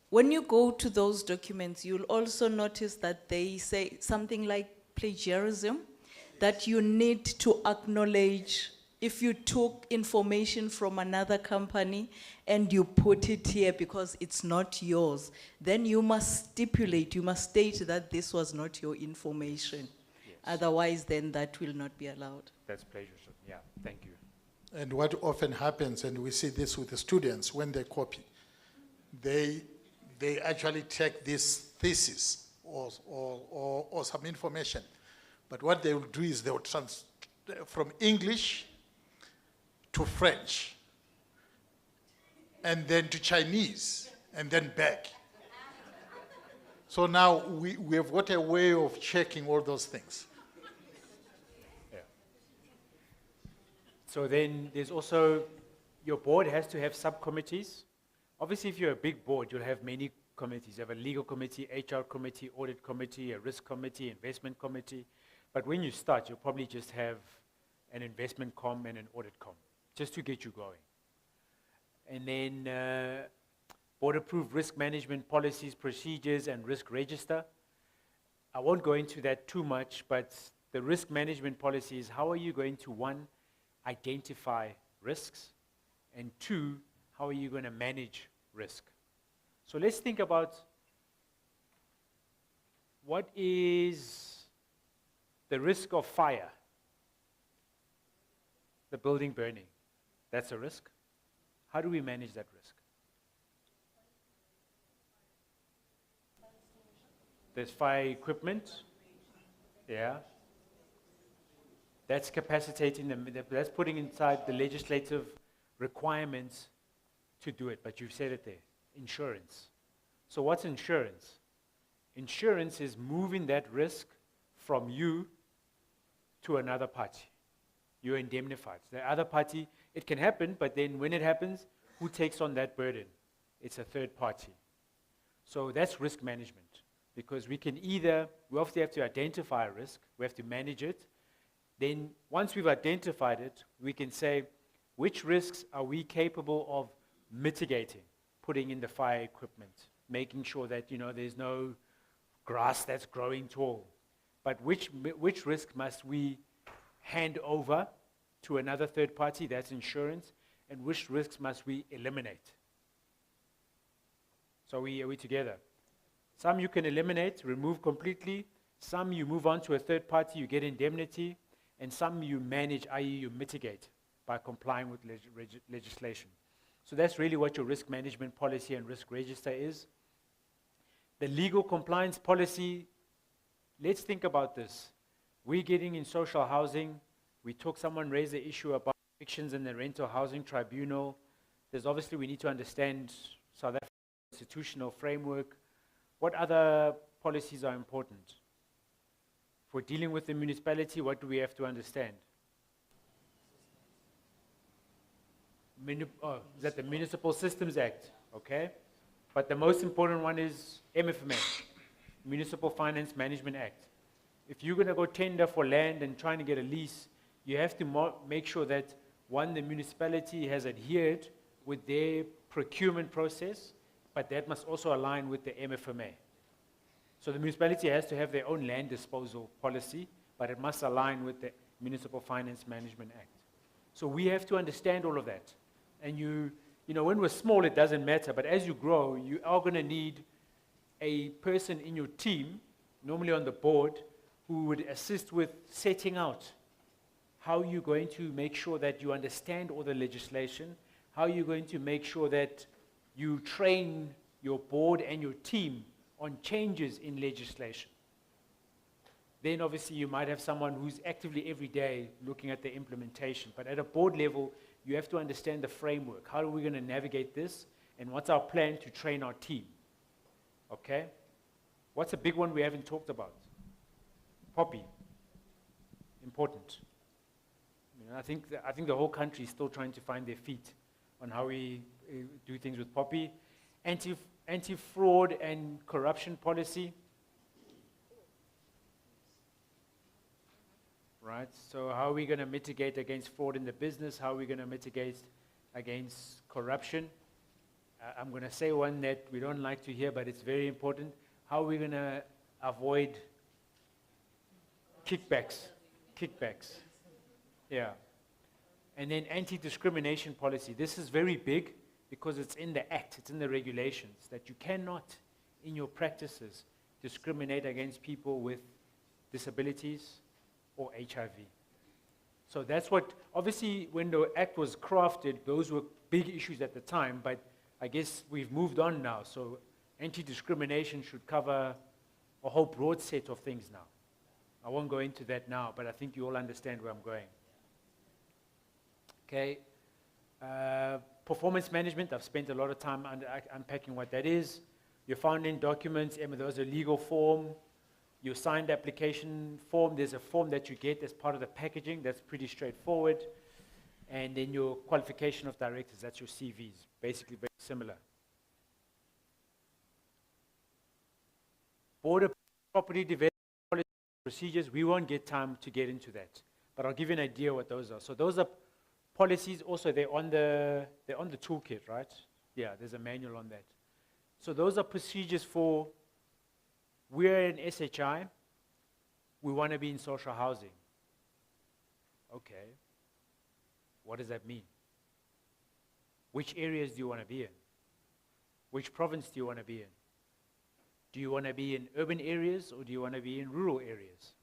When you go to those documents, you'll also notice that they say something like plagiarism, that you need to acknowledge if you took information from another company and you put it here because it's not yours, then you must stipulate, you must state that this was not your information. Yes. Otherwise, then that will not be allowed. That's plagiarism, yeah, thank you. And what often happens, and we see this with the students, when they copy, they actually take this thesis or some information. But what they will do is they will from English to French, and then to Chinese, and then back. So now we have got a way of checking all those things. Yeah. So then there's also, your board has to have subcommittees. Obviously, if you're a big board, you'll have many committees. You have a legal committee, HR committee, audit committee, a risk committee, investment committee. But when you start, you'll probably just have an investment com and an audit com, just to get you going. And then board-approved risk management policies, procedures, and risk register. I won't go into that too much, but the risk management policy is how are you going to, one, identify risks, and two, how are you going to manage risk? So let's think about what is the risk of fire, the building burning. That's a risk. How do we manage that risk? There's fire equipment. Yeah. That's capacitating them. That's putting inside the legislative requirements to do it. But you've said it there. Insurance. So what's insurance? Insurance is moving that risk from you to another party. You're indemnified. The other party, it can happen, but then when it happens, who takes on that burden? It's a third party. So that's risk management. Because we obviously have to identify a risk, we have to manage it. Then once we've identified it, we can say, which risks are we capable of mitigating? Putting in the fire equipment, making sure that there's no grass that's growing tall. But which risk must we hand over to another third party, that's insurance, and which risks must we eliminate? So are we together? Some you can eliminate, remove completely. Some you move on to a third party, you get indemnity. And some you manage, i.e. you mitigate by complying with legislation. So that's really what your risk management policy and risk register is. The legal compliance policy, let's think about this. We're getting in social housing. Someone raised the issue about evictions in the rental housing tribunal. We need to understand South African institutional framework. What other policies are important? For dealing with the municipality, what do we have to understand? Is that the Municipal Systems Act? Okay. But the most important one is MFMA, Municipal Finance Management Act. If you're going to go tender for land and trying to get a lease, you have to make sure that, one, the municipality has adhered with their procurement process, but that must also align with the MFMA. So the municipality has to have their own land disposal policy, but it must align with the Municipal Finance Management Act. So we have to understand all of that. And you know, when we're small, it doesn't matter, but as you grow, you are going to need a person in your team, normally on the board, who would assist with setting out how you're going to make sure that you understand all the legislation, how you're going to make sure that you train your board and your team on changes in legislation. Then obviously you might have someone who's actively every day looking at the implementation. But at a board level, you have to understand the framework. How are we going to navigate this? And what's our plan to train our team? Okay? What's a big one we haven't talked about? Poppy. Important. You know, I think the whole country is still trying to find their feet on how we do things with Poppy. Anti-fraud and corruption policy. Right, so how are we going to mitigate against fraud in the business? How are we going to mitigate against corruption? I'm going to say one that we don't like to hear, but it's very important. How are we going to avoid kickbacks? Yeah. And then anti-discrimination policy. This is very big because it's in the Act, it's in the regulations, that you cannot, in your practices, discriminate against people with disabilities or HIV. So that's what, obviously, when the Act was crafted, those were big issues at the time, but I guess we've moved on now. So anti-discrimination should cover a whole broad set of things now. I won't go into that now, but I think you all understand where I'm going. Okay. Performance management, I've spent a lot of time unpacking what that is. Your founding documents, those are legal form. Your signed application form, there's a form that you get as part of the packaging that's pretty straightforward. And then your qualification of directors, that's your CVs, basically very similar. Border property development policy procedures, we won't get time to get into that, but I'll give you an idea what those are. So those are policies, also they're on the toolkit, right? Yeah, there's a manual on that. So those are procedures for, we're in SHI, we want to be in social housing. Okay, what does that mean? Which areas do you want to be in? Which province do you want to be in? Do you want to be in urban areas or do you want to be in rural areas?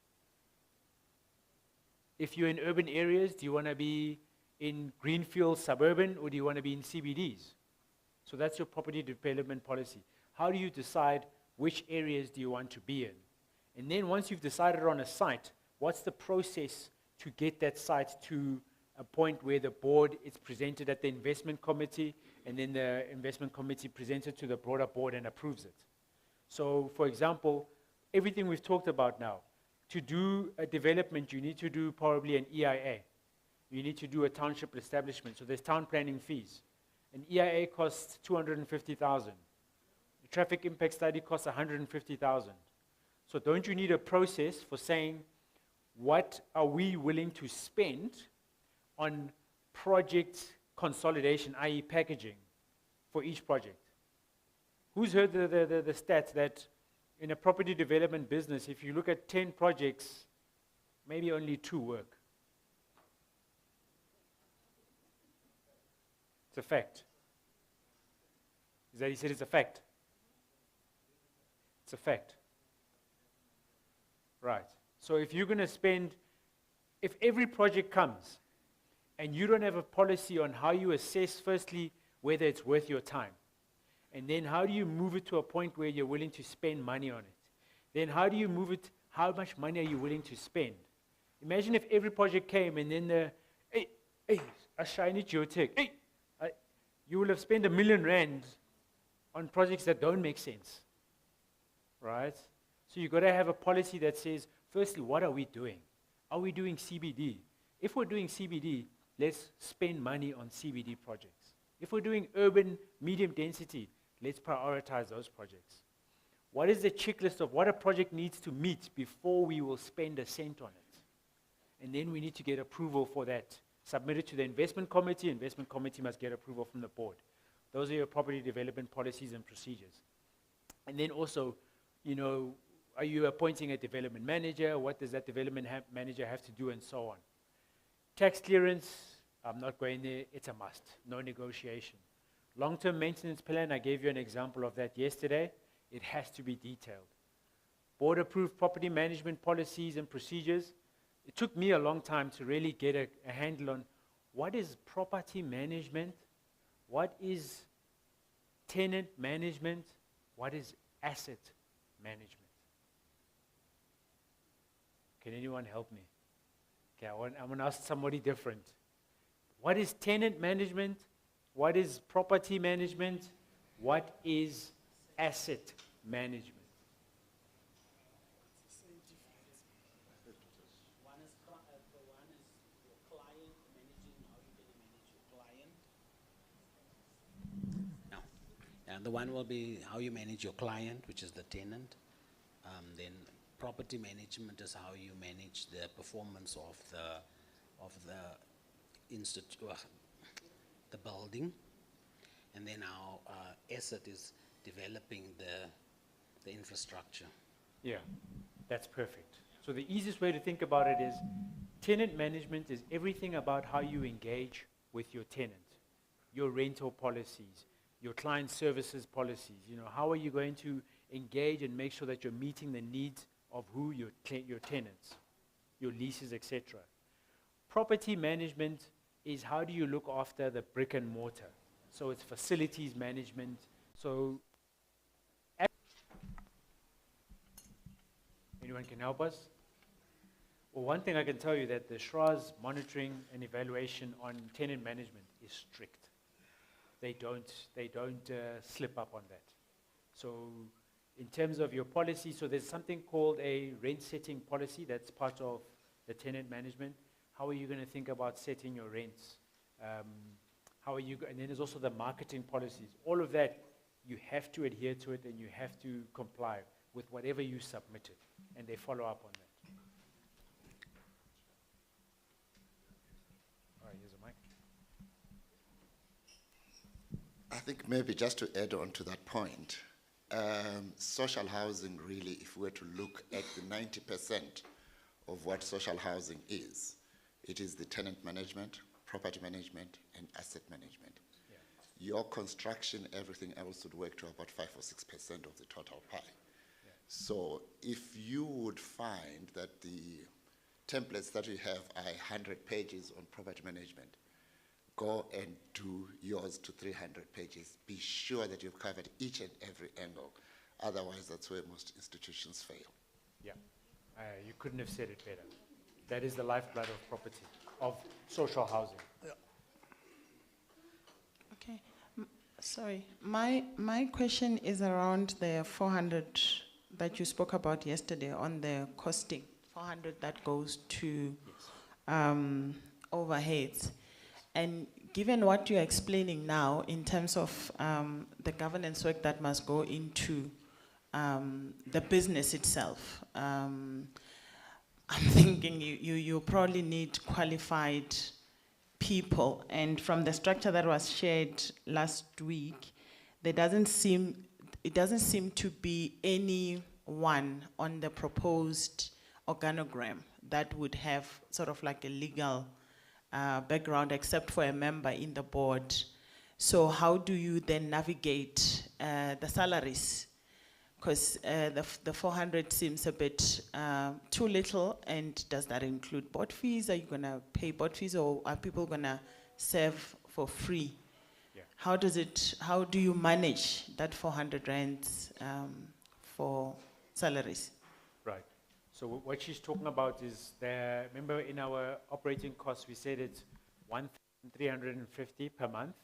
If you're in urban areas, do you want to be in greenfield suburban or do you want to be in CBDs? So that's your property development policy. How do you decide which areas do you want to be in? And then once you've decided on a site, what's the process to get that site to a point where the board is presented at the investment committee and then the investment committee presents it to the broader board and approves it? So for example, everything we've talked about now, to do a development, you need to do probably an EIA. You need to do a township establishment. So there's town planning fees. An EIA costs 250,000. The traffic impact study costs 150,000. So don't you need a process for saying, what are we willing to spend on project consolidation, i.e. packaging, for each project? Who's heard the stats that in a property development business, if you look at 10 projects, maybe only 2 work? It's a fact. Is that he said it's a fact? It's a fact. Right. So if you're going to spend, if every project comes and you don't have a policy on how you assess, firstly, whether it's worth your time, and then how do you move it to a point where you're willing to spend money on it? Then how do you move it, how much money are you willing to spend? Imagine if every project came and then a shiny geotech, you will have spent R1 million on projects that don't make sense. Right? So you've got to have a policy that says, firstly, what are we doing? Are we doing CBD? If we're doing CBD, let's spend money on CBD projects. If we're doing urban medium density, let's prioritize those projects. what is the checklist of what a project needs to meet before we will spend a cent on it? And then we need to get approval for that. Submit it to the investment committee must get approval from the board. Those are your property development policies and procedures. And then also, you know, are you appointing a development manager? What does that development manager have to do, and so on? Tax clearance, I'm not going there, it's a must, no negotiation. Long-term maintenance plan, I gave you an example of that yesterday. It has to be detailed. Board-approved property management policies and procedures. It took me a long time to really get a handle on what is property management, what is tenant management, what is asset management. Can anyone help me? Okay, I'm going to ask somebody different. What is tenant management? What is property management? What is asset management? And the one will be how you manage your client, which is the tenant. Then property management is how you manage the performance of the the building. And then our asset is developing the infrastructure. Yeah, that's perfect. So the easiest way to think about it is tenant management is everything about how you engage with your tenant, your rental policies, your client services policies. You know, how are you going to engage and make sure that you're meeting the needs of who your tenants, your leases, etc. Property management is how do you look after the brick and mortar. So it's facilities management. So anyone can help us? Well, one thing I can tell you that the SHRA's monitoring and evaluation on tenant management is strict. They don't slip up on that. So in terms of your policy, so there's something called a rent setting policy that's part of the tenant management. How are you going to think about setting your rents? How are you, and then there's also the marketing policies. All of that, you have to adhere to it and you have to comply with whatever you submitted, and they follow up on that. All right, here's a mic. I think maybe just to add on to that point, social housing really, if we were to look at the 90% of what social housing is, it is the tenant management, property management, and asset management. Yeah. Your construction, everything else would work to about 5 or 6% of the total pie. Yeah. So if you would find that the templates that you have are 100 pages on property management, go and do yours to 300 pages. Be sure that you've covered each and every angle. Otherwise, that's where most institutions fail. Yeah, you couldn't have said it better. That is the lifeblood of property, of social housing. Yeah. Okay, sorry. My question is around the 400 that you spoke about yesterday on the costing, 400 that goes to overheads. And given what you're explaining now in terms of the governance work that must go into the business itself, I'm thinking you probably need qualified people. And from the structure that was shared last week, it doesn't seem to be anyone on the proposed organogram that would have sort of like a legal background except for a member in the board. So how do you then navigate the salaries? Because the 400 seems a bit too little, and does that include board fees? Are you going to pay board fees, or are people going to serve for free? Yeah. How do you manage that 400 rands for salaries? Right. So what she's talking about is remember in our operating costs, we said it's 1,350 per month,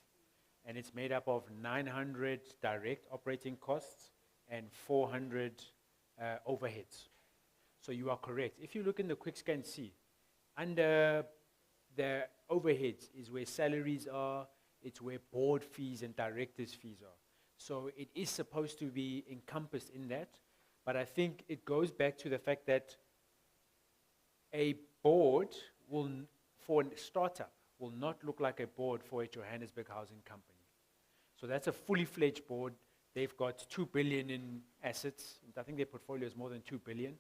and it's made up of 900 direct operating costs and 400 overheads. So you are correct. If you look in the quick scan C, under the overheads is where salaries are, it's where board fees and directors' fees are. So it is supposed to be encompassed in that, but I think it goes back to the fact that a board will, for a startup, will not look like a board for a Johannesburg housing company. So that's a fully fledged board. They've got 2 billion in assets. I think their portfolio is more than 2 billion.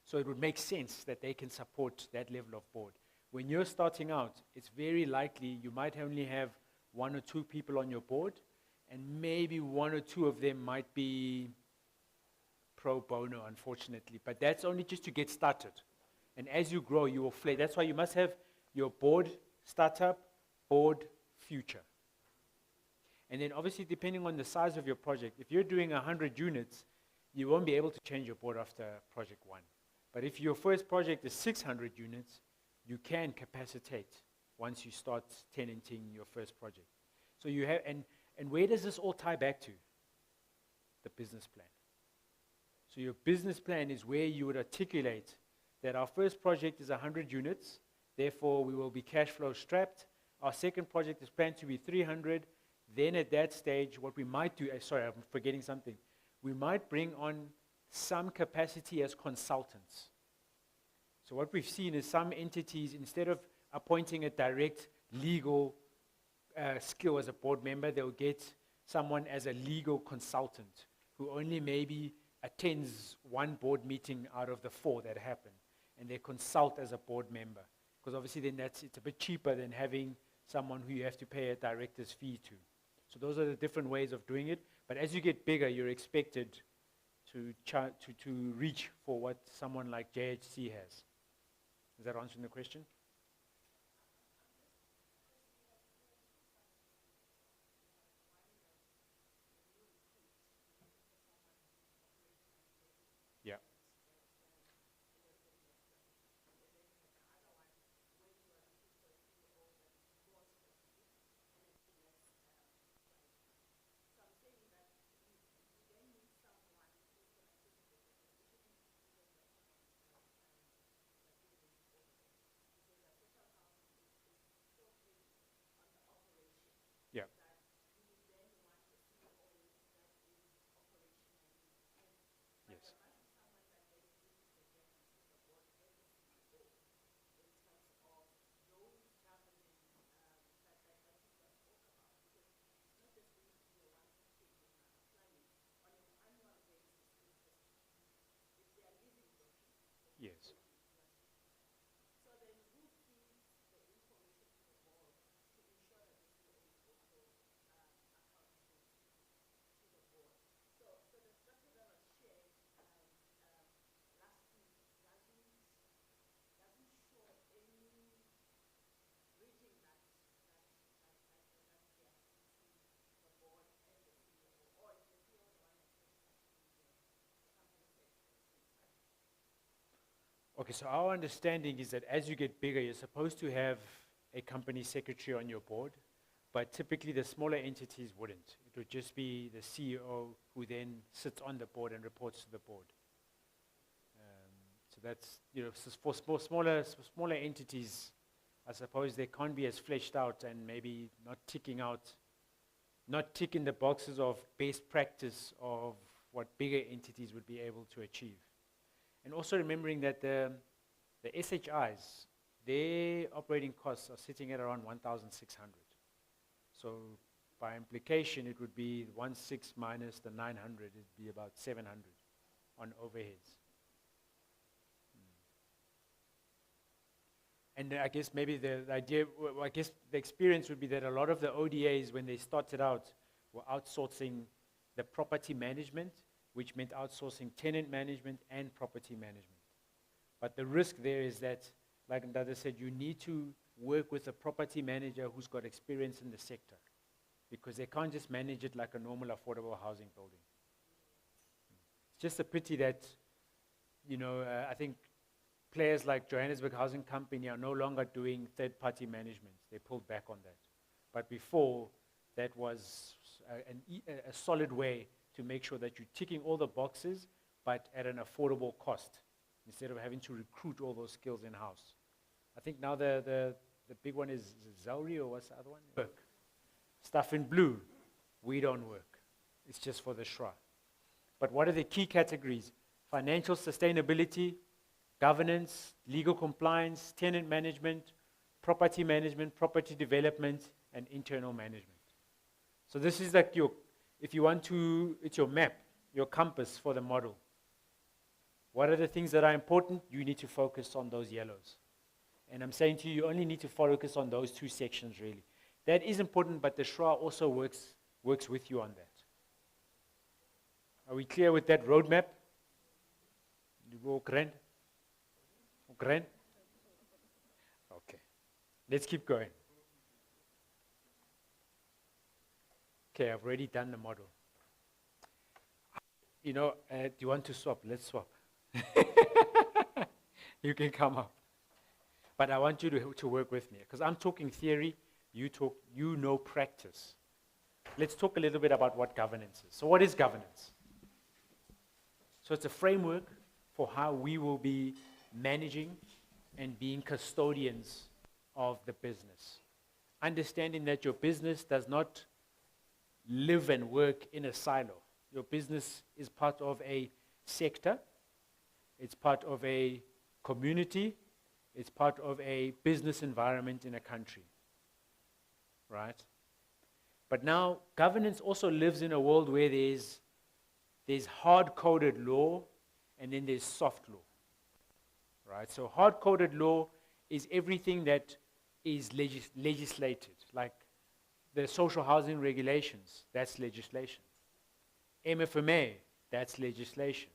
So it would make sense that they can support that level of board. When you're starting out, it's very likely you might only have 1 or 2 people on your board, and maybe 1 or 2 of them might be pro bono, unfortunately. But that's only just to get started. And as you grow, you will flare. That's why you must have your board startup, board future. And then obviously, depending on the size of your project, if you're doing 100 units, you won't be able to change your board after project 1. But if your first project is 600 units, you can capacitate once you start tenanting your first project. So you have, and where does this all tie back to? The business plan. So your business plan is where you would articulate that our first project is 100 units, therefore we will be cash flow strapped. Our second project is planned to be 300. Then at that stage, what we might do, sorry, I'm forgetting something. We might bring on some capacity as consultants. So what we've seen is some entities, instead of appointing a direct legal skill as a board member, they'll get someone as a legal consultant who only maybe attends 1 board meeting out of the 4 that happen, and they consult as a board member. Because obviously then it's a bit cheaper than having someone who you have to pay a director's fee to. So those are the different ways of doing it. But as you get bigger, you're expected to reach for what someone like JHC has. Is that answering the question? Yeah. Yeah. Yes. Yes. Okay, so our understanding is that as you get bigger, you're supposed to have a company secretary on your board, but typically the smaller entities wouldn't. It would just be the CEO who then sits on the board and reports to the board. So that's, for smaller entities, I suppose they can't be as fleshed out and maybe not ticking the boxes of best practice of what bigger entities would be able to achieve. And also remembering that the SHIs, their operating costs are sitting at around 1,600. So by implication, it would be 1,600 minus the 900, it'd be about 700 on overheads. And I guess maybe the experience would be that a lot of the ODAs, when they started out, were outsourcing the property management, which meant outsourcing tenant management and property management. But the risk there is that, like Ndada said, you need to work with a property manager who's got experience in the sector, because they can't just manage it like a normal affordable housing building. It's just a pity that, I think players like Johannesburg Housing Company are no longer doing third-party management. They pulled back on that. But before, that was a solid way to make sure that you're ticking all the boxes, but at an affordable cost, instead of having to recruit all those skills in-house. I think now the big one is Zauri, or what's the other one? Work. Stuff in blue, we don't work. It's just for the SHRA. But what are the key categories? Financial sustainability, governance, legal compliance, tenant management, property development, and internal management. So this is like your, if you want to, it's your map, your compass for the model. What are the things that are important? You need to focus on those yellows. And I'm saying to you, you only need to focus on those two sections really. That is important, but the SHRA also works with you on that. Are we clear with that roadmap? You go grand? Grand? Okay. Let's keep going. Okay, I've already done the model. You know, do you want to swap? Let's swap. You can come up. But I want you to work with me, because I'm talking theory, you know practice. Let's talk a little bit about what governance is. So what is governance? So it's a framework for how we will be managing and being custodians of the business. Understanding that your business does not live and work in a silo. Your business is part of a sector, it's part of a community, it's part of a business environment in a country, right? But now, governance also lives in a world where there's hard-coded law and then there's soft law, right? So hard-coded law is everything that is legislated, like the social housing regulations, that's legislation. MFMA, that's legislation.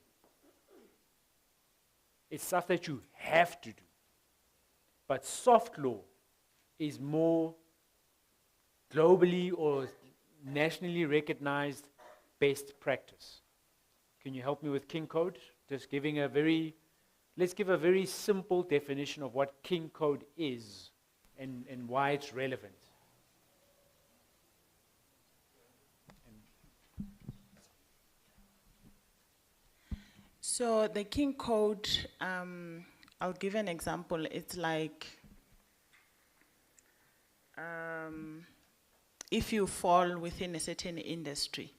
It's stuff that you have to do. But soft law is more globally or nationally recognized best practice. Can you help me with King Code? Just giving let's give a very simple definition of what King Code is and why it's relevant. So the King Code, I'll give an example. It's like if you fall within a certain industry,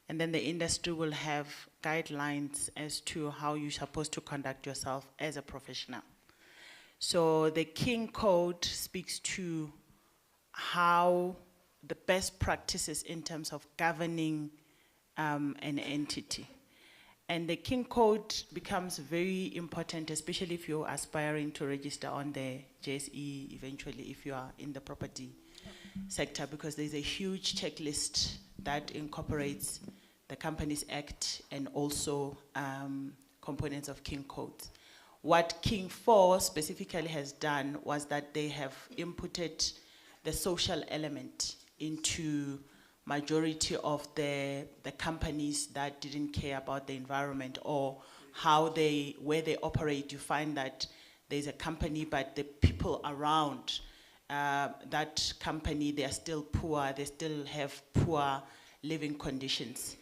and then the industry will have guidelines as to how you're supposed to conduct yourself as a professional. So the King Code speaks to how the best practices in terms of governing an entity. And the King Code becomes very important, especially if you're aspiring to register on the JSE eventually, if you are in the property sector, because there's a huge checklist that incorporates the Companies Act and also components of King Code. What King 4 specifically has done was that they have inputted the social element into majority of the companies that didn't care about the environment or where they operate. You find that there's a company, but the people around that company, they are still poor, they still have poor living conditions.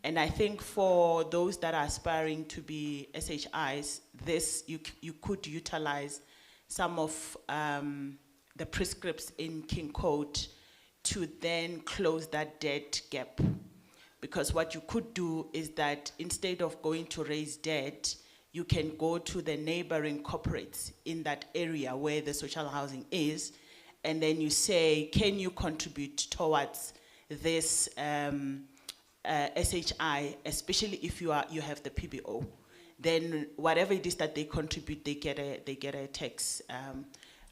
And I think for those that are aspiring to be SHIs, you could utilize some of the prescripts in King Code to then close that debt gap. Because what you could do is that instead of going to raise debt, you can go to the neighboring corporates in that area where the social housing is, and then you say, can you contribute towards this SHI, especially if you have the PBO. Then whatever it is that they contribute, they get a tax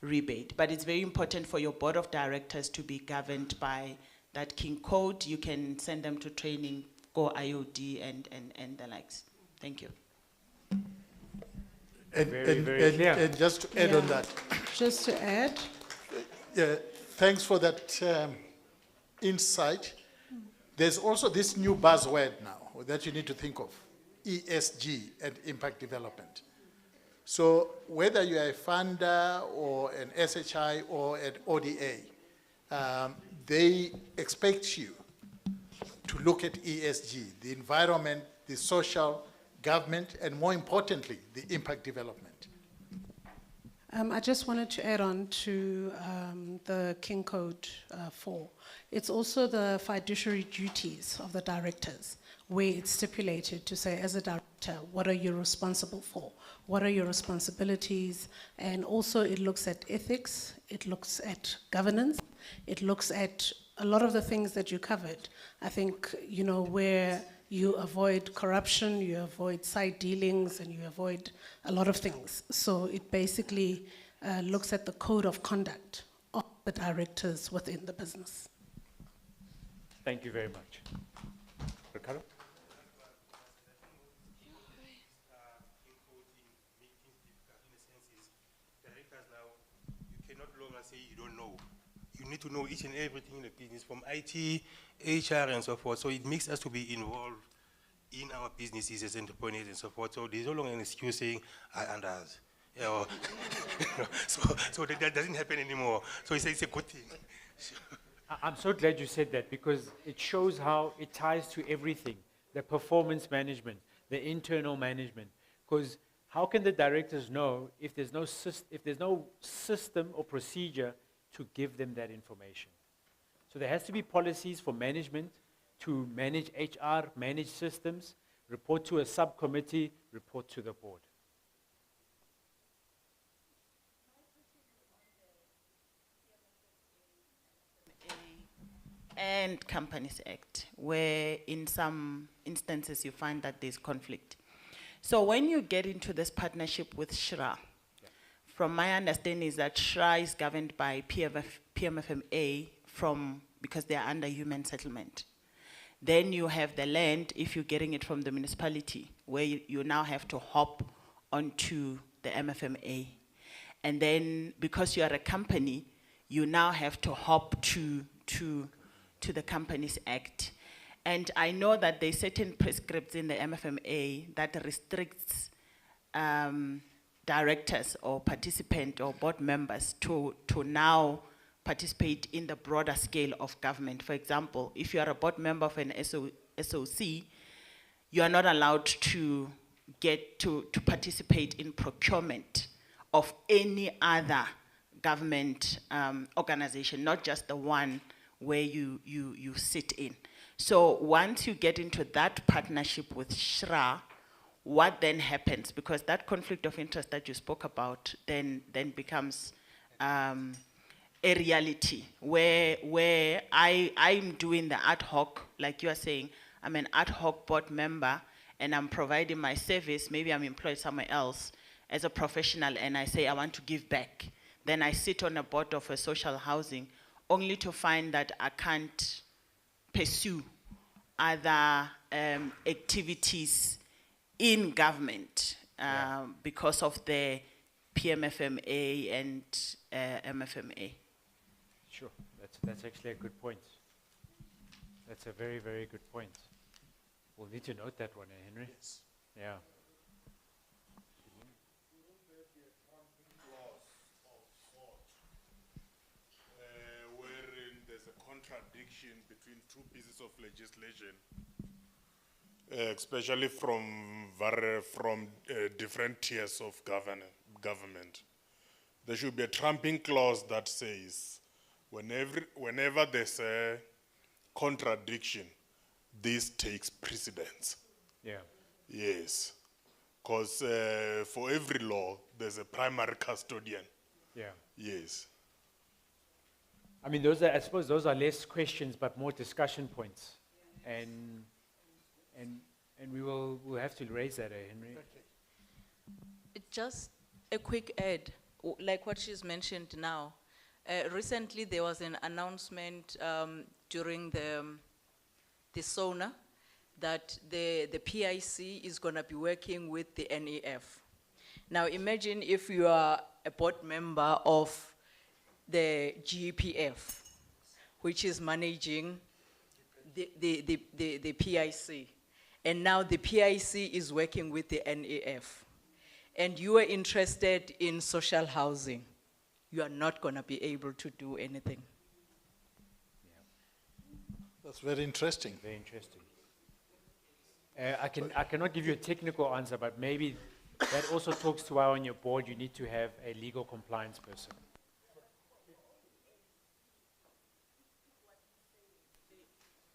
rebate. But it's very important for your board of directors to be governed by that King Code. You can send them to training, go IOD and the likes. Thank you. And just to add on that. Just to add. Thanks for that insight. There's also this new buzzword now that you need to think of, ESG and impact development. So whether you are a funder or an SHI or an ODA, they expect you to look at ESG, the environment, the social, government, and more importantly, the impact development. I just wanted to add on to the King Code 4. It's also the fiduciary duties of the directors, where it's stipulated to say, as a director, what are you responsible for? What are your responsibilities? And also it looks at ethics, it looks at governance, it looks at a lot of the things that you covered. I think, you know, where you avoid corruption, you avoid side dealings, and you avoid a lot of things. So it basically looks at the code of conduct of the directors within the business. Thank you very much. Ricardo? You cannot longer say you don't know. You need to know each and everything in the business, from IT, HR, and so forth. So it makes us to be involved in our businesses as entrepreneurs and so forth. So there's no longer an excuse saying, I understand. Yeah, or so that doesn't happen anymore. So it's a good thing. I'm so glad you said that, because it shows how it ties to everything, the performance management, the internal management. Because how can the directors know if there's no system or procedure to give them that information? So there has to be policies for management to manage HR, manage systems, report to a subcommittee, report to the board. And Companies Act, where in some instances you find that there's conflict. So when you get into this partnership with SHRA, from my understanding is that SHRA is governed by PMFMA because they are under human settlement. Then you have the land, if you're getting it from the municipality, where you now have to hop onto the MFMA. And then because you are a company, you now have to hop to the Companies Act. And I know that there's certain prescripts in the MFMA that restricts directors or participant or board members to now participate in the broader scale of government. For example, if you are a board member of an SOC, you are not allowed to get to participate in procurement of any other government organization, not just the one where you sit in. So once you get into that partnership with SHRA, what then happens? Because that conflict of interest that you spoke about then becomes a reality where I'm doing the ad hoc, like you are saying, I'm an ad hoc board member and I'm providing my service, maybe I'm employed somewhere else as a professional, and I say I want to give back. Then I sit on a board of a social housing only to find that I can't pursue other activities in government because of the PMFMA and MFMA. Sure, that's actually a good point. That's a very, very good point. We'll need to note that one, Henry? Yes. Yeah. Wherein there's a contradiction between two pieces of legislation, especially from different tiers of government. There should be a trumping clause that says, whenever there's a contradiction, this takes precedence. Yeah. Yes, because for every law, there's a primary custodian. Yeah. Yes. I mean, I suppose those are less questions, but more discussion points. And we'll have to raise that, Henry? Just a quick add, like what she's mentioned now. Recently, there was an announcement during the SONA that the PIC is going to be working with the NEF. Now, imagine if you are a board member of the GPF, which is managing the PIC. And now the PIC is working with the NEF. And you are interested in social housing. You are not going to be able to do anything. That's very interesting. Very interesting. I cannot give you a technical answer, but maybe That also talks to why on your board you need to have a legal compliance person.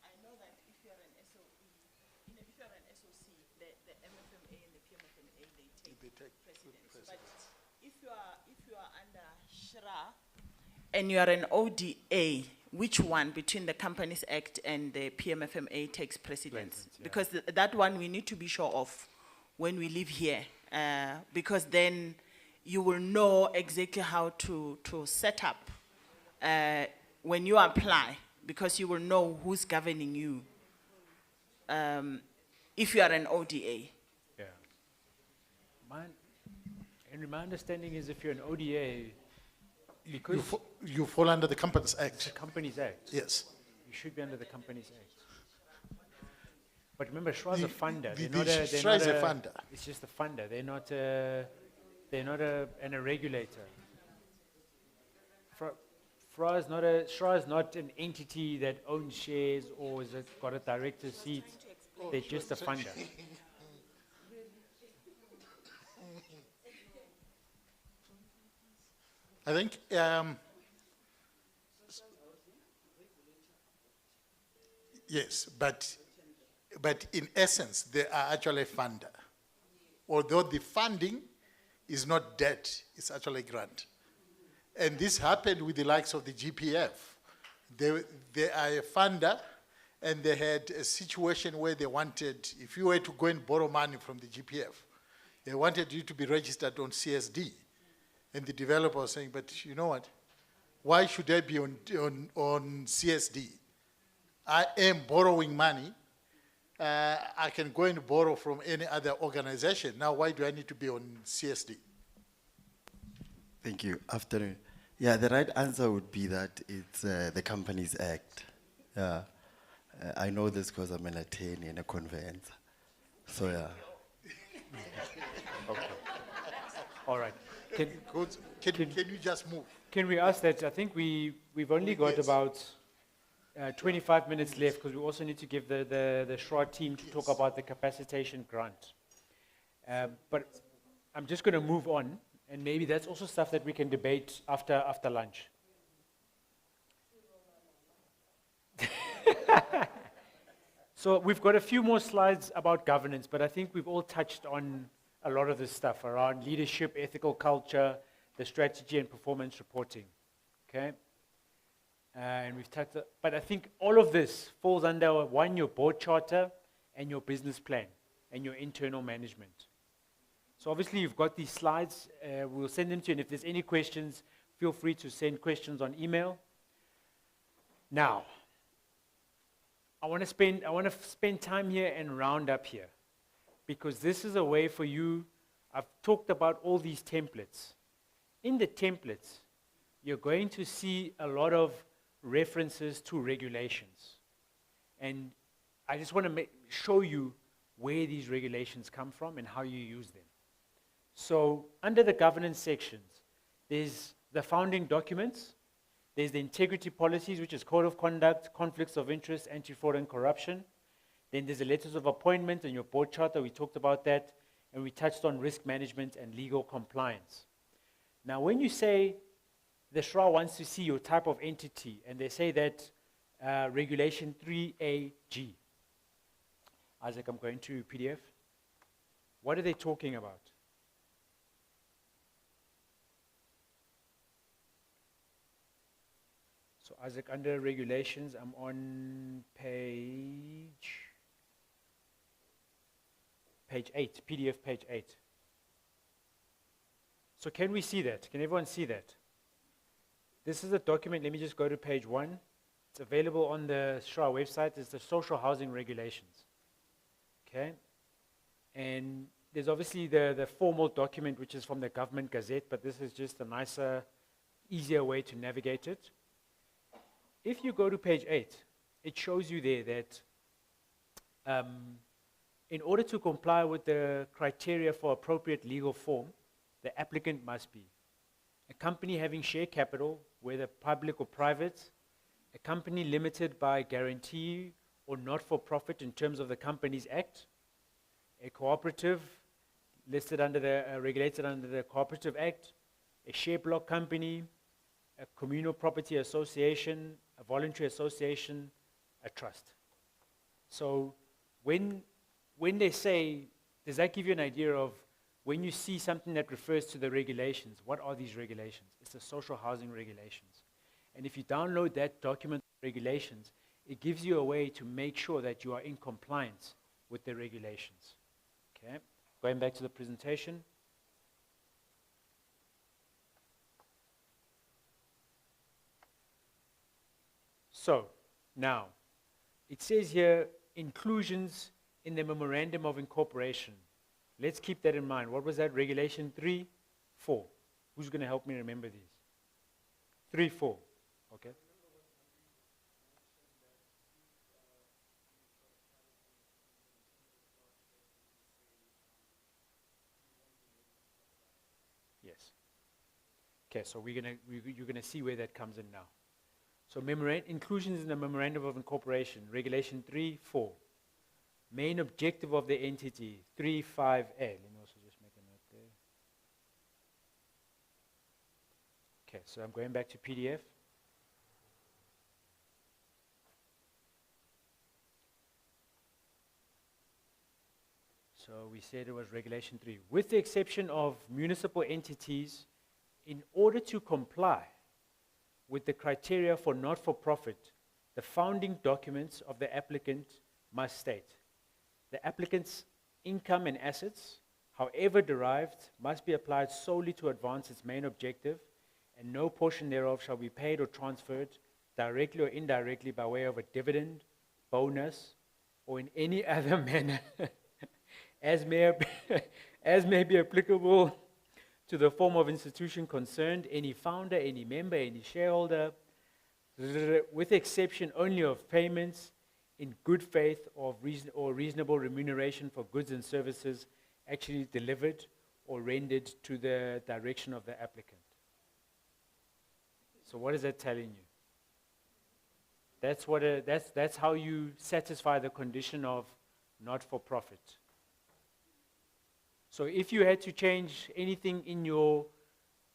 I know that if you're an SOE, if you're an SOC, the MFMA and the PMFMA, they take precedence. But if you are under SHRA and you are an ODA, which one between the Companies Act and the PMFMA takes precedence? Yeah. Because that one we need to be sure of when we live here, because then you will know exactly how to set up when you apply, because you will know who's governing you if you are an ODA. Yeah. Henry, my understanding is if you're an ODA, because You fall under the Companies it's Act. the Companies Act. Yes. You should be under the Companies Act. But remember, SHRA is a The- funder. the- They're not the a, they're SHRA is not a funder. It's just a funder. They're not a, and a regulator. SHRA is not an entity that owns shares or has got a director's seat. They're just a funder. I think, yes, but in essence, they are actually a funder. Although the funding is not debt, it's actually grant. And this happened with the likes of the GPF. They are a funder, and they had a situation where they wanted, if you were to go and borrow money from the GPF, they wanted you to be registered on CSD. And the developer was saying, but you know what? Why should I be on CSD? I am borrowing money. I can go and borrow from any other organization. Now, why do I need to be on CSD? Thank you. Afternoon. Yeah, the right answer would be that it's the Companies Act. I know this because I'm an attorney and a conveyancer. So, yeah. Okay. All right. Can you just move? Can we ask that? I think we've only got about 25 minutes left because we also need to give the SHRA team to talk about the capacitation grant. But I'm just going to move on, and maybe that's also stuff that we can debate after lunch. So we've got a few more slides about governance, but I think we've all touched on a lot of this stuff around leadership, ethical culture, the strategy and performance reporting, okay? And we've touched, but I think all of this falls under one, your board charter and your business plan and your internal management. So obviously you've got these slides, we'll send them to you, and if there's any questions, feel free to send questions on email. Now, I want to spend time here and round up here, because this is a way for you. I've talked about all these templates. In the templates, you're going to see a lot of references to regulations. And I just want to show you where these regulations come from and how you use them. So under the governance sections, there's the founding documents, there's the integrity policies, which is code of conduct, conflicts of interest, anti-fraud and corruption. Then there's the letters of appointment and your board charter, we talked about that, and we touched on risk management and legal compliance. Now, when you say the SHRA wants to see your type of entity, and they say that regulation 3AG, Isaac, I'm going to PDF. What are they talking about? So Isaac, under regulations, I'm on page 8, PDF page 8. So can we see that? Can everyone see that? This is a document. Let me just go to page 1. It's available on the SHRA website. It's the social housing regulations. Okay? And there's obviously the formal document, which is from the Government Gazette, but this is just a nicer, easier way to navigate it. If you go to page 8, it shows you there that in order to comply with the criteria for appropriate legal form, the applicant must be a company having share capital, whether public or private, a company limited by guarantee or not for profit in terms of the Companies Act, a cooperative listed under the, regulated under the Cooperative Act, a share block company, a communal property association, a voluntary association, a trust. So when they say, does that give you an idea of when you see something that refers to the regulations, what are these regulations? It's the social housing regulations. And if you download that document regulations, it gives you a way to make sure that you are in compliance with the regulations. Okay, going back to the presentation. So, now, it says here, inclusions in the Memorandum of Incorporation. Let's keep that in mind. What was that? Regulation 3, 4. Who's going to help me remember these? 3, 4. Okay. Yes. Okay, so you're gonna see where that comes in now. So inclusions in the Memorandum of Incorporation, Regulation 3, 4. Main objective of the entity, 3, 5A. Let me also just make a note there. Okay, so I'm going back to PDF. So we said it was Regulation 3. With the exception of municipal entities, in order to comply with the criteria for not-for-profit, the founding documents of the applicant must state the applicant's income and assets, however derived, must be applied solely to advance its main objective, and no portion thereof shall be paid or transferred directly or indirectly by way of a dividend, bonus, or in any other manner as may be applicable to the form of institution concerned, any founder, any member, any shareholder, with exception only of payments in good faith or reasonable remuneration for goods and services actually delivered or rendered to the direction of the applicant. So what is that telling you? That's how you satisfy the condition of not-for-profit. So if you had to change anything in your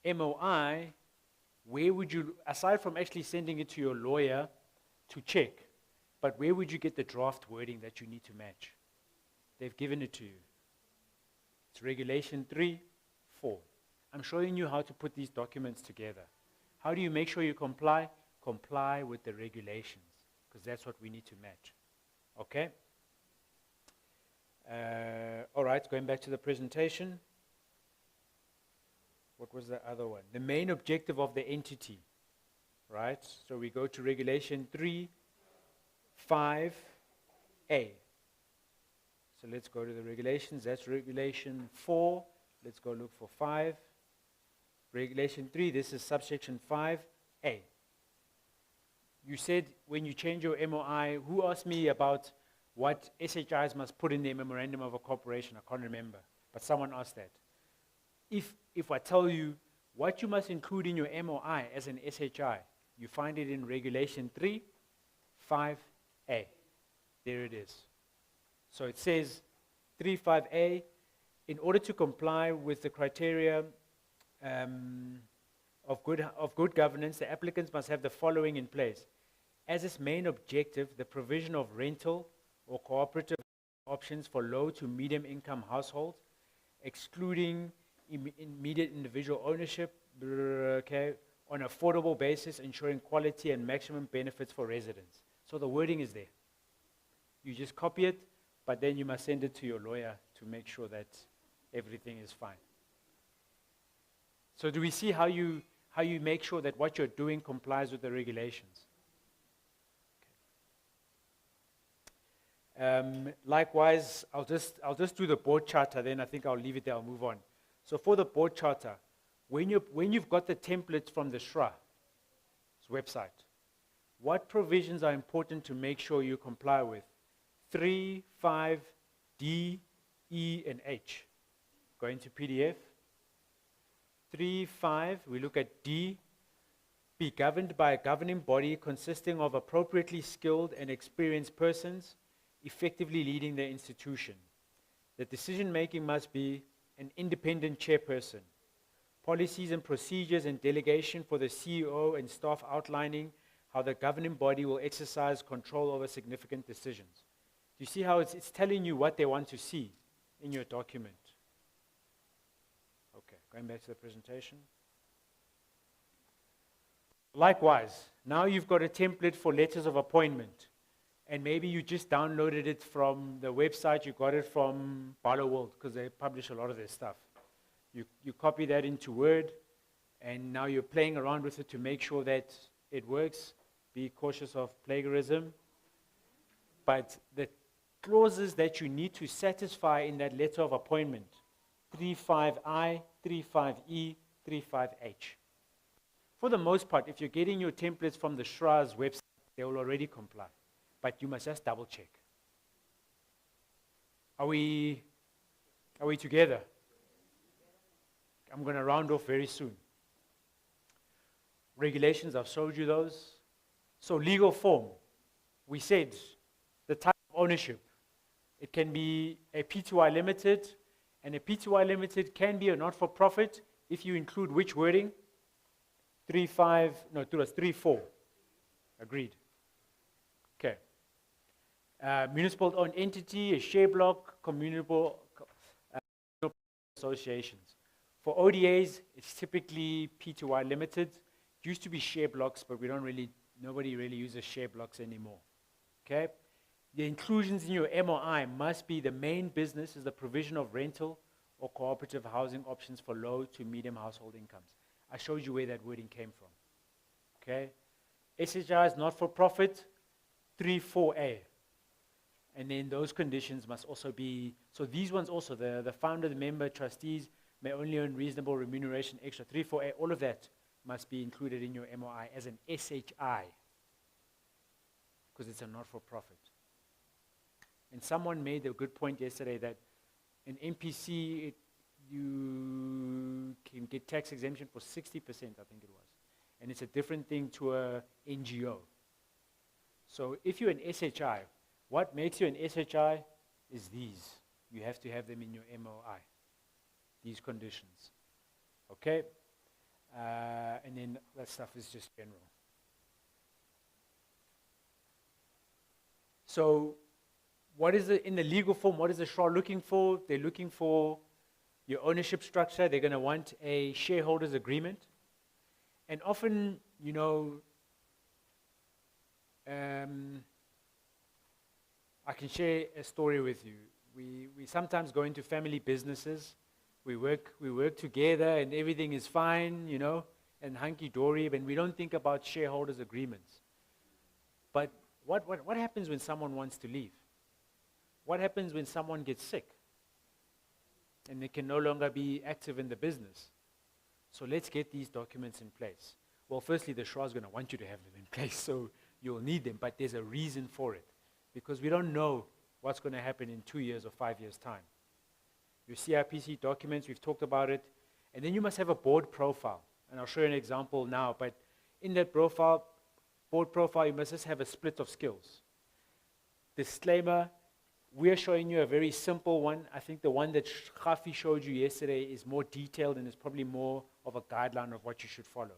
MOI, where would you, aside from actually sending it to your lawyer to check, but where would you get the draft wording that you need to match? They've given it to you. It's Regulation 3, 4. I'm showing you how to put these documents together. How do you make sure you comply? Comply with the regulations, because that's what we need to match. Okay? All right, going back to the presentation. What was the other one? The main objective of the entity, right? So we go to Regulation 3, 5A. So let's go to the regulations. That's Regulation 4. Let's go look for 5. Regulation 3, this is subsection 5A. You said when you change your MOI, who asked me about what SHIs must put in their Memorandum of Incorporation? I can't remember, but someone asked that. If I tell you what you must include in your MOI as an SHI, you find it in Regulation 3, 5A. There it is. So it says 3.5A, in order to comply with the criteria of good governance, the applicants must have the following in place. As its main objective, the provision of rental or cooperative options for low to medium income households, excluding immediate individual ownership, okay, on an affordable basis, ensuring quality and maximum benefits for residents. So the wording is there. You just copy it, but then you must send it to your lawyer to make sure that everything is fine. So do we see how you make sure that what you're doing complies with the regulations? Likewise, I'll just do the board charter, then I think I'll leave it there, I'll move on. So for the board charter, when you've got the templates from the SHRA's website, what provisions are important to make sure you comply with? 3, 5, D, E, and H. Going to PDF. 3, 5, we look at D. Be governed by a governing body consisting of appropriately skilled and experienced persons, effectively leading the institution. The decision-making must be an independent chairperson. Policies and procedures and delegation for the CEO and staff outlining how the governing body will exercise control over significant decisions. Do you see how it's telling you what they want to see in your document? Okay, going back to the presentation. Likewise, now you've got a template for letters of appointment, and maybe you just downloaded it from the website, you got it from Barlow World, because they publish a lot of their stuff. You copy that into Word, and now you're playing around with it to make sure that it works. Be cautious of plagiarism. But the clauses that you need to satisfy in that letter of appointment, 35I, 35E, 35H. For the most part, if you're getting your templates from the SHRA's website, they will already comply. But you must just double check. Are we together? I'm going to round off very soon. Regulations, I've showed you those. So legal form, we said the type of ownership. It can be a P2I limited, and a P2I limited can be a not-for-profit if you include which wording? 3.4. Agreed. Okay. Municipal owned entity, a share block, communal associations. For ODAs, it's typically P2I limited. It used to be share blocks, but nobody really uses share blocks anymore. Okay? The inclusions in your MOI must be the main business is the provision of rental or cooperative housing options for low to medium household incomes. I showed you where that wording came from. Okay? SHI is not for profit, 3.4a. And then those conditions must also be, so these ones also, the founder, the member, trustees may only earn reasonable remuneration, extra 3.4a, all of that must be included in your MOI as an SHI, because it's a not-for-profit. And someone made a good point yesterday that in MPC, you can get tax exemption for 60%, I think it was. And it's a different thing to a NGO. So if you're an SHI, what makes you an SHI is these. You have to have them in your MOI, these conditions. Okay? And then that stuff is just general. So what is in the legal form, what is the SHRA looking for? They're looking for your ownership structure. They're going to want a shareholders agreement. And often, you know, I can share a story with you. We sometimes go into family businesses. We work together and everything is fine, you know, and hunky-dory, and we don't think about shareholders agreements. But what happens when someone wants to leave? What happens when someone gets sick and they can no longer be active in the business? So let's get these documents in place. Well, firstly, the SHRA is going to want you to have them in place, so you'll need them, but there's a reason for it, because we don't know what's going to happen in 2 years or 5 years' time. Your CIPC documents, we've talked about it, and then you must have a board profile, and I'll show you an example now, but in that profile, board profile, you must just have a split of skills. Disclaimer, we're showing you a very simple one. I think the one that Khafi showed you yesterday is more detailed and is probably more of a guideline of what you should follow.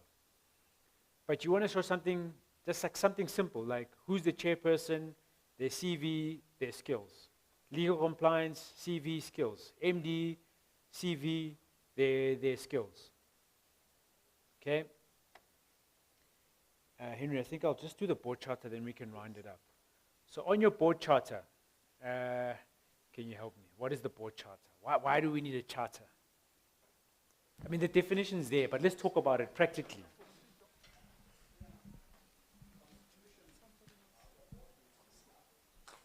But you want to show something, just like something simple, like who's the chairperson, their CV, their skills. Legal compliance, CV, skills. MD, CV, their skills. Okay? Henry, I think I'll just do the board charter, then we can round it up. So on your board charter, can you help me? What is the board charter? Why do we need a charter? I mean, the definition's there, but let's talk about it practically.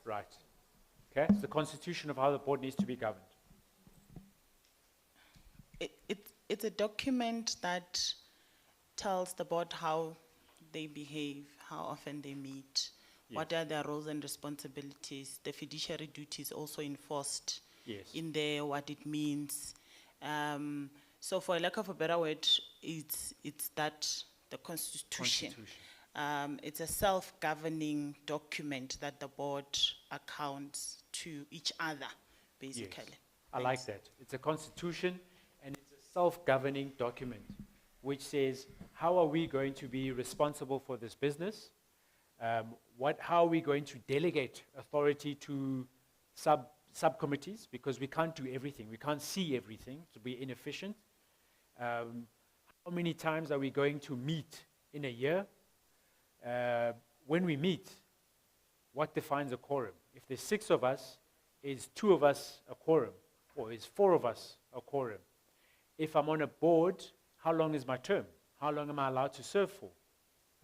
Right. Okay, it's the constitution of how the board needs to be governed. It's a document that tells the board how they behave, how often they meet, what are their roles and responsibilities, the fiduciary duties also enforced in there, what it means. So for lack of a better word, it's that, the constitution. It's a self-governing document that the board accounts to each other, basically. I like that. It's a constitution and it's a self-governing document which says, how are we going to be responsible for this business? How are we going to delegate authority to subcommittees? Because we can't do everything. We can't see everything to be inefficient. How many times are we going to meet in a year? When we meet, what defines a quorum? If there's 6 of us, is 2 of us a quorum? Or is 4 of us a quorum? If I'm on a board, how long is my term? How long am I allowed to serve for?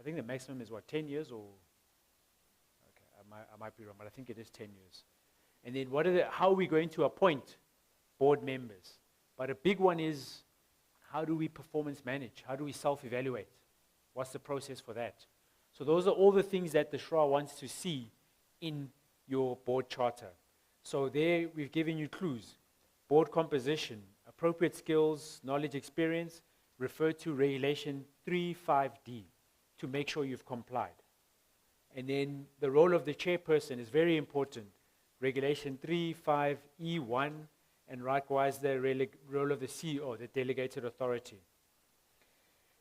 I think the maximum is what, 10 years or? Okay, I might be wrong, but I think it is 10 years. And then how are we going to appoint board members? But a big one is, how do we performance manage? How do we self-evaluate? What's the process for that? So those are all the things that the SHRA wants to see in your board charter. So there we've given you clues. Board composition, appropriate skills, knowledge, experience, refer to regulation 3.5D to make sure you've complied. And then the role of the chairperson is very important. Regulation 3.5E1 and likewise the role of the CEO, the delegated authority.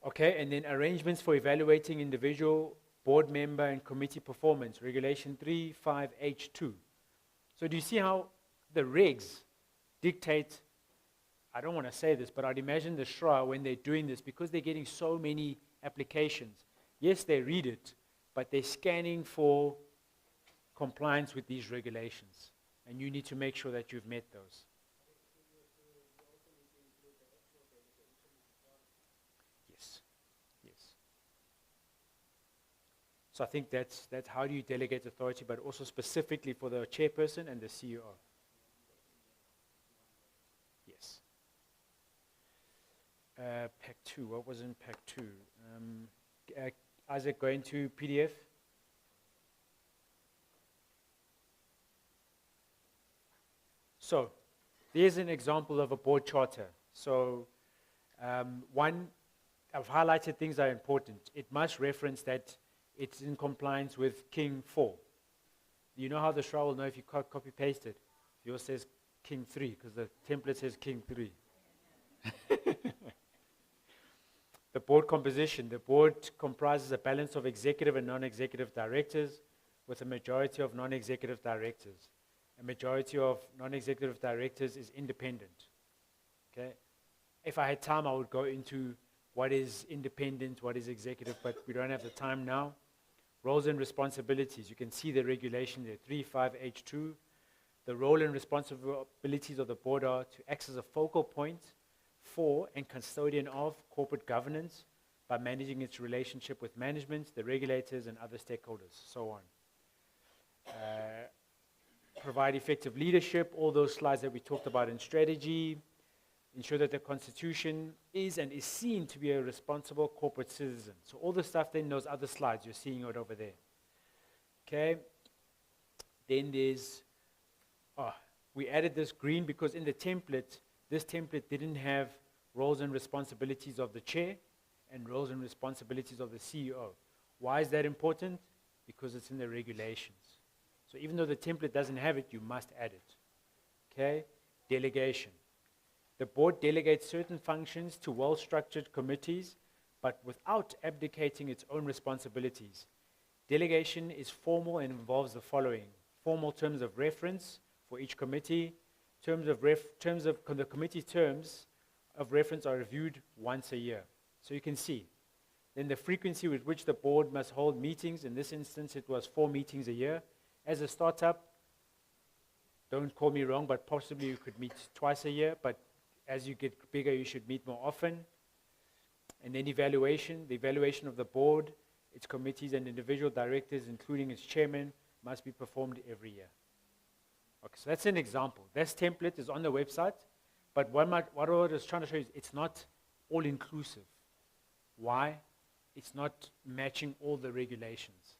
Okay, and then arrangements for evaluating individual board member and committee performance, regulation 3.5H2. So do you see how the regs dictate, I don't want to say this, but I'd imagine the SHRA when they're doing this, because they're getting so many applications, yes, they read it, but they're scanning for compliance with these regulations. And you need to make sure that you've met those. Yes, yes. So I think that's how do you delegate authority, but also specifically for the chairperson and the CEO. Yes. Pack 2, what was in Pack 2? Isaac, going to PDF? So, there's an example of a board charter. So, one, I've highlighted things that are important. It must reference that it's in compliance with King 4. You know how the SHRA will know if you copy-paste it? Yours says King 3, because the template says King 3. The board composition. The board comprises a balance of executive and non-executive directors with a majority of non-executive directors. A majority of non-executive directors is independent. Okay? If I had time, I would go into what is independent, what is executive, but we don't have the time now. Roles and responsibilities. You can see the regulation there, 3.5H2. The role and responsibilities of the board are to act as a focal point for and custodian of corporate governance by managing its relationship with management, the regulators, and other stakeholders, so on. Provide effective leadership, all those slides that we talked about in strategy. Ensure that the Constitution is and is seen to be a responsible corporate citizen. So all the stuff in those other slides, you're seeing it over there. Okay. Then there's, we added this green because in the template, this template didn't have roles and responsibilities of the chair and roles and responsibilities of the CEO. Why is that important? Because it's in the regulations. So even though the template doesn't have it, you must add it. Okay? Delegation. The board delegates certain functions to well-structured committees, but without abdicating its own responsibilities. Delegation is formal and involves the following: formal terms of reference for each committee. The committee terms of reference are reviewed once a year. So you can see. Then the frequency with which the board must hold meetings. In this instance, it was 4 meetings a year. As a startup, don't call me wrong, but possibly you could meet twice a year, but as you get bigger, you should meet more often. And then evaluation. The evaluation of the board, its committees and individual directors, including its chairman, must be performed every year. Okay, so that's an example. This template is on the website, but what I was trying to show you is it's not all-inclusive. Why? It's not matching all the regulations.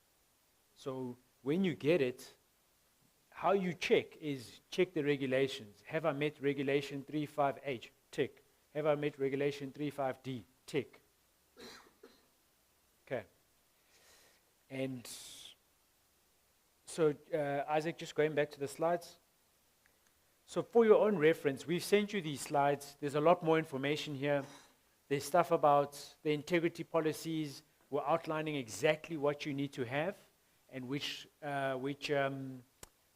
So when you get it, how you check is check the regulations. Have I met regulation 3.5H? Tick. Have I met regulation 3.5D? Tick. Okay. And so, Isaac, just going back to the slides. So for your own reference, we've sent you these slides. There's a lot more information here. There's stuff about the integrity policies. We're outlining exactly what you need to have and which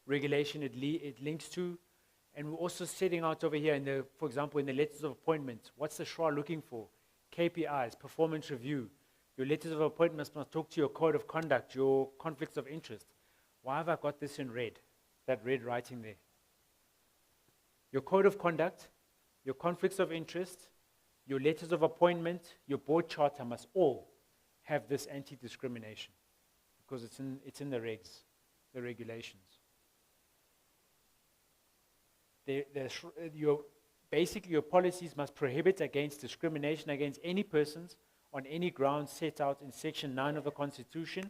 regulation it links to. And we're also setting out over here, for example, in the letters of appointment, what's the SHRA looking for? KPIs, performance review. Your letters of appointment must talk to your code of conduct, your conflicts of interest. Why have I got this in red, that red writing there? Your code of conduct, your conflicts of interest, your letters of appointment, your board charter must all have this anti-discrimination because it's in the regs, the regulations. Basically, your policies must prohibit against discrimination against any persons on any grounds set out in Section 9 of the Constitution,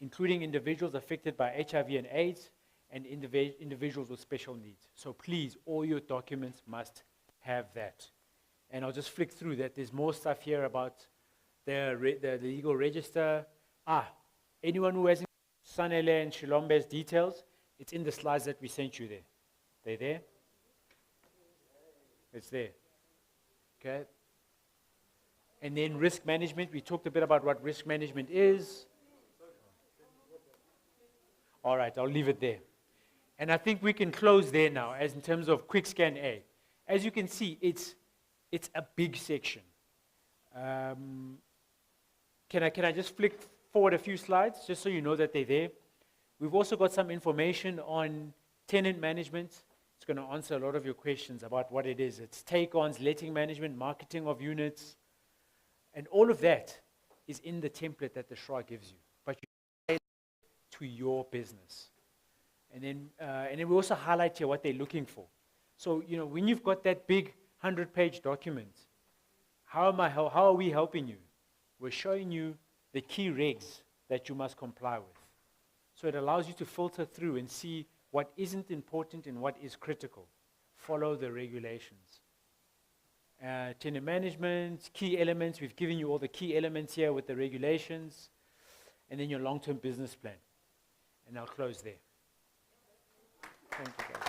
including individuals affected by HIV and AIDS and individuals with special needs. So please, all your documents must have that. And I'll just flick through that. There's more stuff here about the legal register. Anyone who hasn't Sanele and Shilombe's details, it's in the slides that we sent you there. They there? It's there. Okay. And then risk management. We talked a bit about what risk management is. All right, I'll leave it there. And I think we can close there now, as in terms of quick scan A. As you can see, it's a big section. Can I just flick forward a few slides, just so you know that they're there? We've also got some information on tenant management. It's going to answer a lot of your questions about what it is. It's take-ons, letting management, marketing of units, and all of that is in the template that the SHRA gives you. But you tailor it to your business. And then we also highlight here what they're looking for. So, when you've got that big 100-page document, how are we helping you? We're showing you the key regs that you must comply with. So it allows you to filter through and see what isn't important and what is critical. Follow the regulations. Tenant management, key elements. We've given you all the key elements here with the regulations. And then your long-term business plan. And I'll close there. Thank you, guys.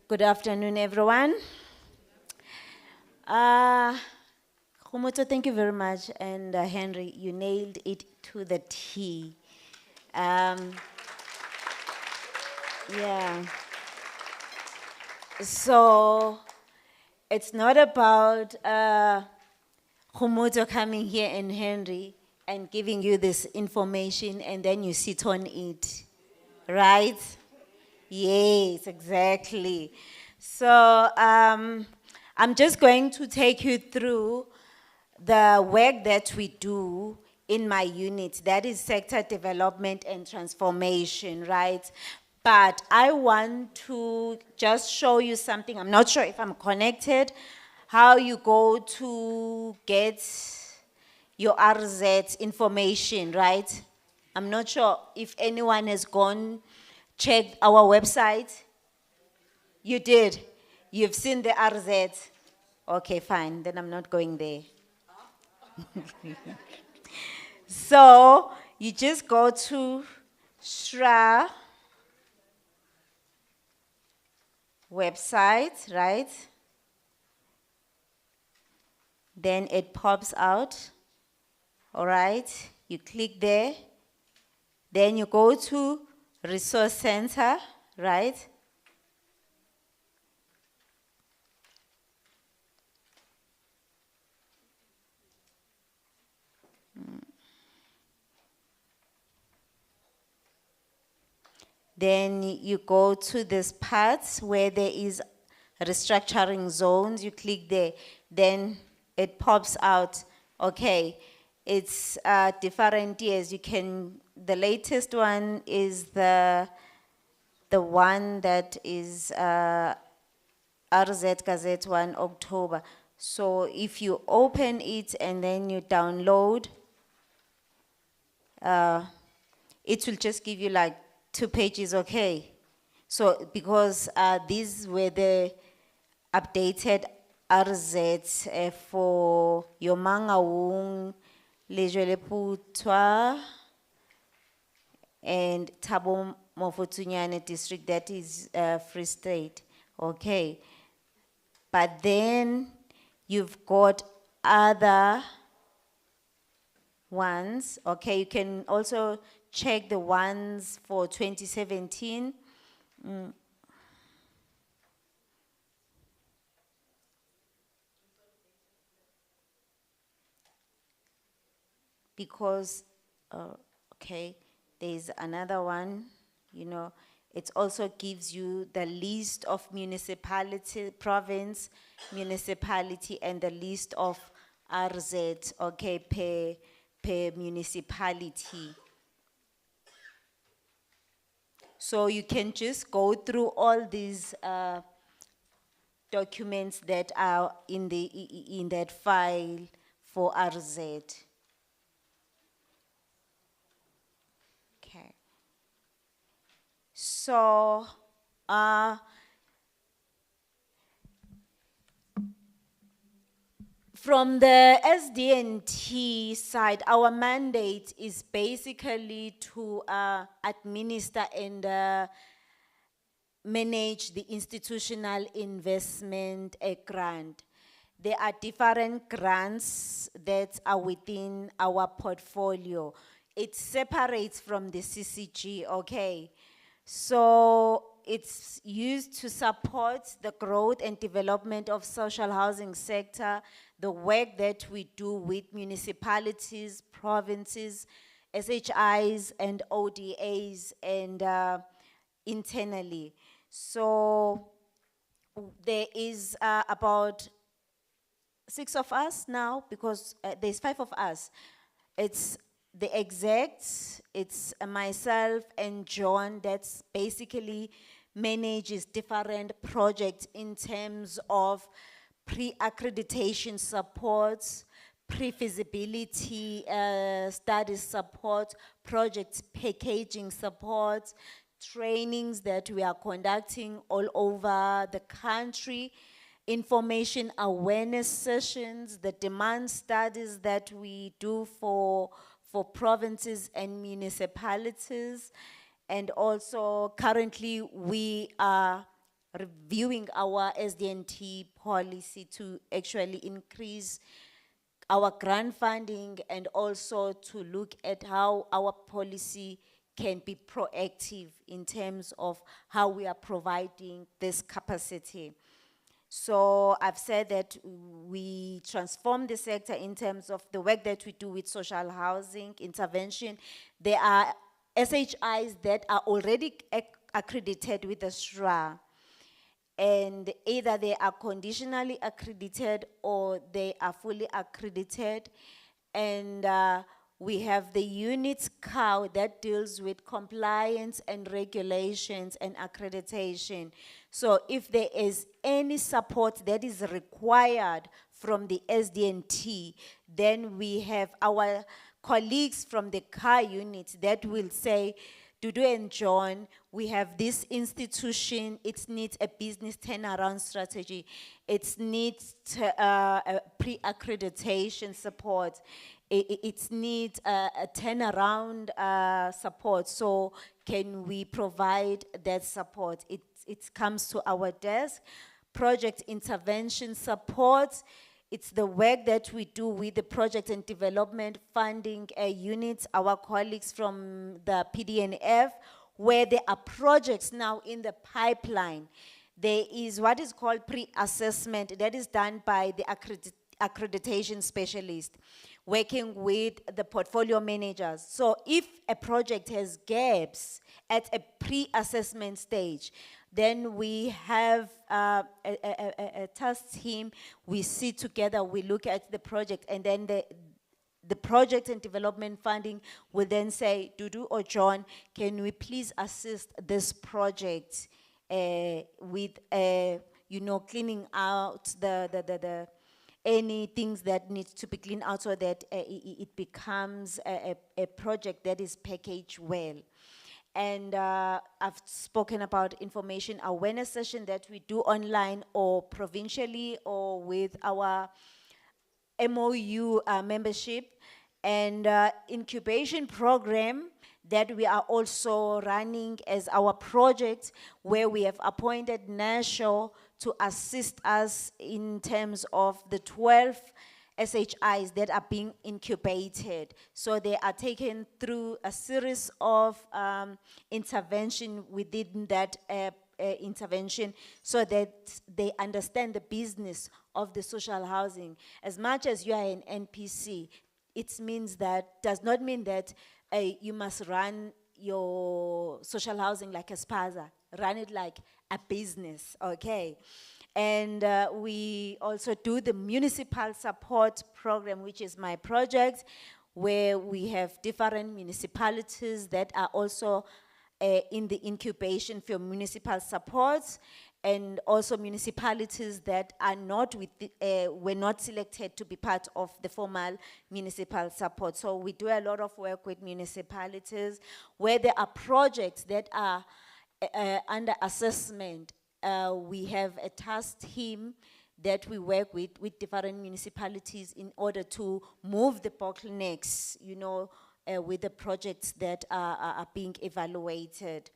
Good afternoon, everyone. Khumuto, thank you very much. And Henry, you nailed it to the T. Yeah. So it's not about Khumuto coming here and Henry and giving you this information and then you sit on it, right? Yes, exactly. So I'm just going to take you through the work that we do in my unit, that is sector development and transformation, right? But I want to just show you something. I'm not sure if I'm connected, how you go to get your RZ information, right? I'm not sure if anyone has gone checked our website. You did. You've seen the RZ. Okay, fine. Then I'm not going there. So you just go to SHRA website, right? Then it pops out. All right. You click there. Then you go to resource center, right? Then you go to this part where there is restructuring zones, you click there, then it pops out, okay, it's different years. You can, the latest one is the one that is RZ Gazette 1 October. So if you open it and then you download, it will just give you like 2 pages, okay? So because these were the updated RZ for Yomangaung, Lejwele and Thabo Mofokeng district, that is Free State, okay? But then you've got other ones, okay? You can also check the ones for 2017. Because, okay, there's another one, you know, it also gives you the list of municipality, province, municipality, and the list of RZ, okay, per municipality. So you can just go through all these documents that are in that file for RZ. Okay. So, from the SDNT side, our mandate is basically to administer and manage the institutional investment grant. There are different grants that are within our portfolio. It separates from the CCG, okay? So it's used to support the growth and development of social housing sector, the work that we do with municipalities, provinces, SHIs and ODAs and internally. So there is about 6 of us now, because there's 5 of us. It's the execs, it's myself and John that's basically manages different projects in terms of pre-accreditation supports, pre-feasibility study support, project packaging support, trainings that we are conducting all over the country, information awareness sessions, the demand studies that we do for provinces and municipalities. And also currently we are reviewing our SDNT policy to actually increase our grant funding and also to look at how our policy can be proactive in terms of how we are providing this capacity. So I've said that we transform the sector in terms of the work that we do with social housing intervention. There are SHIs that are already accredited with the SRA, and either they are conditionally accredited or they are fully accredited. And we have the units COW that deals with compliance and regulations and accreditation. So if there is any support that is required from the SDNT, then we have our colleagues from the CAR unit that will say, Dudu and John, we have this institution, it needs a business turnaround strategy, it needs a pre-accreditation support, it needs a turnaround support. So can we provide that support? It comes to our desk. Project intervention support, It's the work that we do with the project and development funding units, our colleagues from the PDNF, where there are projects now in the pipeline. There is what is called pre-assessment that is done by the accreditation specialist, working with the portfolio managers. So if a project has gaps at a pre-assessment stage, then we have a task team, we sit together, we look at the project, and then the project and development funding will then say, Dudu or John, can we please assist this project with, you know, cleaning out any things that need to be cleaned out so that it becomes a project that is packaged well. And I've spoken about information awareness session that we do online or provincially or with our MOU membership, and incubation program that we are also running as our project, where we have appointed National to assist us in terms of the 12 SHIs that are being incubated. So they are taken through a series of intervention within that intervention so that they understand the business of the social housing. As much as you are an NPC, it means that, does not mean that you must run your social housing like a spaza, run it like a business, okay? And we also do the municipal support program, which is my project, where we have different municipalities that are also in the incubation for municipal supports, and also municipalities that are not were not selected to be part of the formal municipal support. So we do a lot of work with municipalities where there are projects that are under assessment. We have a task team that we work with different municipalities in order to move the bottlenecks, you know, with the projects that are being evaluated.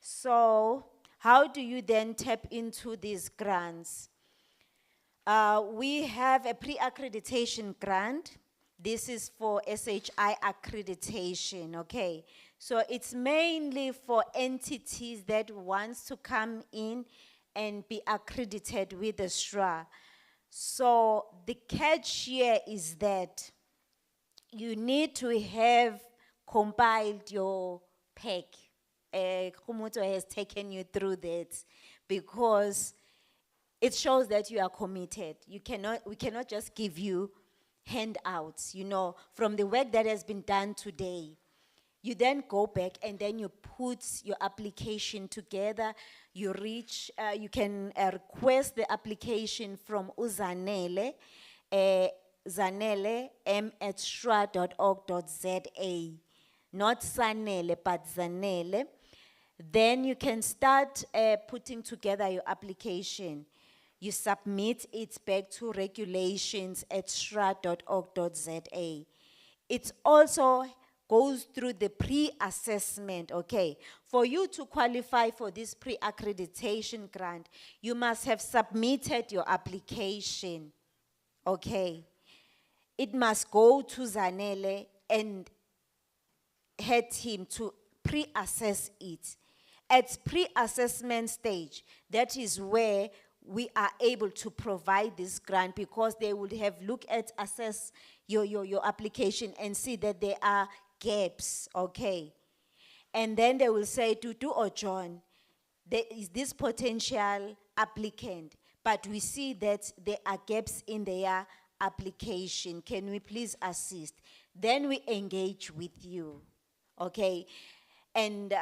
So how do you then tap into these grants? We have a pre-accreditation grant. This is for SHI accreditation, okay? So it's mainly for entities that wants to come in and be accredited with the STRA. So the catch here is that you need to have compiled your pack. Kumuto has taken you through that because it shows that you are committed. We cannot just give you handouts, you know, from the work that has been done today. You then go back and then you put your application together. You you can request the application from Uzanele, Zanele, m@stra.org.za. Not Sanele, but Zanele. Then you can start putting together your application. You submit it back to regulations@stra.org.za. It also goes through the pre-assessment, okay? For you to qualify for this pre-accreditation grant, you must have submitted your application, okay? It must go to Zanele and her team to pre-assess it. At pre-assessment stage, that is where we are able to provide this grant, because they would have assess your application and see that there are gaps, okay? And then they will say, Dudu or John, there is this potential applicant, but we see that there are gaps in their application. Can we please assist? Then we engage with you, okay? And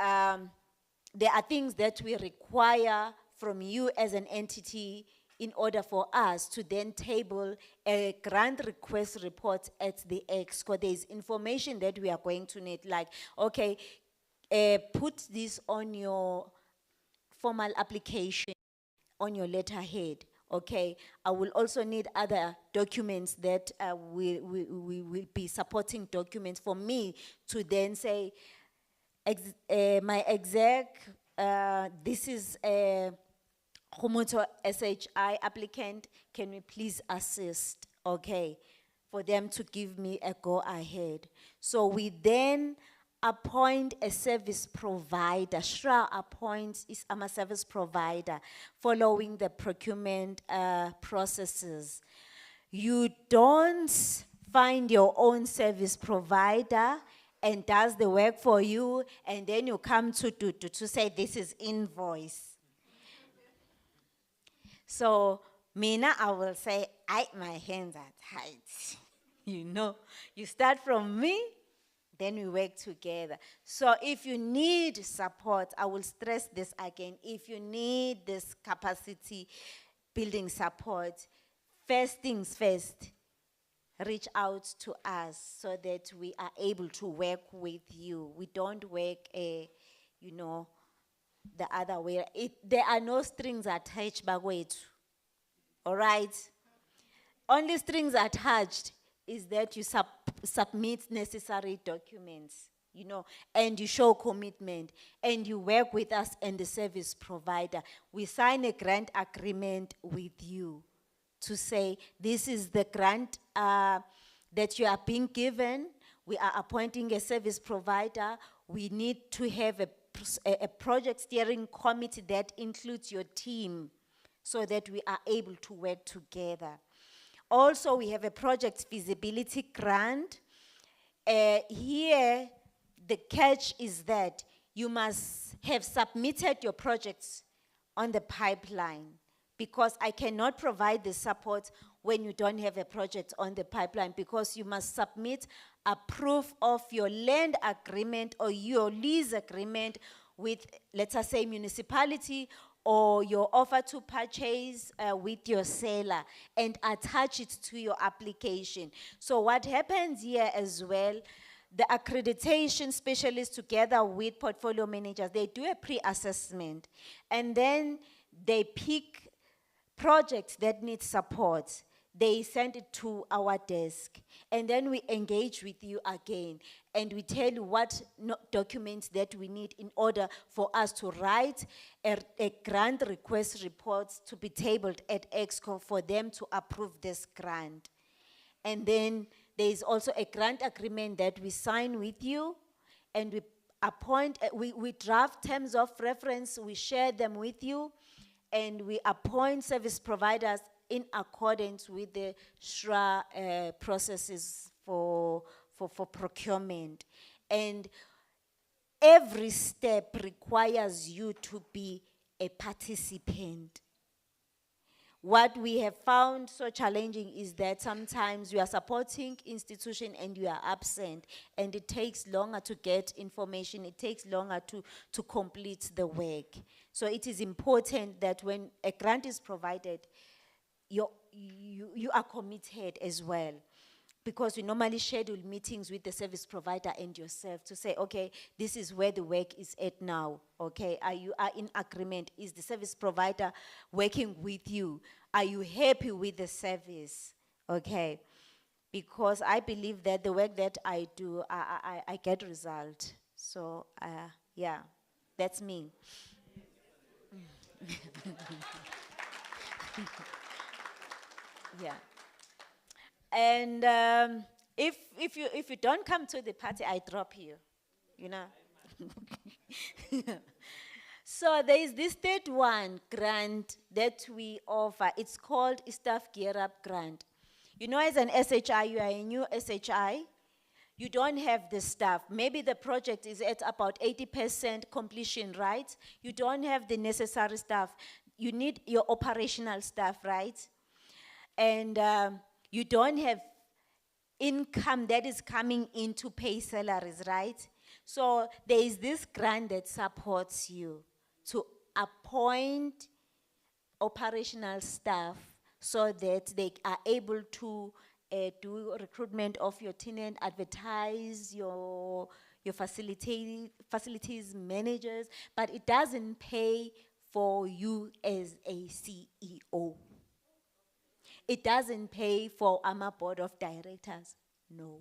there are things that we require from you as an entity in order for us to then table a grant request report at the EXCO. There's information that we are going to need, like, okay, put this on your formal application, on your letterhead, okay? I will also need other documents that will be supporting documents for me to then say, my exec, this is a Kumuto SHI applicant, can we please assist, okay, for them to give me a go-ahead. So we then appoint a service provider. SRA appoints a service provider following the procurement processes. You don't find your own service provider and does the work for you, and then you come to say this is invoice. So, Mina, I will say, my hands are tight. You know, you start from me, then we work together. So if you need support, I will stress this again, if you need this capacity building support, first things first, reach out to us so that we are able to work with you. We don't work, you know, the other way. There are no strings attached, bagwethu. All right? Only strings attached is that you submit necessary documents, you know, and you show commitment, and you work with us and the service provider. We sign a grant agreement with you to say, this is the grant that you are being given. We are appointing a service provider. We need to have a project steering committee that includes your team so that we are able to work together. Also, we have a project feasibility grant. Here, the catch is that you must have submitted your projects on the pipeline, because I cannot provide the support when you don't have a project on the pipeline, because you must submit a proof of your land agreement or your lease agreement with, let's say, municipality, or your offer to purchase with your seller, and attach it to your application. So what happens here as well, the accreditation specialists together with portfolio managers, they do a pre-assessment, and then they pick projects that need support. They send it to our desk, and then we engage with you again, and we tell you what documents that we need in order for us to write a grant request report to be tabled at EXCO for them to approve this grant. And then there is also a grant agreement that we sign with you, and we appoint, we draft terms of reference, we share them with you, and we appoint service providers in accordance with the SRA processes for procurement. And every step requires you to be a participant. What we have found so challenging is that sometimes you are supporting institution and you are absent, and it takes longer to get information, it takes longer to complete the work. So it is important that when a grant is provided, you are committed as well, because we normally schedule meetings with the service provider and yourself to say, okay, this is where the work is at now, okay? You are in agreement? Is the service provider working with you? Are you happy with the service, okay? Because I believe that the work that I do, I get result. So, yeah, that's me. Yeah. And if you don't come to the party, I drop you, you know. So there is this third one grant that we offer. It's called Staff Gear Up Grant. You know, as an SHI, you are a new SHI. You don't have the staff. Maybe the project is at about 80% completion, right? You don't have the necessary staff. You need your operational staff, right? And you don't have income that is coming in to pay salaries, right? So there is this grant that supports you to appoint operational staff so that they are able to do recruitment of your tenant, advertise your facilities managers, but it doesn't pay for you as a CEO. It doesn't pay for our board of directors, no.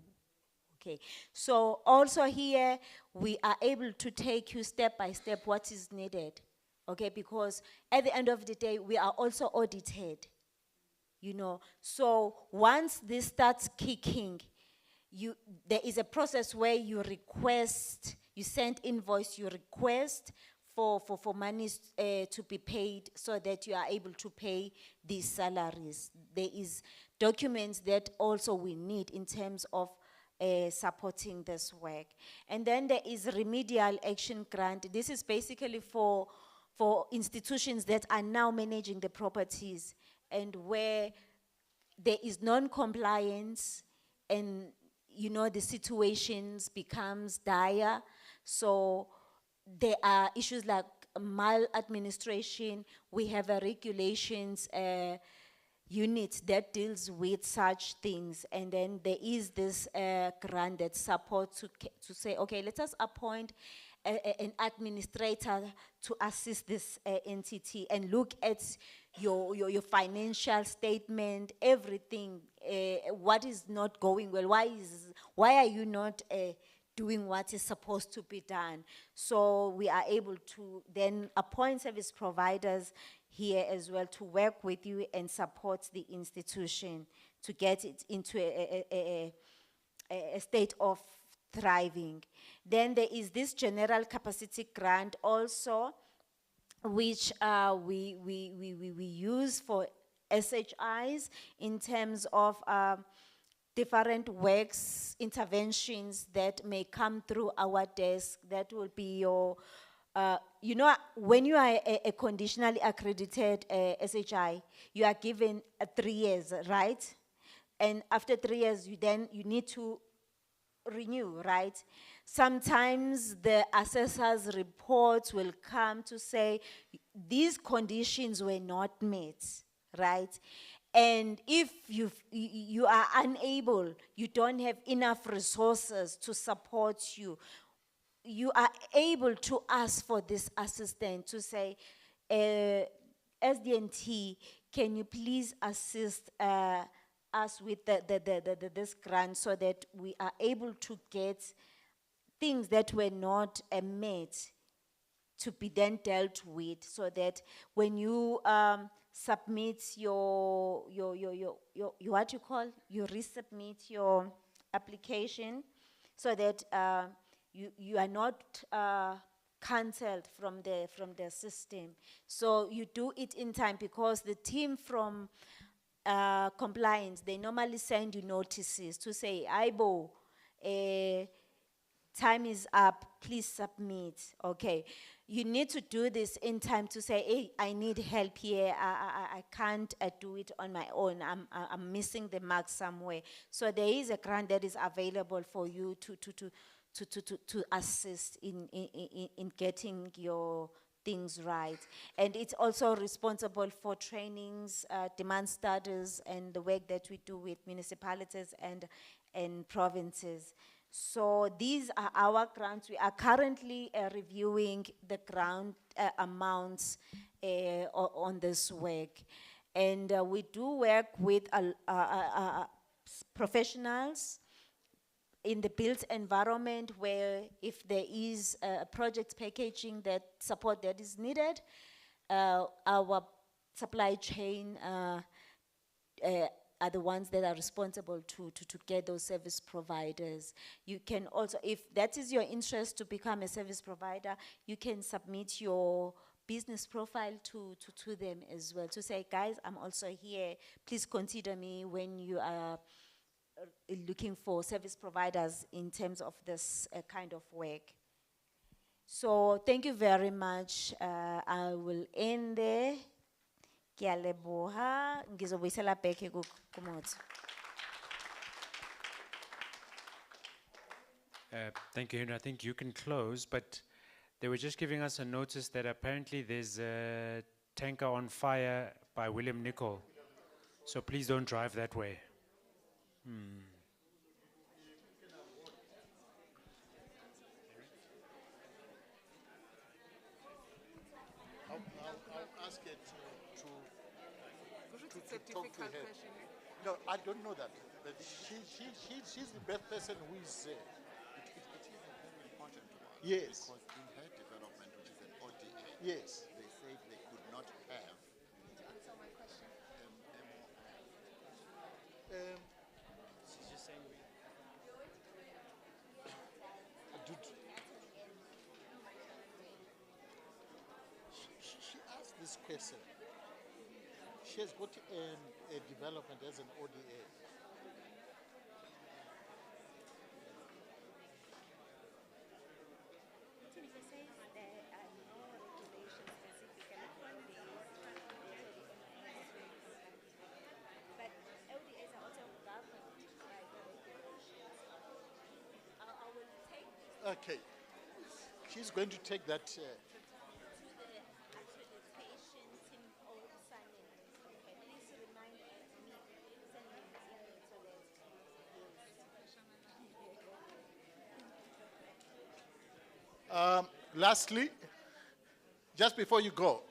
Okay, so also here, we are able to take you step by step what is needed, okay, because at the end of the day, we are also audited. you know. So once this starts kicking, there is a process where you request, you send invoice, you request for monies to be paid so that you are able to pay these salaries. There is documents that also we need in terms of supporting this work. And then there is remedial action grant. This is basically for institutions that are now managing the properties and where there is non-compliance and you know the situations becomes dire. So there are issues like maladministration. We have a regulations unit that deals with such things, and then there is this grant that supports to say, okay, let us appoint an administrator to assist this entity and look at your financial statement, everything, what is not going well, why are you not doing what is supposed to be done. So we are able to then appoint service providers here as well to work with you and support the institution to get it into a state of thriving. Then there is this general capacity grant also, which we use for SHIs in terms of different works, interventions that may come through our desk. That will be your, you know, when you are a conditionally accredited SHI, you are given 3 years, right? And after 3 years, you need to renew, right? Sometimes the assessor's reports will come to say these conditions were not met, right? And if you are unable, you don't have enough resources to support you, you are able to ask for this assistance to say, SDNT, can you please assist us with this grant so that we are able to get things that were not met to be then dealt with, so that when you submit your what you call, you resubmit your application, so that you are not cancelled from the system. So you do it in time, because the team from compliance, they normally send you notices to say, Aibo, time is up, please submit. Okay, you need to do this in time to say, hey, I need help here, I can't do it on my own, I'm missing the mark somewhere. So there is a grant that is available for you to assist in getting your things right. And it's also responsible for trainings, demand studies, and the work that we do with municipalities and provinces. So these are our grants. We are currently reviewing the grant amounts on this work. And we do work with professionals in the built environment, where if there is a project packaging that support that is needed, our supply chain are the ones that are responsible to get those service providers. You can also, if that is your interest to become a service provider, you can submit your business profile to them as well, to say, guys, I'm also here, please consider me when you are looking for service providers in terms of this kind of work. So thank you very much. I will end there. Ke a leboha. Ngizobuyisela back ku Motsi. Thank you, Henry. I think you can close, but they were just giving us a notice that apparently there's a tanker on fire by William Nicol. So please don't drive that way. I'll ask her to talk to her. No, I don't know that. But she's the best person who is It is a very important one. Yes. Because in her development, which is an ODA, Yes. they said they could not have. To answer my question. this question. She has got a development as an ODA. But ODAs are also governed by the regulations. I will take this Okay. She's going to take that. to the accreditation team of signing. Okay, please remind me, send me an email so that Lastly, just before you go,